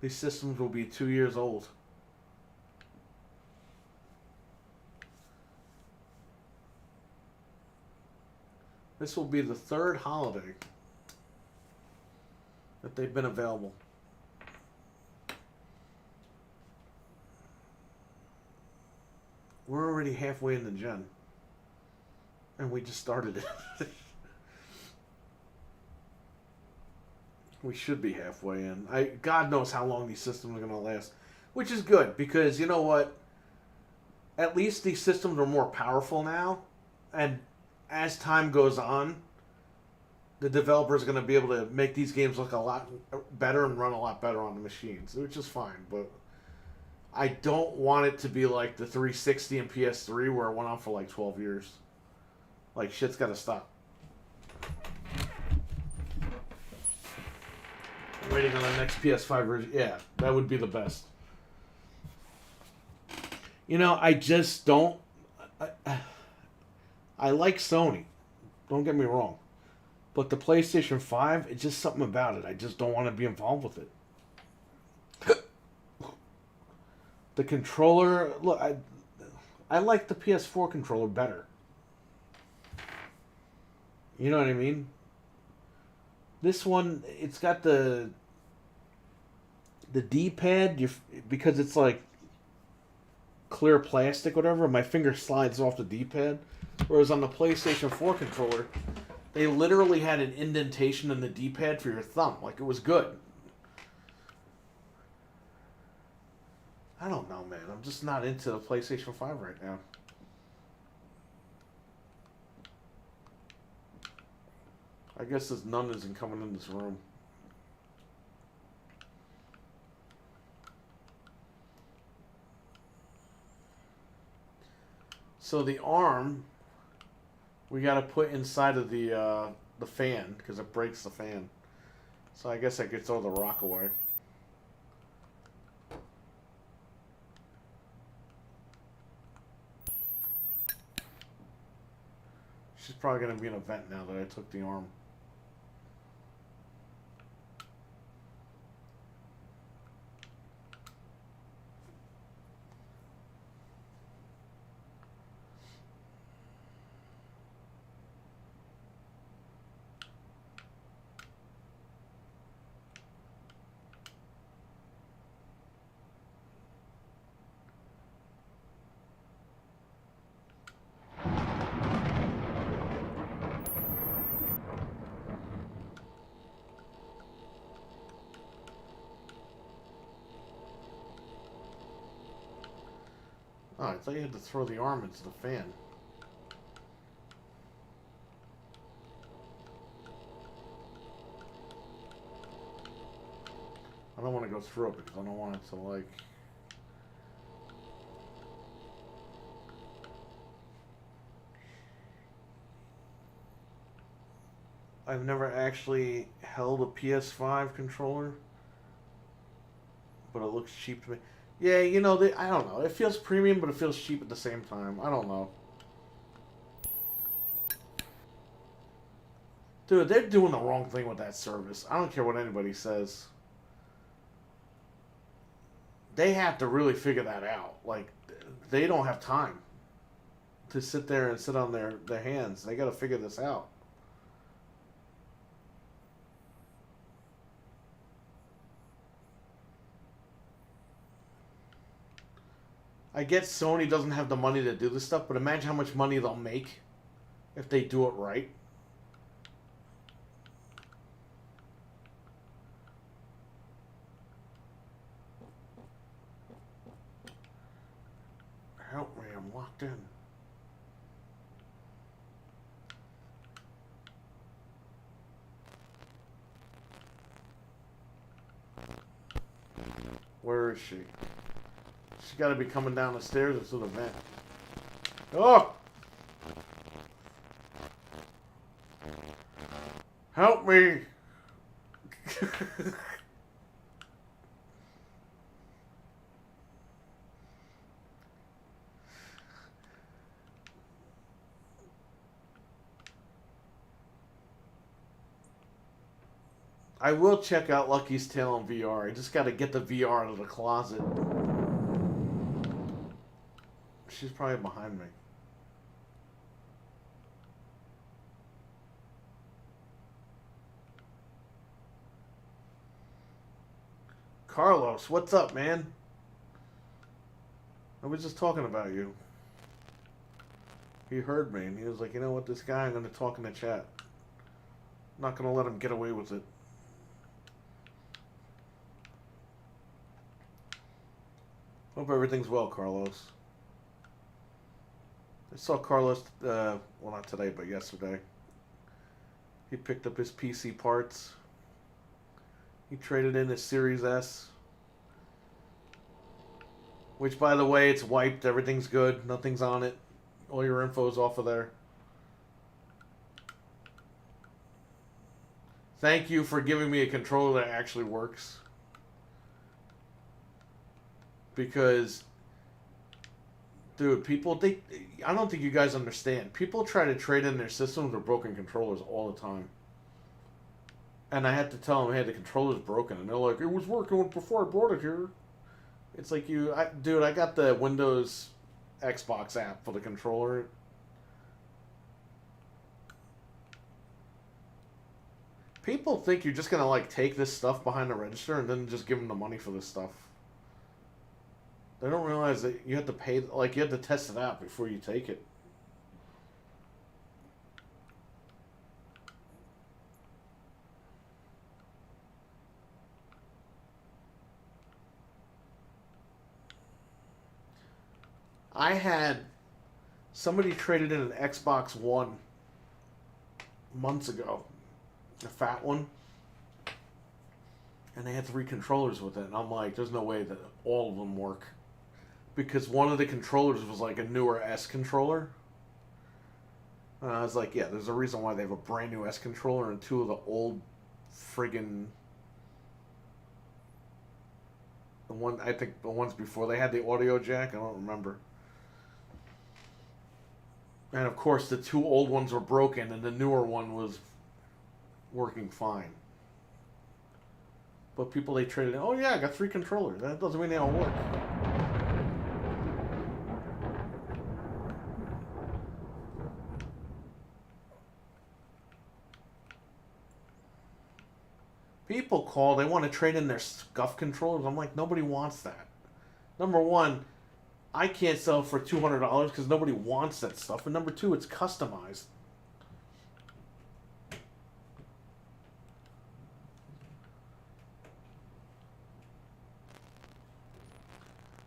These systems will be 2 years old. This will be the third holiday that they've been available. We're already halfway in the gen. And we just started it. We should be halfway in. God knows how long these systems are going to last. Which is good, because you know what? At least these systems are more powerful now. And as time goes on, the developers are going to be able to make these games look a lot better and run a lot better on the machines, which is fine. But I don't want it to be like the 360 and PS3 where it went on for like 12 years. Like, shit's got to stop. waiting on the next PS5 version. Yeah, that would be the best. You know, I just don't. I like Sony. Don't get me wrong. But the PlayStation 5, it's just something about it. I just don't want to be involved with it. The controller, look, I like the PS4 controller better. You know what I mean? This one, it's got the D-pad, because it's like clear plastic, whatever. My finger slides off the D-pad. Whereas on the PlayStation 4 controller, they literally had an indentation in the D-pad for your thumb. Like, it was good. I don't know, man. I'm just not into the PlayStation 5 right now. I guess this nun isn't coming in this room. So the arm, we got to put inside of the fan, because it breaks the fan. So I guess I could throw the rock away. She's probably going to be in a vent now that I took the arm. Oh, I thought you had to throw the arm into the fan. I don't want to go through it because I don't want it to, like... I've never actually held a PS5 controller, but it looks cheap to me. Yeah, you know, I don't know. It feels premium, but it feels cheap at the same time. I don't know. Dude, they're doing the wrong thing with that service. I don't care what anybody says. They have to really figure that out. Like, they don't have time to sit there and sit on their hands. They got to figure this out. I get Sony doesn't have the money to do this stuff, but imagine how much money they'll make if they do it right. Help me, I'm locked in. Where is she? She's got to be coming down the stairs or through the vent. Oh! Help me! I will check out Lucky's Tale in VR. I just got to get the VR out of the closet. She's probably behind me. Carlos, what's up, man? I was just talking about you. He heard me and he was like, you know what, this guy, I'm going to talk in the chat. I'm not going to let him get away with it. Hope everything's well, Carlos. I saw Carlos, well, not today, but yesterday. He picked up his PC parts. He traded in his Series S. Which, by the way, it's wiped. Everything's good. Nothing's on it. All your info's off of there. Thank you for giving me a controller that actually works. Because, dude, I don't think you guys understand. People try to trade in their systems with broken controllers all the time. And I had to tell them, hey, the controller's broken. And they're like, it was working before I brought it here. It's like dude, I got the Windows Xbox app for the controller. People think you're just gonna like take this stuff behind the register and then just give them the money for this stuff. They don't realize that you have to pay, like you have to test it out before you take it. I had somebody traded in an Xbox One months ago, a fat one, and they had 3 controllers with it, and I'm like, there's no way that all of them work, because one of the controllers was like a newer S controller. And I was like, yeah, there's a reason why they have a brand new S controller and 2 of the old friggin' I think the ones before they had the audio jack, I don't remember. And of course, the 2 old ones were broken, and the newer one was working fine. But people, they traded in, oh yeah, I got 3 controllers. That doesn't mean they all work. People call, they want to trade in their scuff controllers. I'm like, nobody wants that. Number one, I can't sell for $200 because nobody wants that stuff. And number 2, it's customized.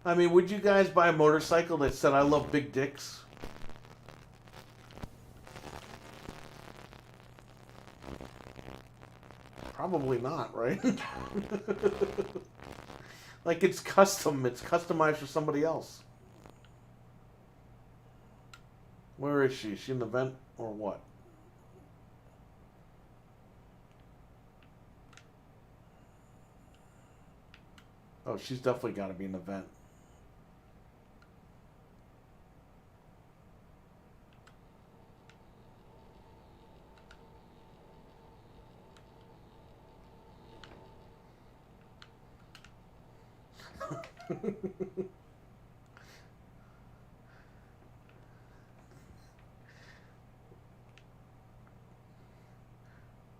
I mean, would you guys buy a motorcycle that said, I love big dicks? Probably not, right? Like, it's custom. It's customized for somebody else. Where is she? Is she in the vent or what? Oh, she's definitely got to be in the vent.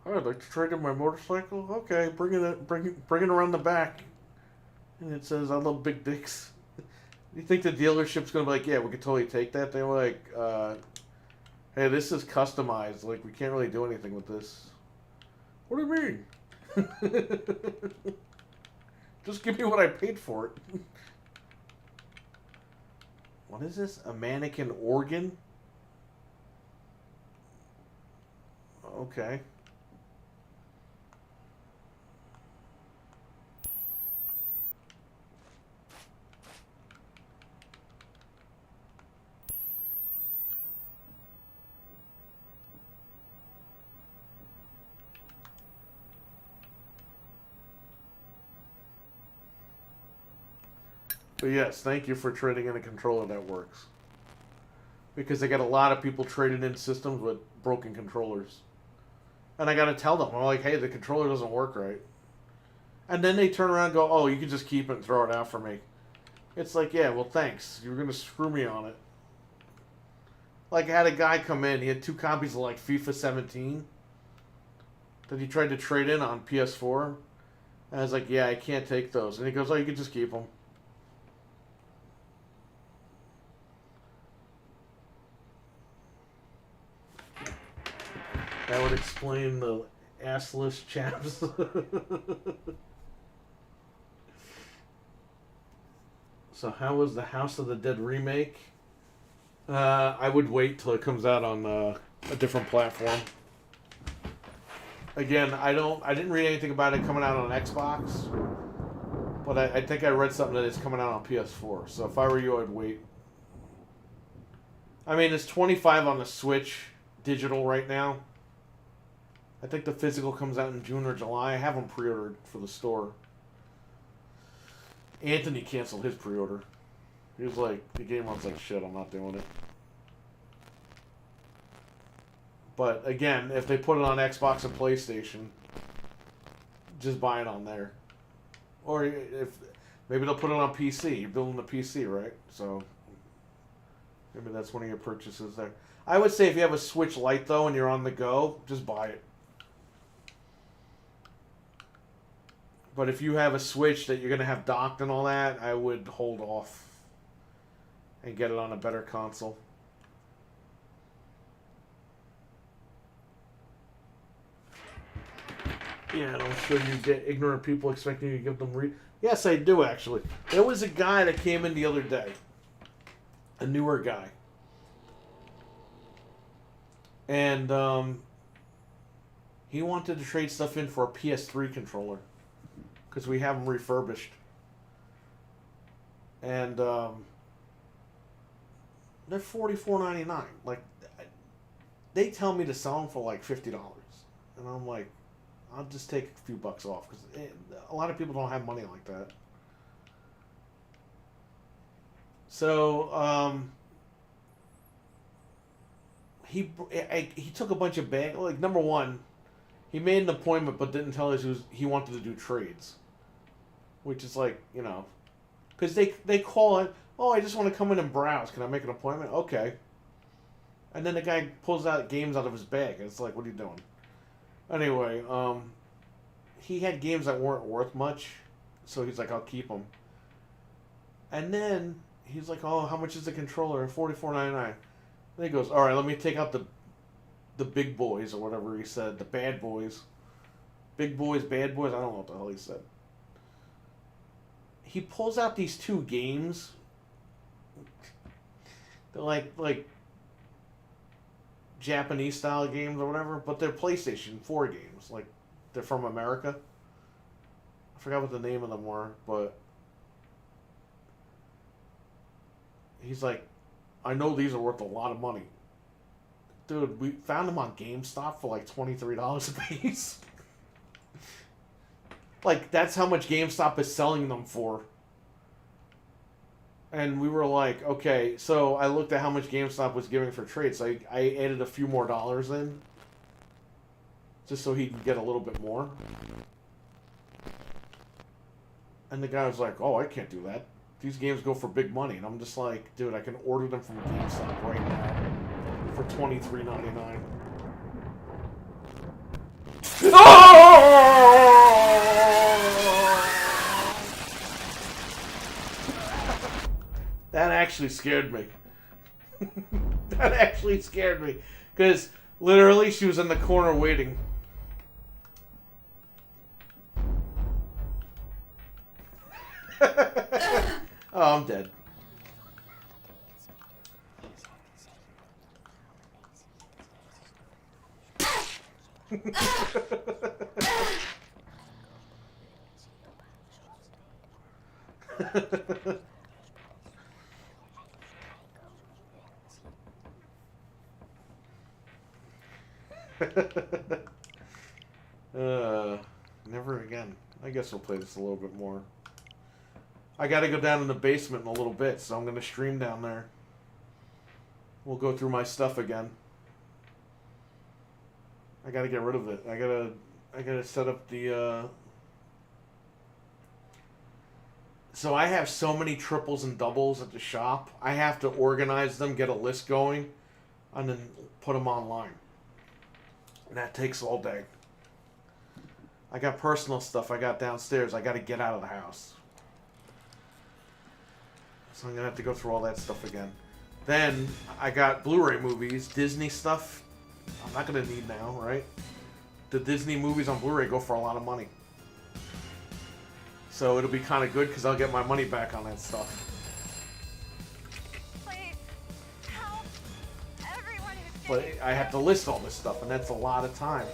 I'd like to trade in my motorcycle. Okay, bring it around the back. And it says, I love big dicks. You think the dealership's going to be like, yeah, we could totally take that? They're like, hey, this is customized. Like, we can't really do anything with this. What do you mean? Just give me what I paid for it. What is this? A mannequin organ? Okay. But yes, thank you for trading in a controller that works. Because I get a lot of people trading in systems with broken controllers. And I gotta tell them, I'm like, hey, the controller doesn't work right. And then they turn around and go, oh, you can just keep it and throw it out for me. It's like, yeah, well, thanks. You were gonna screw me on it. Like, I had a guy come in, he had 2 copies of, like, FIFA 17 that he tried to trade in on PS4. And I was like, yeah, I can't take those. And he goes, oh, you can just keep them. That would explain the assless chaps. So how was the House of the Dead remake? I would wait till it comes out on a different platform. Again, I didn't read anything about it coming out on Xbox, but I think I read something that it's coming out on PS4. So if I were you, I'd wait. I mean, it's $25 on the Switch digital right now. I think the physical comes out in June or July. I have them pre-ordered for the store. Anthony canceled his pre-order. He was like, the game runs like shit, I'm not doing it. But again, if they put it on Xbox and PlayStation, just buy it on there. Or if maybe they'll put it on PC. You're building the PC, right? So maybe that's one of your purchases there. I would say if you have a Switch Lite though and you're on the go, just buy it. But if you have a Switch that you're going to have docked and all that, I would hold off and get it on a better console. Yeah, I'm sure you get ignorant people expecting you to give them Yes, I do, actually. There was a guy that came in the other day. A newer guy. And he wanted to trade stuff in for a PS3 controller. Because we have them refurbished. And they're $44.99. Like, they tell me to sell them for like $50. And I'm like, I'll just take a few bucks off. Because a lot of people don't have money like that. So, he took a bunch of bags. Like, number one, he made an appointment but didn't tell us he wanted to do trades. Which is like, you know, because they call it, oh, I just want to come in and browse. Can I make an appointment? Okay. And then the guy pulls out games out of his bag. And it's like, what are you doing? Anyway, he had games that weren't worth much. So he's like, I'll keep them. And then he's like, oh, how much is the controller? $44.99. Then he goes, all right, let me take out the big boys or whatever he said. The bad boys. Big boys, bad boys. I don't know what the hell he said. He pulls out these two games. They're like Japanese style games or whatever, but they're PlayStation 4 games. Like, they're from America. I forgot what the name of them were, but he's like, I know these are worth a lot of money. Dude, we found them on GameStop for like $23 a piece. Like, that's how much GameStop is selling them for. And we were like, okay, so I looked at how much GameStop was giving for trades. So I added a few more dollars in. Just so he could get a little bit more. And the guy was like, oh, I can't do that. These games go for big money. And I'm just like, dude, I can order them from GameStop right now for $23.99. That actually scared me. That actually scared me. Because literally she was in the corner waiting. Oh, I'm dead. Never again. I guess we'll play this a little bit more. I gotta go down in the basement in a little bit, so I'm gonna stream down there. We'll go through my stuff again. I gotta get rid of it. I gotta set up the, So I have so many triples and doubles at the shop. I have to organize them, get a list going, and then put them online. And that takes all day. I got personal stuff I got downstairs. I gotta get out of the house. So I'm gonna have to go through all that stuff again. Then I got Blu-ray movies, Disney stuff. I'm not gonna need now, right? The Disney movies on Blu-ray go for a lot of money. So it'll be kind of good because I'll get my money back on that stuff. Please, help everyone who's But getting I have to list all this stuff, and that's a lot of time.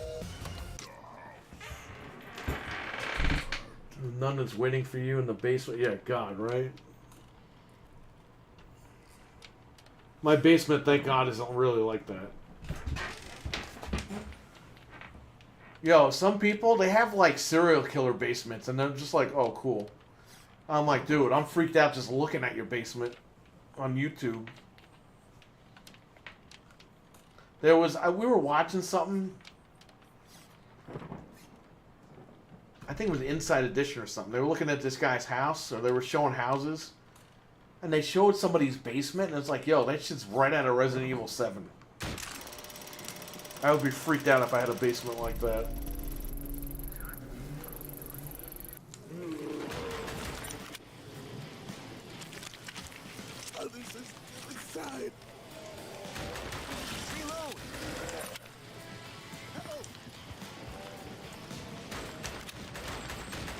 None is waiting for you in the basement. Yeah, God, right? My basement, thank God, isn't really like that. Yo, some people, they have like serial killer basements and they're just like, oh, cool. I'm like, dude, I'm freaked out just looking at your basement on YouTube. There was, we were watching something. I think it was Inside Edition or something. They were looking at this guy's house, or they were showing houses. And they showed somebody's basement, and it's like, yo, that shit's right out of Resident Evil 7. I would be freaked out if I had a basement like that. Oh, this is inside. Reload. Help.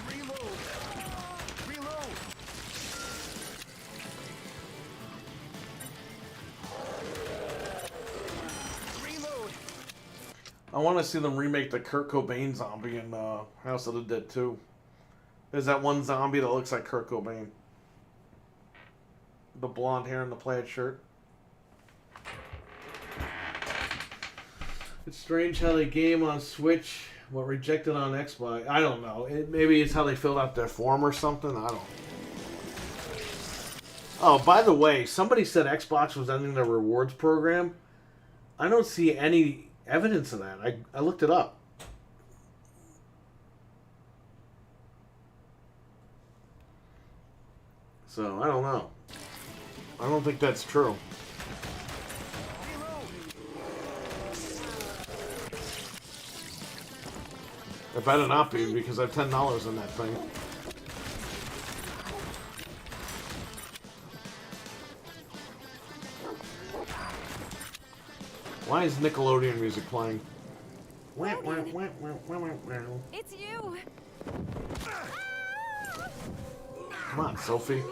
Reload. Reload. Reload. I want to see them remake the Kurt Cobain zombie in House of the Dead 2. There's that one zombie that looks like Kurt Cobain. The blonde hair and the plaid shirt. It's strange how they game on Switch, but rejected on Xbox. I don't know. Maybe it's how they filled out their form or something. I don't know. Oh, by the way, somebody said Xbox was ending their rewards program. I don't see any evidence of that. I looked it up. So, I don't know. I don't think that's true. It better not be, because I have $10 in that thing. Why is Nickelodeon music playing? It's you. Come on, Sophie.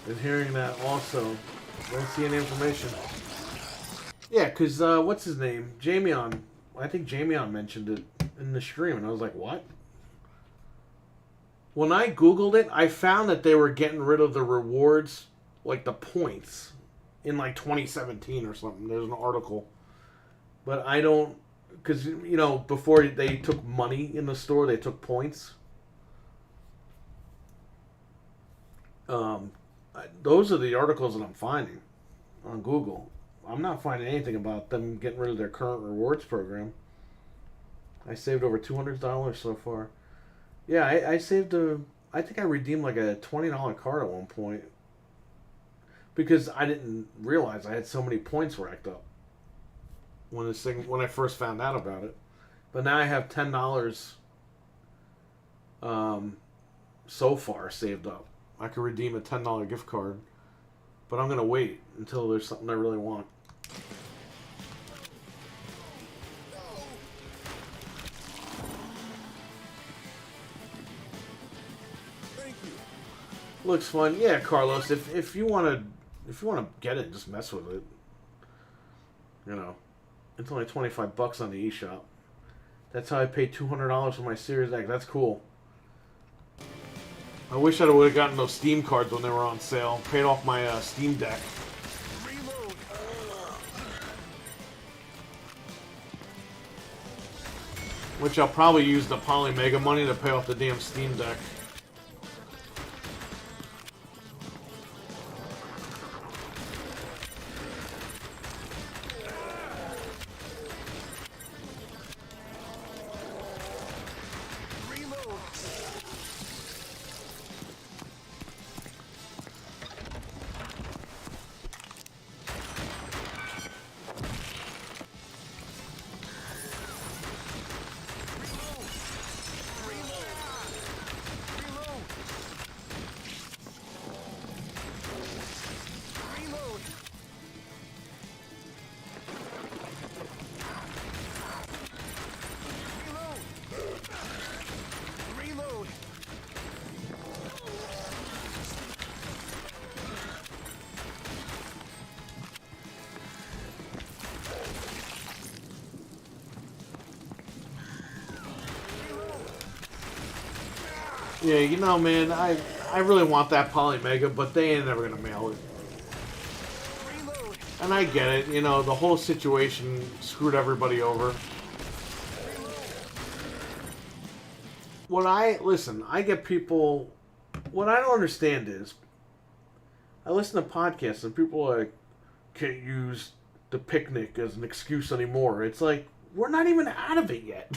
Been hearing that also. Don't see any information. Yeah, because, what's his name? Jamion. I think Jamion mentioned it in the stream, and I was like, what? When I Googled it, I found that they were getting rid of the rewards, like the points, in like 2017 or something. There's an article. But I don't, because, you know, before they took money in the store, they took points. Those are the articles that I'm finding on Google. I'm not finding anything about them getting rid of their current rewards program. I saved over $200 so far. Yeah, I saved I think I redeemed like a $20 card at one point. Because I didn't realize I had so many points racked up when I first found out about it. But now I have $10 so far saved up. I could redeem a $10 gift card. But I'm going to wait until there's something I really want. Thank you. Looks fun. Yeah, Carlos, if you want to get it, just mess with it. You know, it's only $25 on the eShop. That's how I paid $200 for my Series X. That's cool. I wish I would have gotten those Steam cards when they were on sale. Paid off my Steam Deck. Reload. Which I'll probably use the Poly Mega money to pay off the damn Steam Deck. Yeah, you know, man, I really want that Polymega, but they ain't never gonna mail it. And I get it, you know, the whole situation screwed everybody over. Listen, I get people, what I don't understand is, I listen to podcasts and people are like, can't use the picnic as an excuse anymore. It's like, we're not even out of it yet.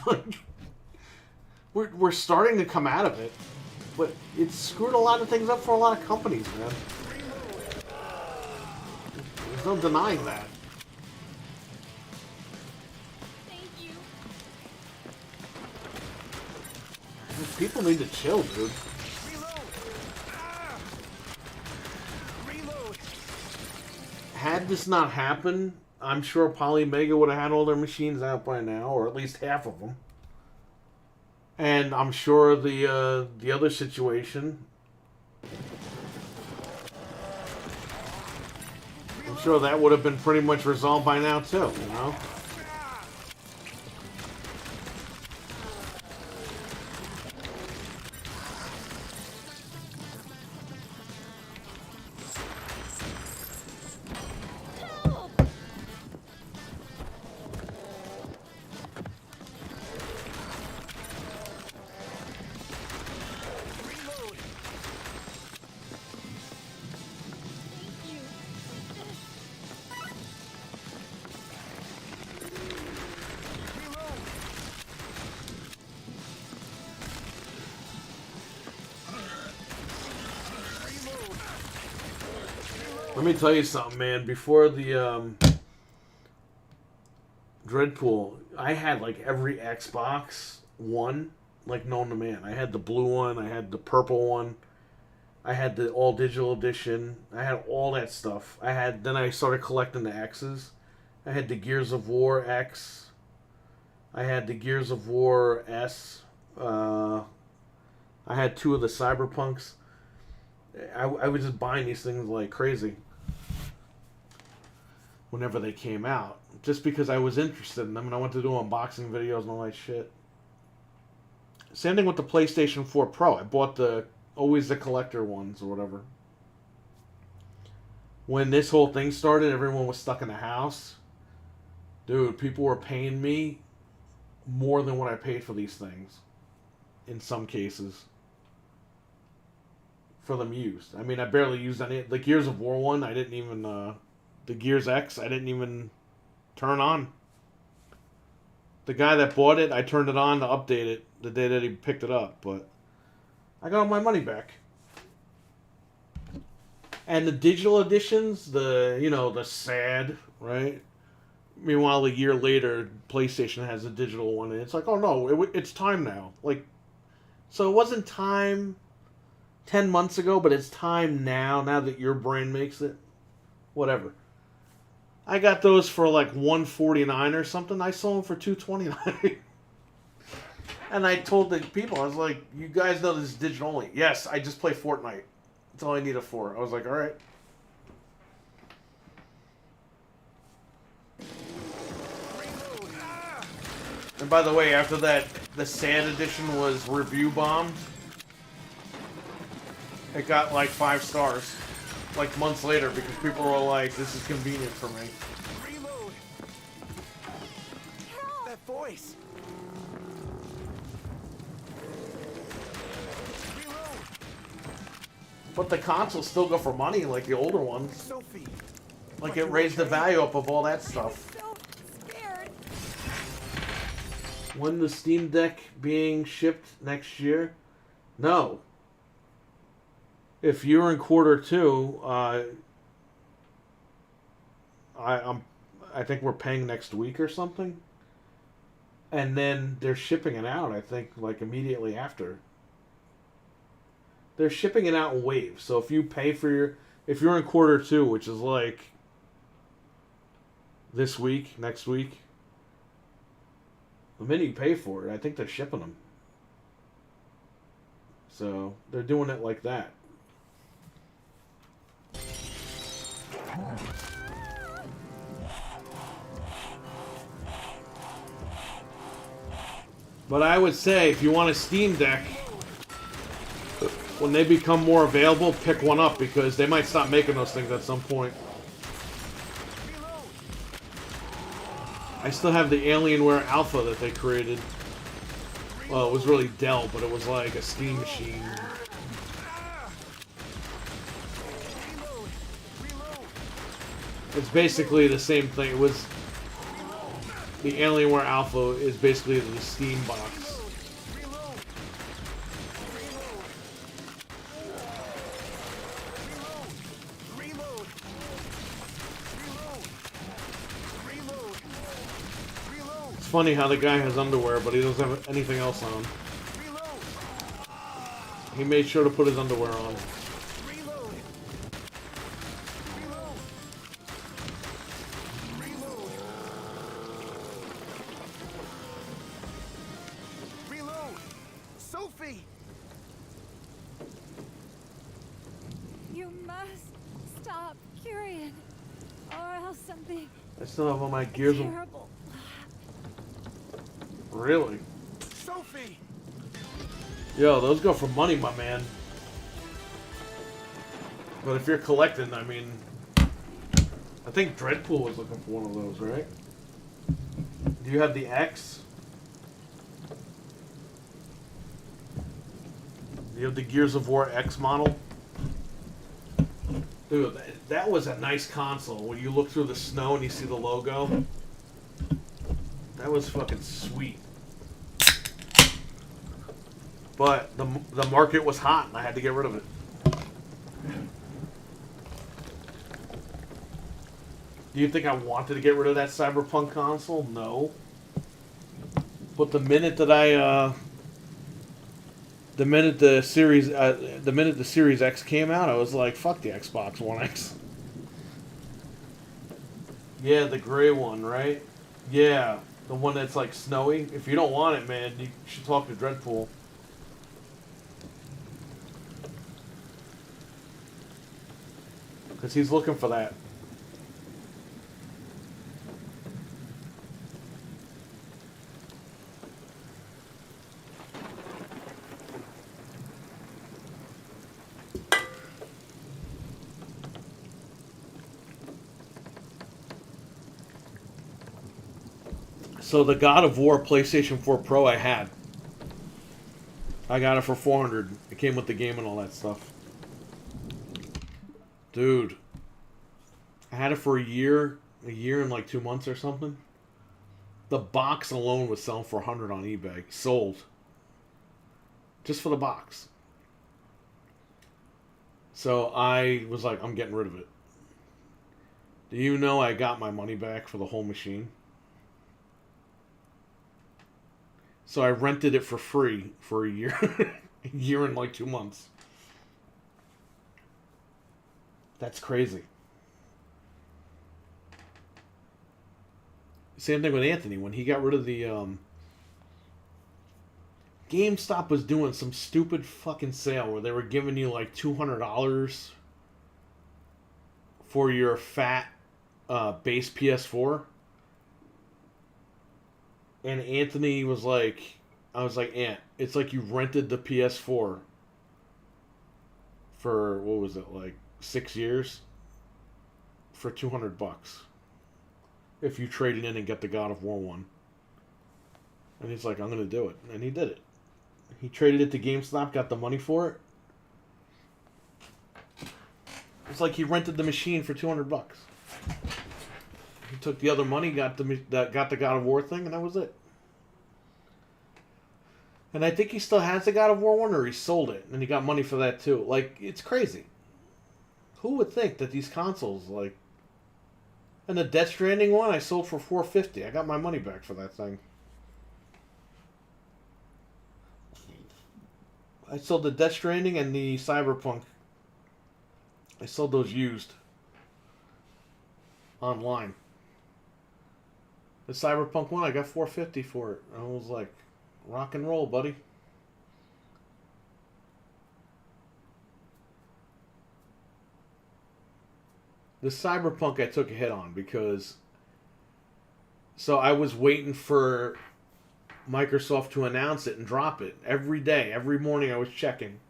we're starting to come out of it, but it's screwed a lot of things up for a lot of companies, man. There's no denying that. Thank you. People need to chill, dude. Had this not happened, I'm sure Polymega would have had all their machines out by now, or at least half of them. And I'm sure the other situation, I'm sure that would have been pretty much resolved by now too, you know? Let me tell you something, man. Before the Dreadpool, I had like every Xbox One, like known to man. I had the blue one, I had the purple one, I had the all digital edition, I had all that stuff. Then I started collecting the X's. I had the Gears of War X. I had the Gears of War S. I had 2 of the Cyberpunks. I was just buying these things like crazy whenever they came out, just because I was interested in them and I wanted to do unboxing videos and all that shit. Same thing with the PlayStation 4 Pro. I bought always the collector ones or whatever. When this whole thing started, everyone was stuck in the house. Dude, people were paying me more than what I paid for these things. In some cases. For them used. I mean, I barely used any. The Gears of War one, I didn't even. The Gears X, I didn't even turn on. The guy that bought it, I turned it on to update it the day that he picked it up, but I got all my money back. And the digital editions, the sad, right? Meanwhile, a year later, PlayStation has a digital one, and it's like, oh no, it's time now. Like, so it wasn't time 10 months ago, but it's time now that your brand makes it. Whatever. I got those for like $149 or something. I sold them for $229. And I told the people, I was like, you guys know this is digital only. Yes, I just play Fortnite. That's all I need it for. I was like, alright. And by the way, after that, the SAD edition was review bombed. It got like 5 stars, like months later, because people were like, "This is convenient for me." Reload. That voice. Reload. But the consoles still go for money, like the older ones. Sophie. Like it raised the value up of all that stuff. So scared. When the Steam Deck being shipped next year? No. If you're in Q2, I think we're paying next week or something, and then they're shipping it out. I think like immediately after. They're shipping it out in waves. So if you pay if you're in Q2, which is like this week, next week, the minute you pay for it, I think they're shipping them. So they're doing it like that. But I would say if you want a Steam Deck, when they become more available, pick one up because they might stop making those things at some point. I still have the Alienware Alpha that they created. Well, it was really Dell, but it was like a Steam machine. It's basically the same thing. It was the Alienware Alpha is basically the Steam box. It's funny how the guy has underwear, but he doesn't have anything else on. He made sure to put his underwear on. Sophie! You must stop, Kyrian, or else something I still have all my gears. terrible. Really? Sophie! Yo, those go for money, my man. But if you're collecting, I mean, I think Dreadpool was looking for one of those, right? Do you have the X? Do you have the Gears of War X model? Dude, that was a nice console. When you look through the snow and you see the logo, that was fucking sweet. But the market was hot and I had to get rid of it. Do you think I wanted to get rid of that Cyberpunk console? No. But the minute that the minute the Series X came out, I was like, fuck the Xbox One X. Yeah, the gray one, right? Yeah, the one that's like snowy. If you don't want it, man, you should talk to Dreadpool. Because he's looking for that. So the God of War PlayStation 4 Pro I had. I got it for $400. It came with the game and all that stuff. Dude. I had it for a year and like 2 months or something. The box alone was selling for $100 on eBay. Sold. Just for the box. So I was like, I'm getting rid of it. Do you know I got my money back for the whole machine? So I rented it for free for a year. A year and like 2 months. That's crazy. Same thing with Anthony. When he got rid of the... GameStop was doing some stupid fucking sale where they were giving you like $200 for your fat base PS4. And Anthony was like, I was like, Ant, it's like you rented the PS4 for, what was it, like 6 years? For $200. If you trade it in and get the God of War one. And he's like, I'm going to do it. And he did it. He traded it to GameStop, got the money for it. It's like he rented the machine for $200. He took the other money, got the God of War thing, and that was it. And I think he still has the God of War one, or he sold it, and he got money for that too. Like, it's crazy. Who would think that these consoles, like... And the Death Stranding one, I sold for $450. I got my money back for that thing. I sold the Death Stranding and the Cyberpunk. I sold those used. Online. The Cyberpunk one, I got $450 for it. I was like, rock and roll, buddy. The Cyberpunk I took a hit on because... So I was waiting for Microsoft to announce it and drop it. Every day, every morning I was checking.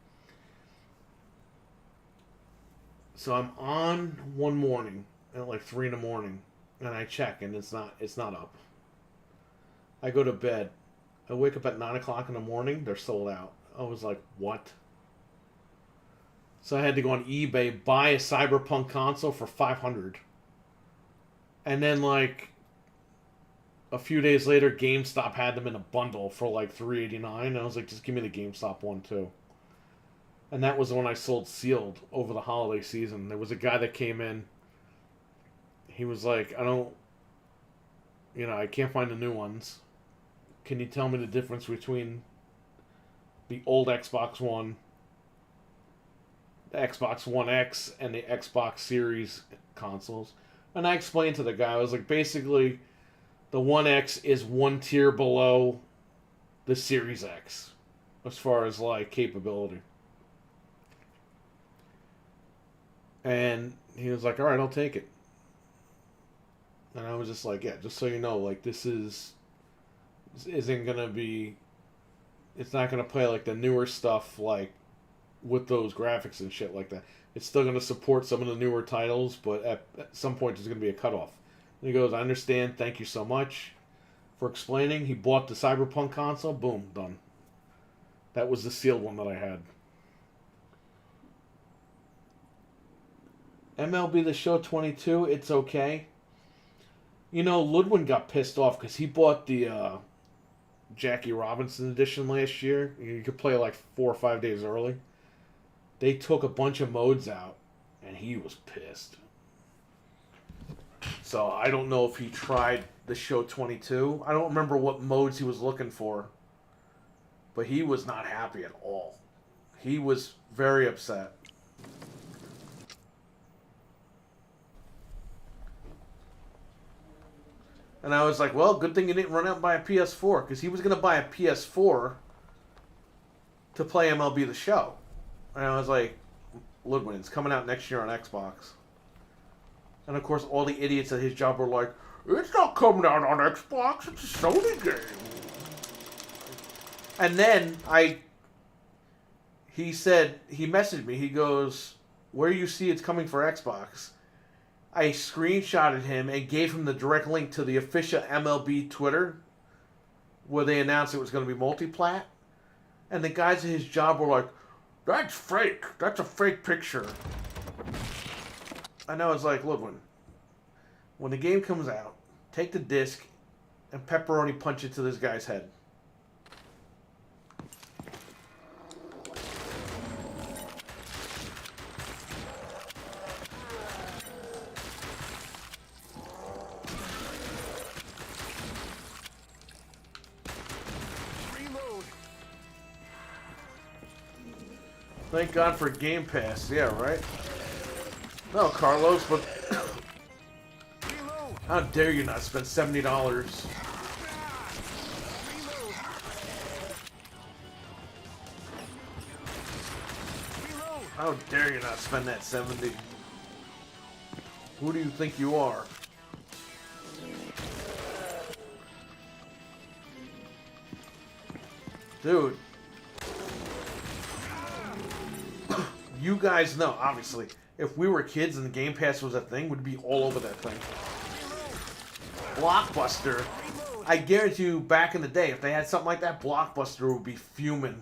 So I'm on one morning at like 3 in the morning, and I check, and it's not up. I go to bed. I wake up at 9 o'clock in the morning. They're sold out. I was like, what? So I had to go on eBay, buy a Cyberpunk console for $500, and then like a few days later, GameStop had them in a bundle for like $3.89. And I was like, just give me the GameStop one too. And that was the one I sold sealed over the holiday season. There was a guy that came in. He was like, I can't find the new ones. Can you tell me the difference between the old Xbox One, the Xbox One X, and the Xbox Series consoles? And I explained to the guy, I was like, basically, the One X is one tier below the Series X as far as like capability. And he was like, all right, I'll take it. And I was just like, yeah, just so you know, like, this isn't going to be, it's not going to play like the newer stuff, like, with those graphics and shit like that. It's still going to support some of the newer titles, but at some point there's going to be a cutoff. And he goes, I understand, thank you so much for explaining. He bought the Cyberpunk console, boom, done. That was the sealed one that I had. MLB The Show 22, it's okay. Ludwin got pissed off because he bought the Jackie Robinson edition last year. You could play like 4 or 5 days early. They took a bunch of modes out, and he was pissed. So I don't know if he tried the Show 22. I don't remember what modes he was looking for. But he was not happy at all. He was very upset. And I was like, well, good thing you didn't run out and buy a PS4. Because he was going to buy a PS4 to play MLB The Show. And I was like, Ludwin, it's coming out next year on Xbox. And of course, all the idiots at his job were like, it's not coming out on Xbox. It's a Sony game. And then he messaged me. He goes, where you see it's coming for Xbox. I screenshotted him and gave him the direct link to the official MLB Twitter where they announced it was going to be multi-plat. And the guys at his job were like, that's fake. That's a fake picture. And I was like, Ludwin, when the game comes out, take the disc and pepperoni punch it to this guy's head. Thank God for Game Pass. Yeah, right? No, Carlos, but how dare you not spend $70? How dare you not spend that 70? Who do you think you are? Dude. You guys know, obviously, if we were kids and the Game Pass was a thing, we'd be all over that thing. Blockbuster, I guarantee you, back in the day, if they had something like that, Blockbuster would be fuming.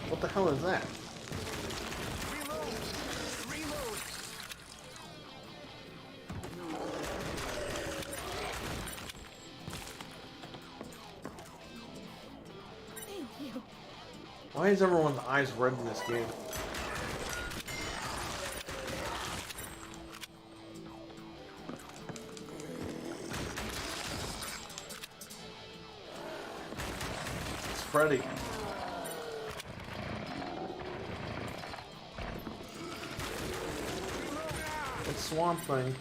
What the hell is that? Thank you. Why is everyone's eyes red in this game? It's Freddy. It's Swamp Thing.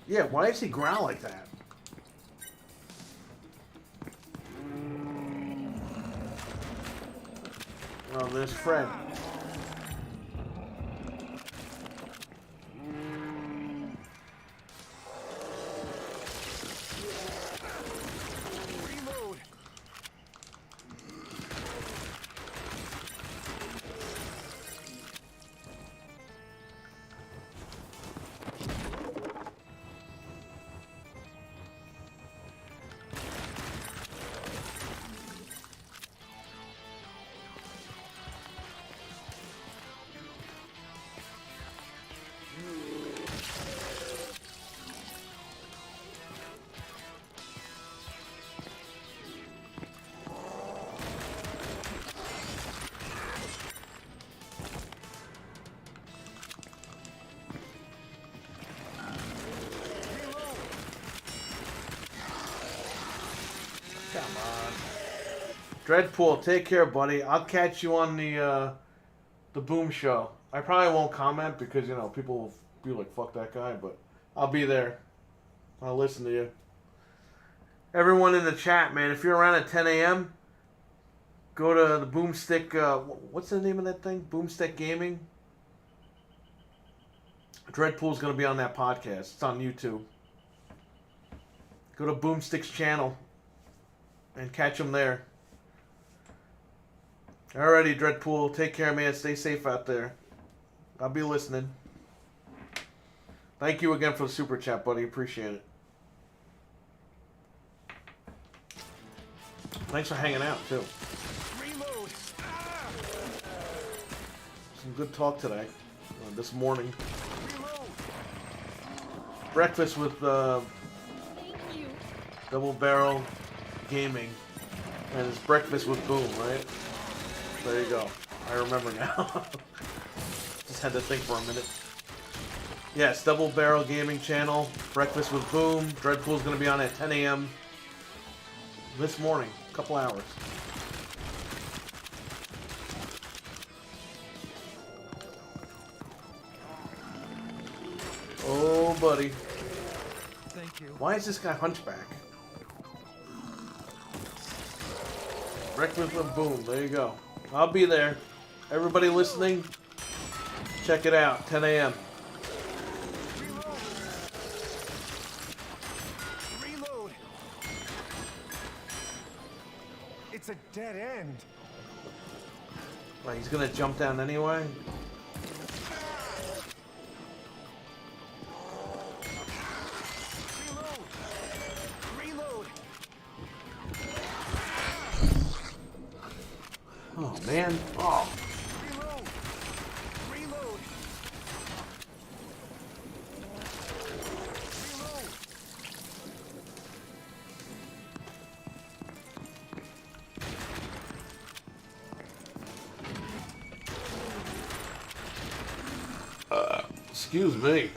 Yeah, why does he growl like that? Oh, there's Fred. Reload. Come on. Dreadpool, take care, buddy. I'll catch you on the Boom Show. I probably won't comment because, you know, people will be like, fuck that guy, but I'll be there. I'll listen to you. Everyone in the chat, man, if you're around at 10 a.m., go to the Boomstick, what's the name of that thing? Boomstick Gaming? Dreadpool's going to be on that podcast. It's on YouTube. Go to Boomstick's channel and catch him there. Alrighty, Dreadpool. Take care, man. Stay safe out there. I'll be listening. Thank you again for the super chat, buddy. Appreciate it. Thanks for hanging out, too. Reload. Some good talk today. This morning. Reload. Breakfast with Thank you. Double Barrel Gaming. And it's Breakfast with Boom, right? There you go. I remember now. Just had to think for a minute. Yes, Double Barrel Gaming channel. Breakfast with Boom. Dreadpool's going to be on at 10 a.m. this morning. A couple hours. Oh, buddy. Thank you. Why is this guy hunchback? Breakfast with Boom. There you go. I'll be there. Everybody listening, check it out. 10 a.m. Reload. It's a dead end. Like, he's gonna jump down anyway. Reload. Oh man. Oh. Reload. Reload. Reload. Excuse me.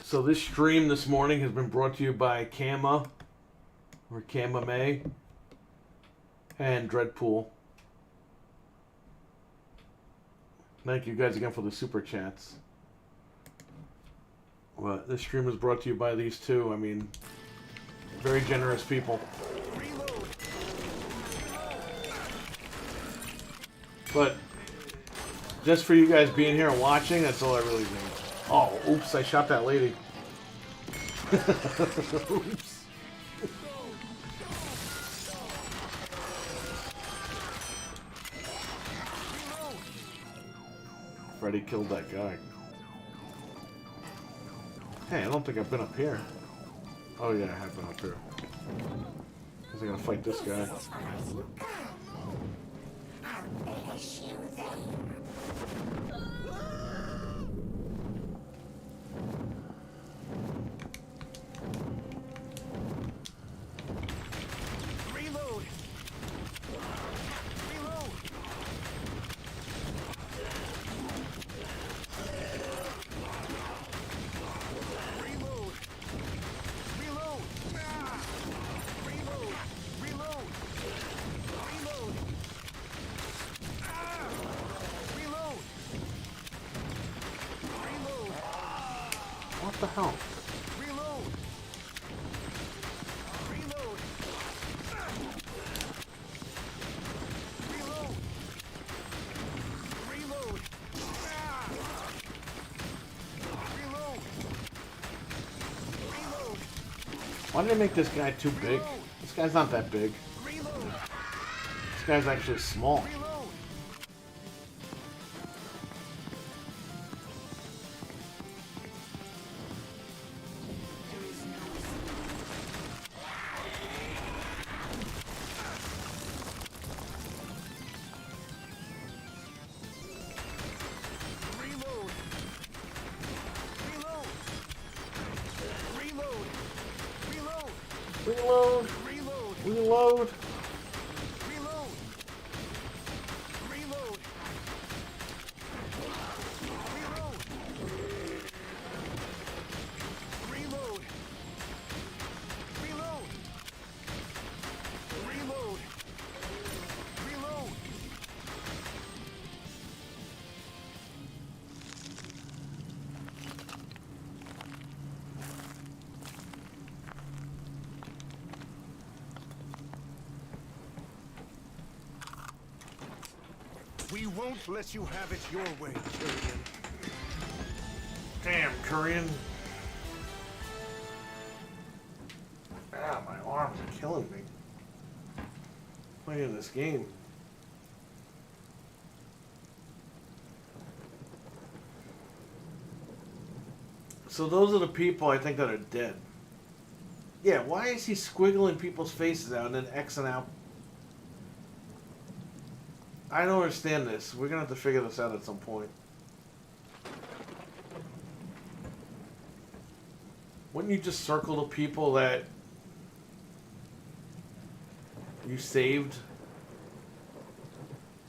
So this stream this morning has been brought to you by Kama, or Kama May, and Dreadpool. Thank you guys again for the super chats. Well, this stream is brought to you by these two. I mean, very generous people. But just for you guys being here and watching, that's all I really need. Oh, oops, I shot that lady. Oops. Freddy killed that guy. Hey, I don't think I've been up here. Oh yeah, I have been up here. Because I gotta fight this guy. Reload. Reload. What the hell? Reload. Reload. Reload. Reload. Reload. Reload. Why did they make this guy too big? This guy's not that big. Reload. This guy's actually small. Reload. Reload. Reload. Reload. Reload. Reload! Reload. Reload! Reload. Reload. Reload. Reload. Reload. Reload. Reload. We won't let you have it your way, Tyrion. Damn, Korean. Ah, my arms are killing me. Playing this game. So those are the people I think that are dead. Yeah, why is he squiggling people's faces out and then Xing out? I don't understand this. We're gonna have to figure this out at some point. Wouldn't you just circle the people that you saved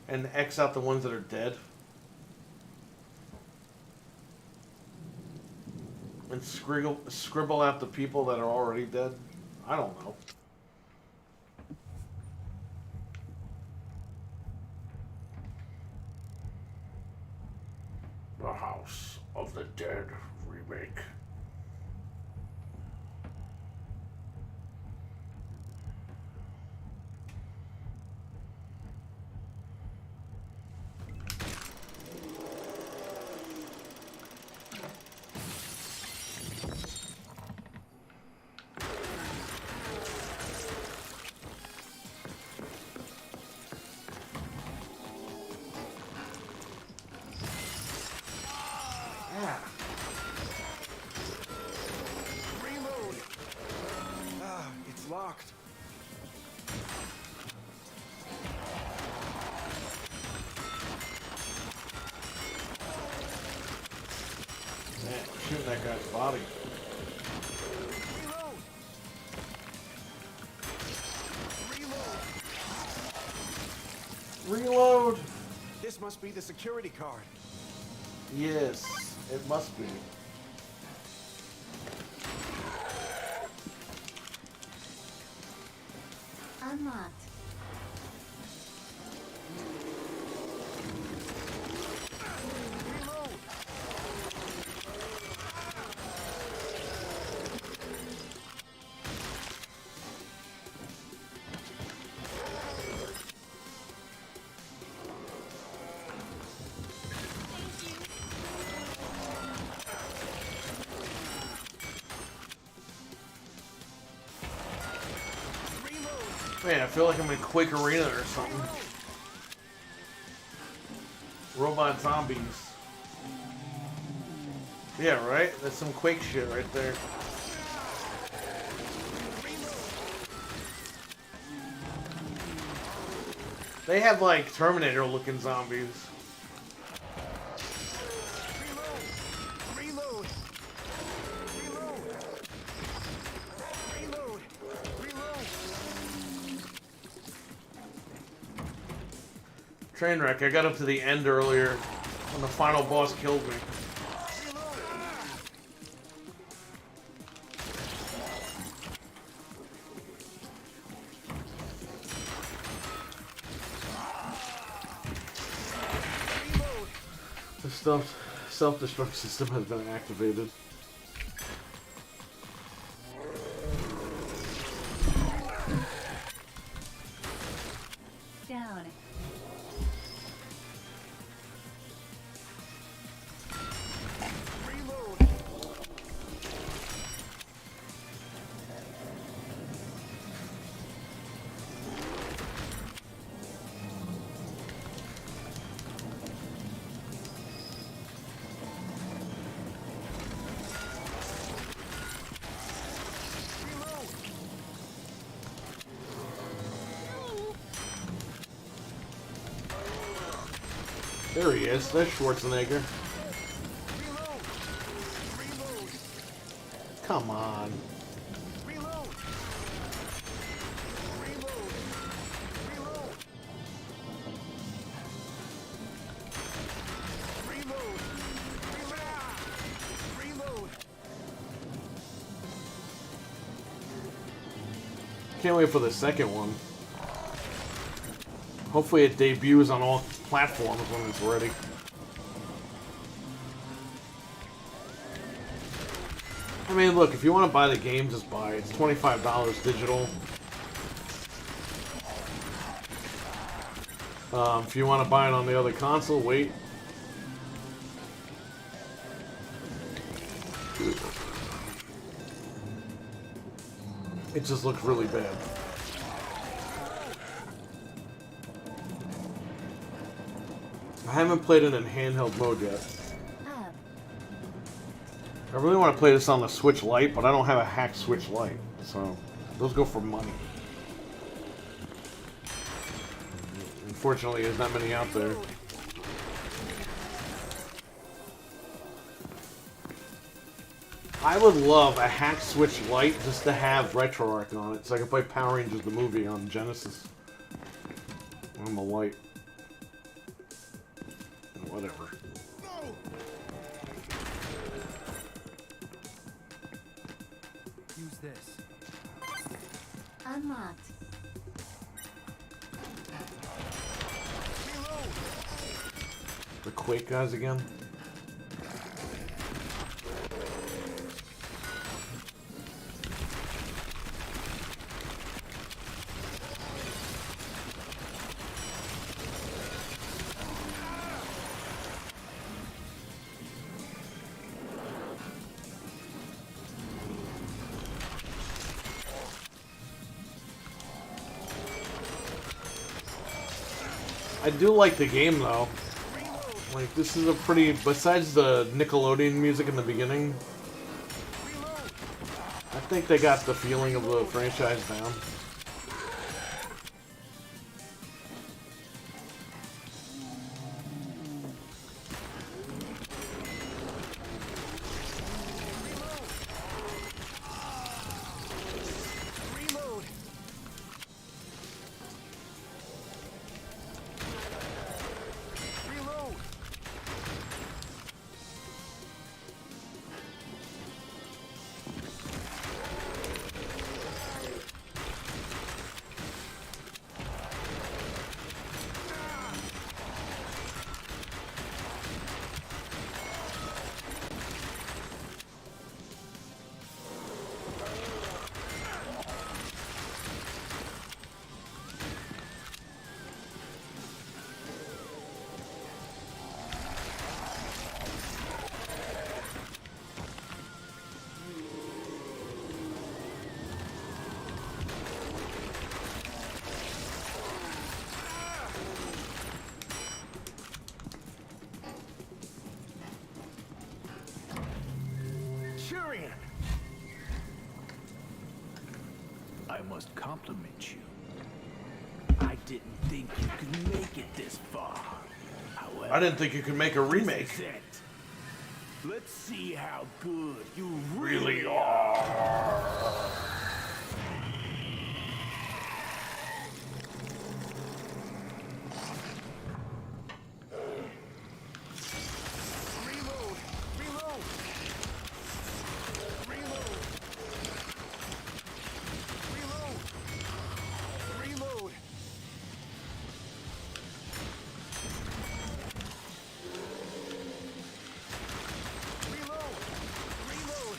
and X out the ones that are dead? And scribble out the people that are already dead? I don't know. The House of the Dead remake. Reload. Ah, it's locked. Man, shooting that guy's body. Reload. Reload. Reload! This must be the security card. Yes, it must be. Unlocked. Reload. Man, I feel like I'm in Quake Arena or something. Robot zombies. Yeah, right? That's some Quake shit right there. They have like Terminator looking zombies. Reload. Reload. Reload. Reload. Trainwreck, I got up to the end earlier when the final boss killed me. The self-destruct system has been activated. There he is. There's Schwarzenegger. Reload. Reload. Come on. Reload. Reload. Reload. Reload. Reload. Can't wait for the second one. Hopefully it debuts on all platforms when it's ready. I mean, look, if you want to buy the game, just buy it. It's $25 digital. If you want to buy it on the other console, wait. It just looks really bad. I haven't played it in handheld mode yet. I really want to play this on the Switch Lite, but I don't have a hacked Switch Lite, so those go for money. Unfortunately, there's not many out there. I would love a hacked Switch Lite just to have RetroArch on it, so I can play Power Rangers the movie on Genesis. On the Lite. Whatever. Use this. Unlocked. The Quake guys again. I do like the game though. Like, this is a pretty, besides the Nickelodeon music in the beginning, I think they got the feeling of the franchise down. Shurian! I must compliment you. I didn't think you could make it this far. However, I didn't think you could make a remake. this is it. Let's see how good you Really really are. Reload! Reload! Reload! Reload! Reload! Reload! Reload!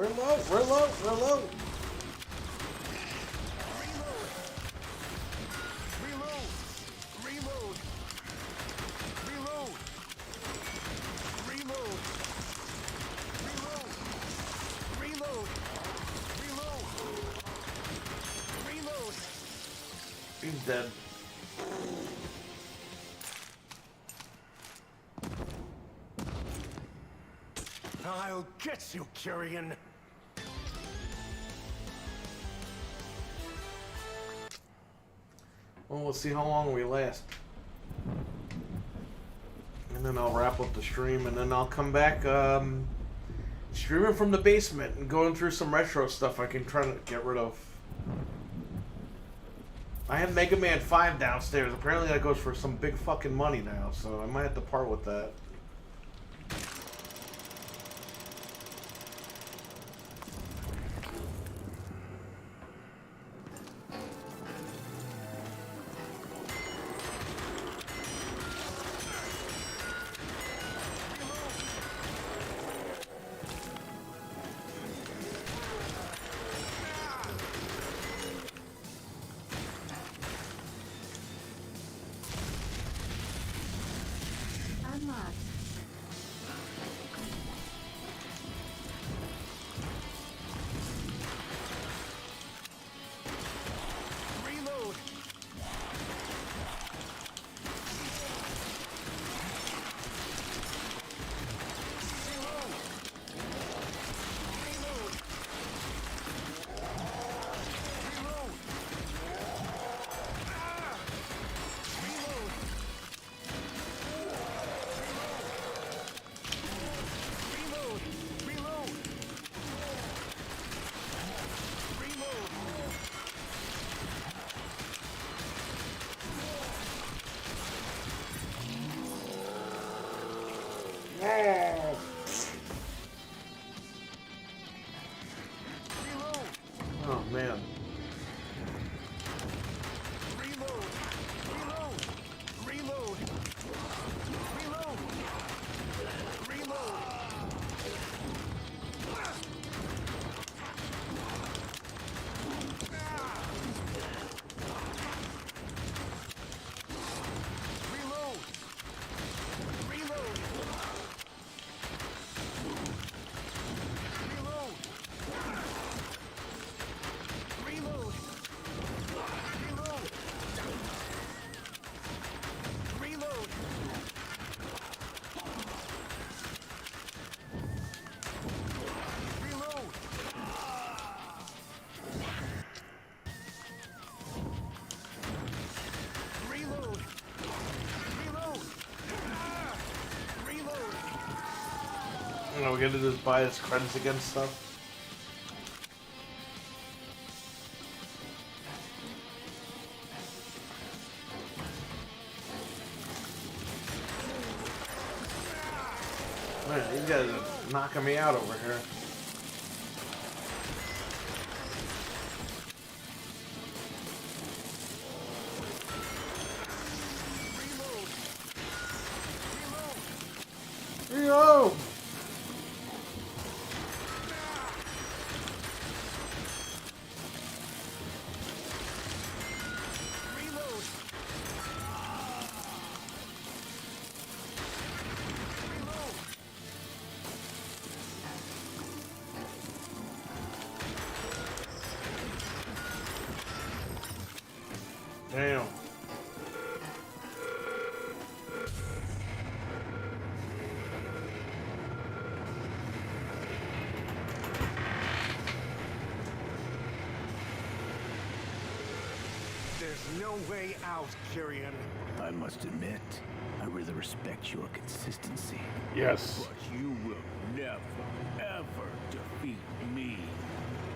Reload, reload, reload. Reload! Reload! Reload! Reload! Reload! Reload! Reload! Reload! He's dead. I'll get you, Kyrian! Well, we'll see how long we last. And then I'll wrap up the stream, and then I'll come back streaming from the basement and going through some retro stuff I can try to get rid of. I had Mega Man 5 downstairs. Apparently that goes for some big fucking money now, so I might have to part with that. Unlocked. Reload! Oh man. Reload! Reload! Reload! Reload! Reload! Reload! Reload! Reload! Reload! Reload! Reload! Reload! Reload! Reload! Reload! You know, we're gonna just buy his credits against stuff. Man, these guys are knocking me out over here. Yo! Reload! Reload! Damn. There's no way out, Kyrian. I must admit, I really respect your consistency. Yes. But you will never, ever defeat me.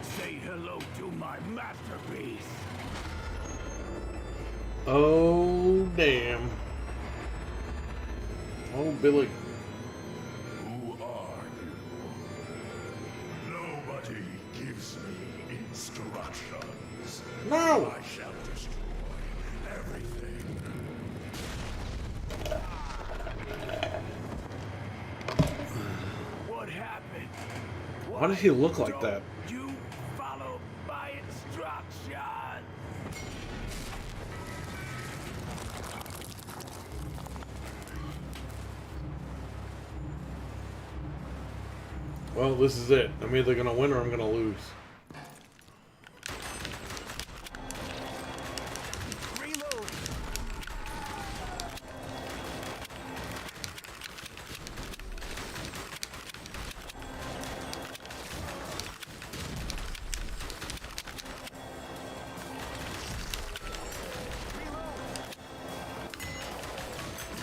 Say hello to my masterpiece. Oh, damn. Oh, Billy. Who are you? Nobody gives me instructions. No! I shall destroy everything. What happened? Why does he look like that? You follow my instructions. Well, this is it. I'm either gonna win or I'm gonna lose. Reload.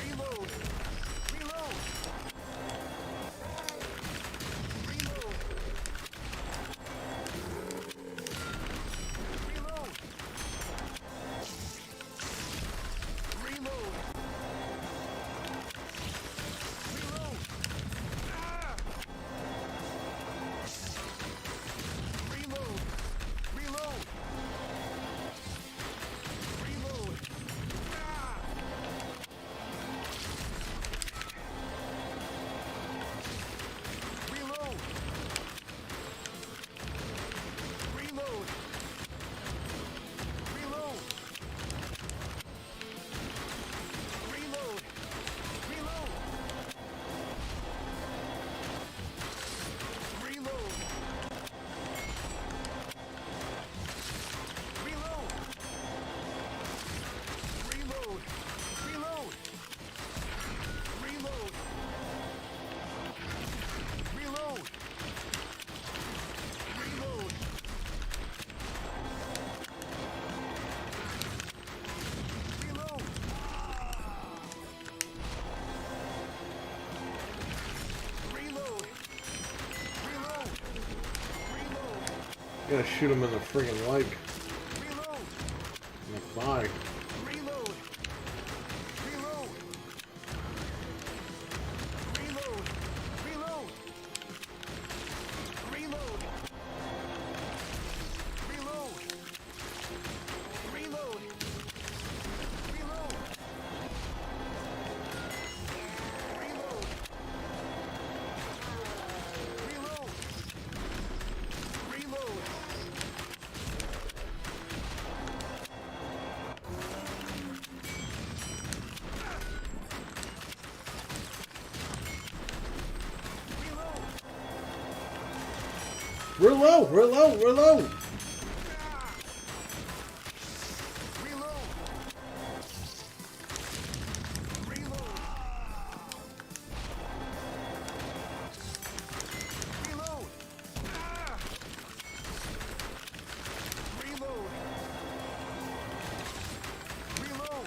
Reload. Reload. Reload. Reload. Reload. Reload. Ah! Reload. Reload. Reload. Ah! Reload. Reload. Reload. Reload. Reload. Reload. Reload. Reload. Reload. Reload. Reload. Reload. Reload. Reload. Reload. Reload. Gotta shoot him in the friggin' leg. Reload. In the thigh. Reload. Reload. Reload. Reload. Reload. Reload. Reload. Reload. Reload. Reload. Reload. We're low. We're low. We're low. Reload. Reload. Reload. Ah! Reload. Reload. Reload. Reload.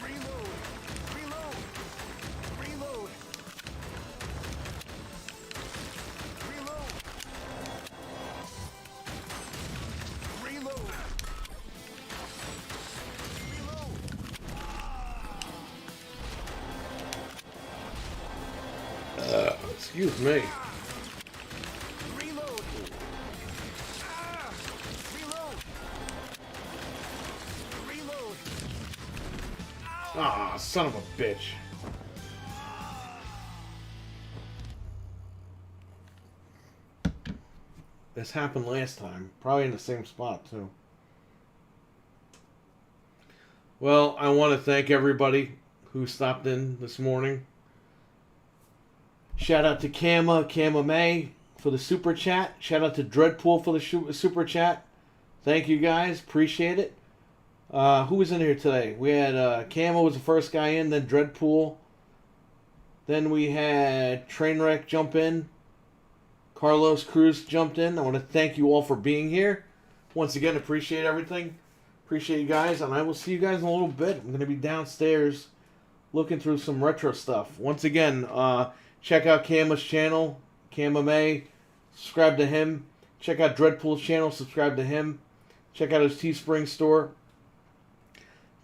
Reload. Reload. Reload. Reload. Excuse me. Reload. Ah! Reload. Reload. Ah, son of a bitch. This happened last time. Probably in the same spot, too. Well, I want to thank everybody who stopped in this morning. Shout out to Kama May for the super chat. Shout out to Dreadpool for the super chat. Thank you guys. Appreciate it. Who was in here today? We had Kama was the first guy in, then Dreadpool. Then we had Trainwreck jump in. Carlos Cruz jumped in. I want to thank you all for being here. Once again, appreciate everything. Appreciate you guys, and I will see you guys in a little bit. I'm going to be downstairs looking through some retro stuff. Once again, check out Kama's channel, Kama May. Subscribe to him. Check out Dreadpool's channel. Subscribe to him. Check out his Teespring store.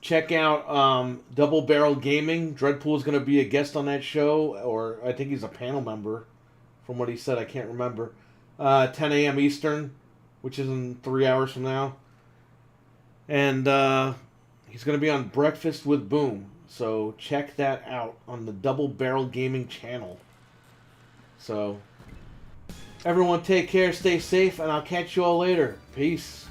Check out Double Barrel Gaming. Dreadpool is going to be a guest on that show, or I think he's a panel member. From what he said, I can't remember. 10 a.m. Eastern, which is in 3 hours from now. And he's going to be on Breakfast with Boom. So check that out on the Double Barrel Gaming channel. So, everyone take care, stay safe, and I'll catch you all later. Peace.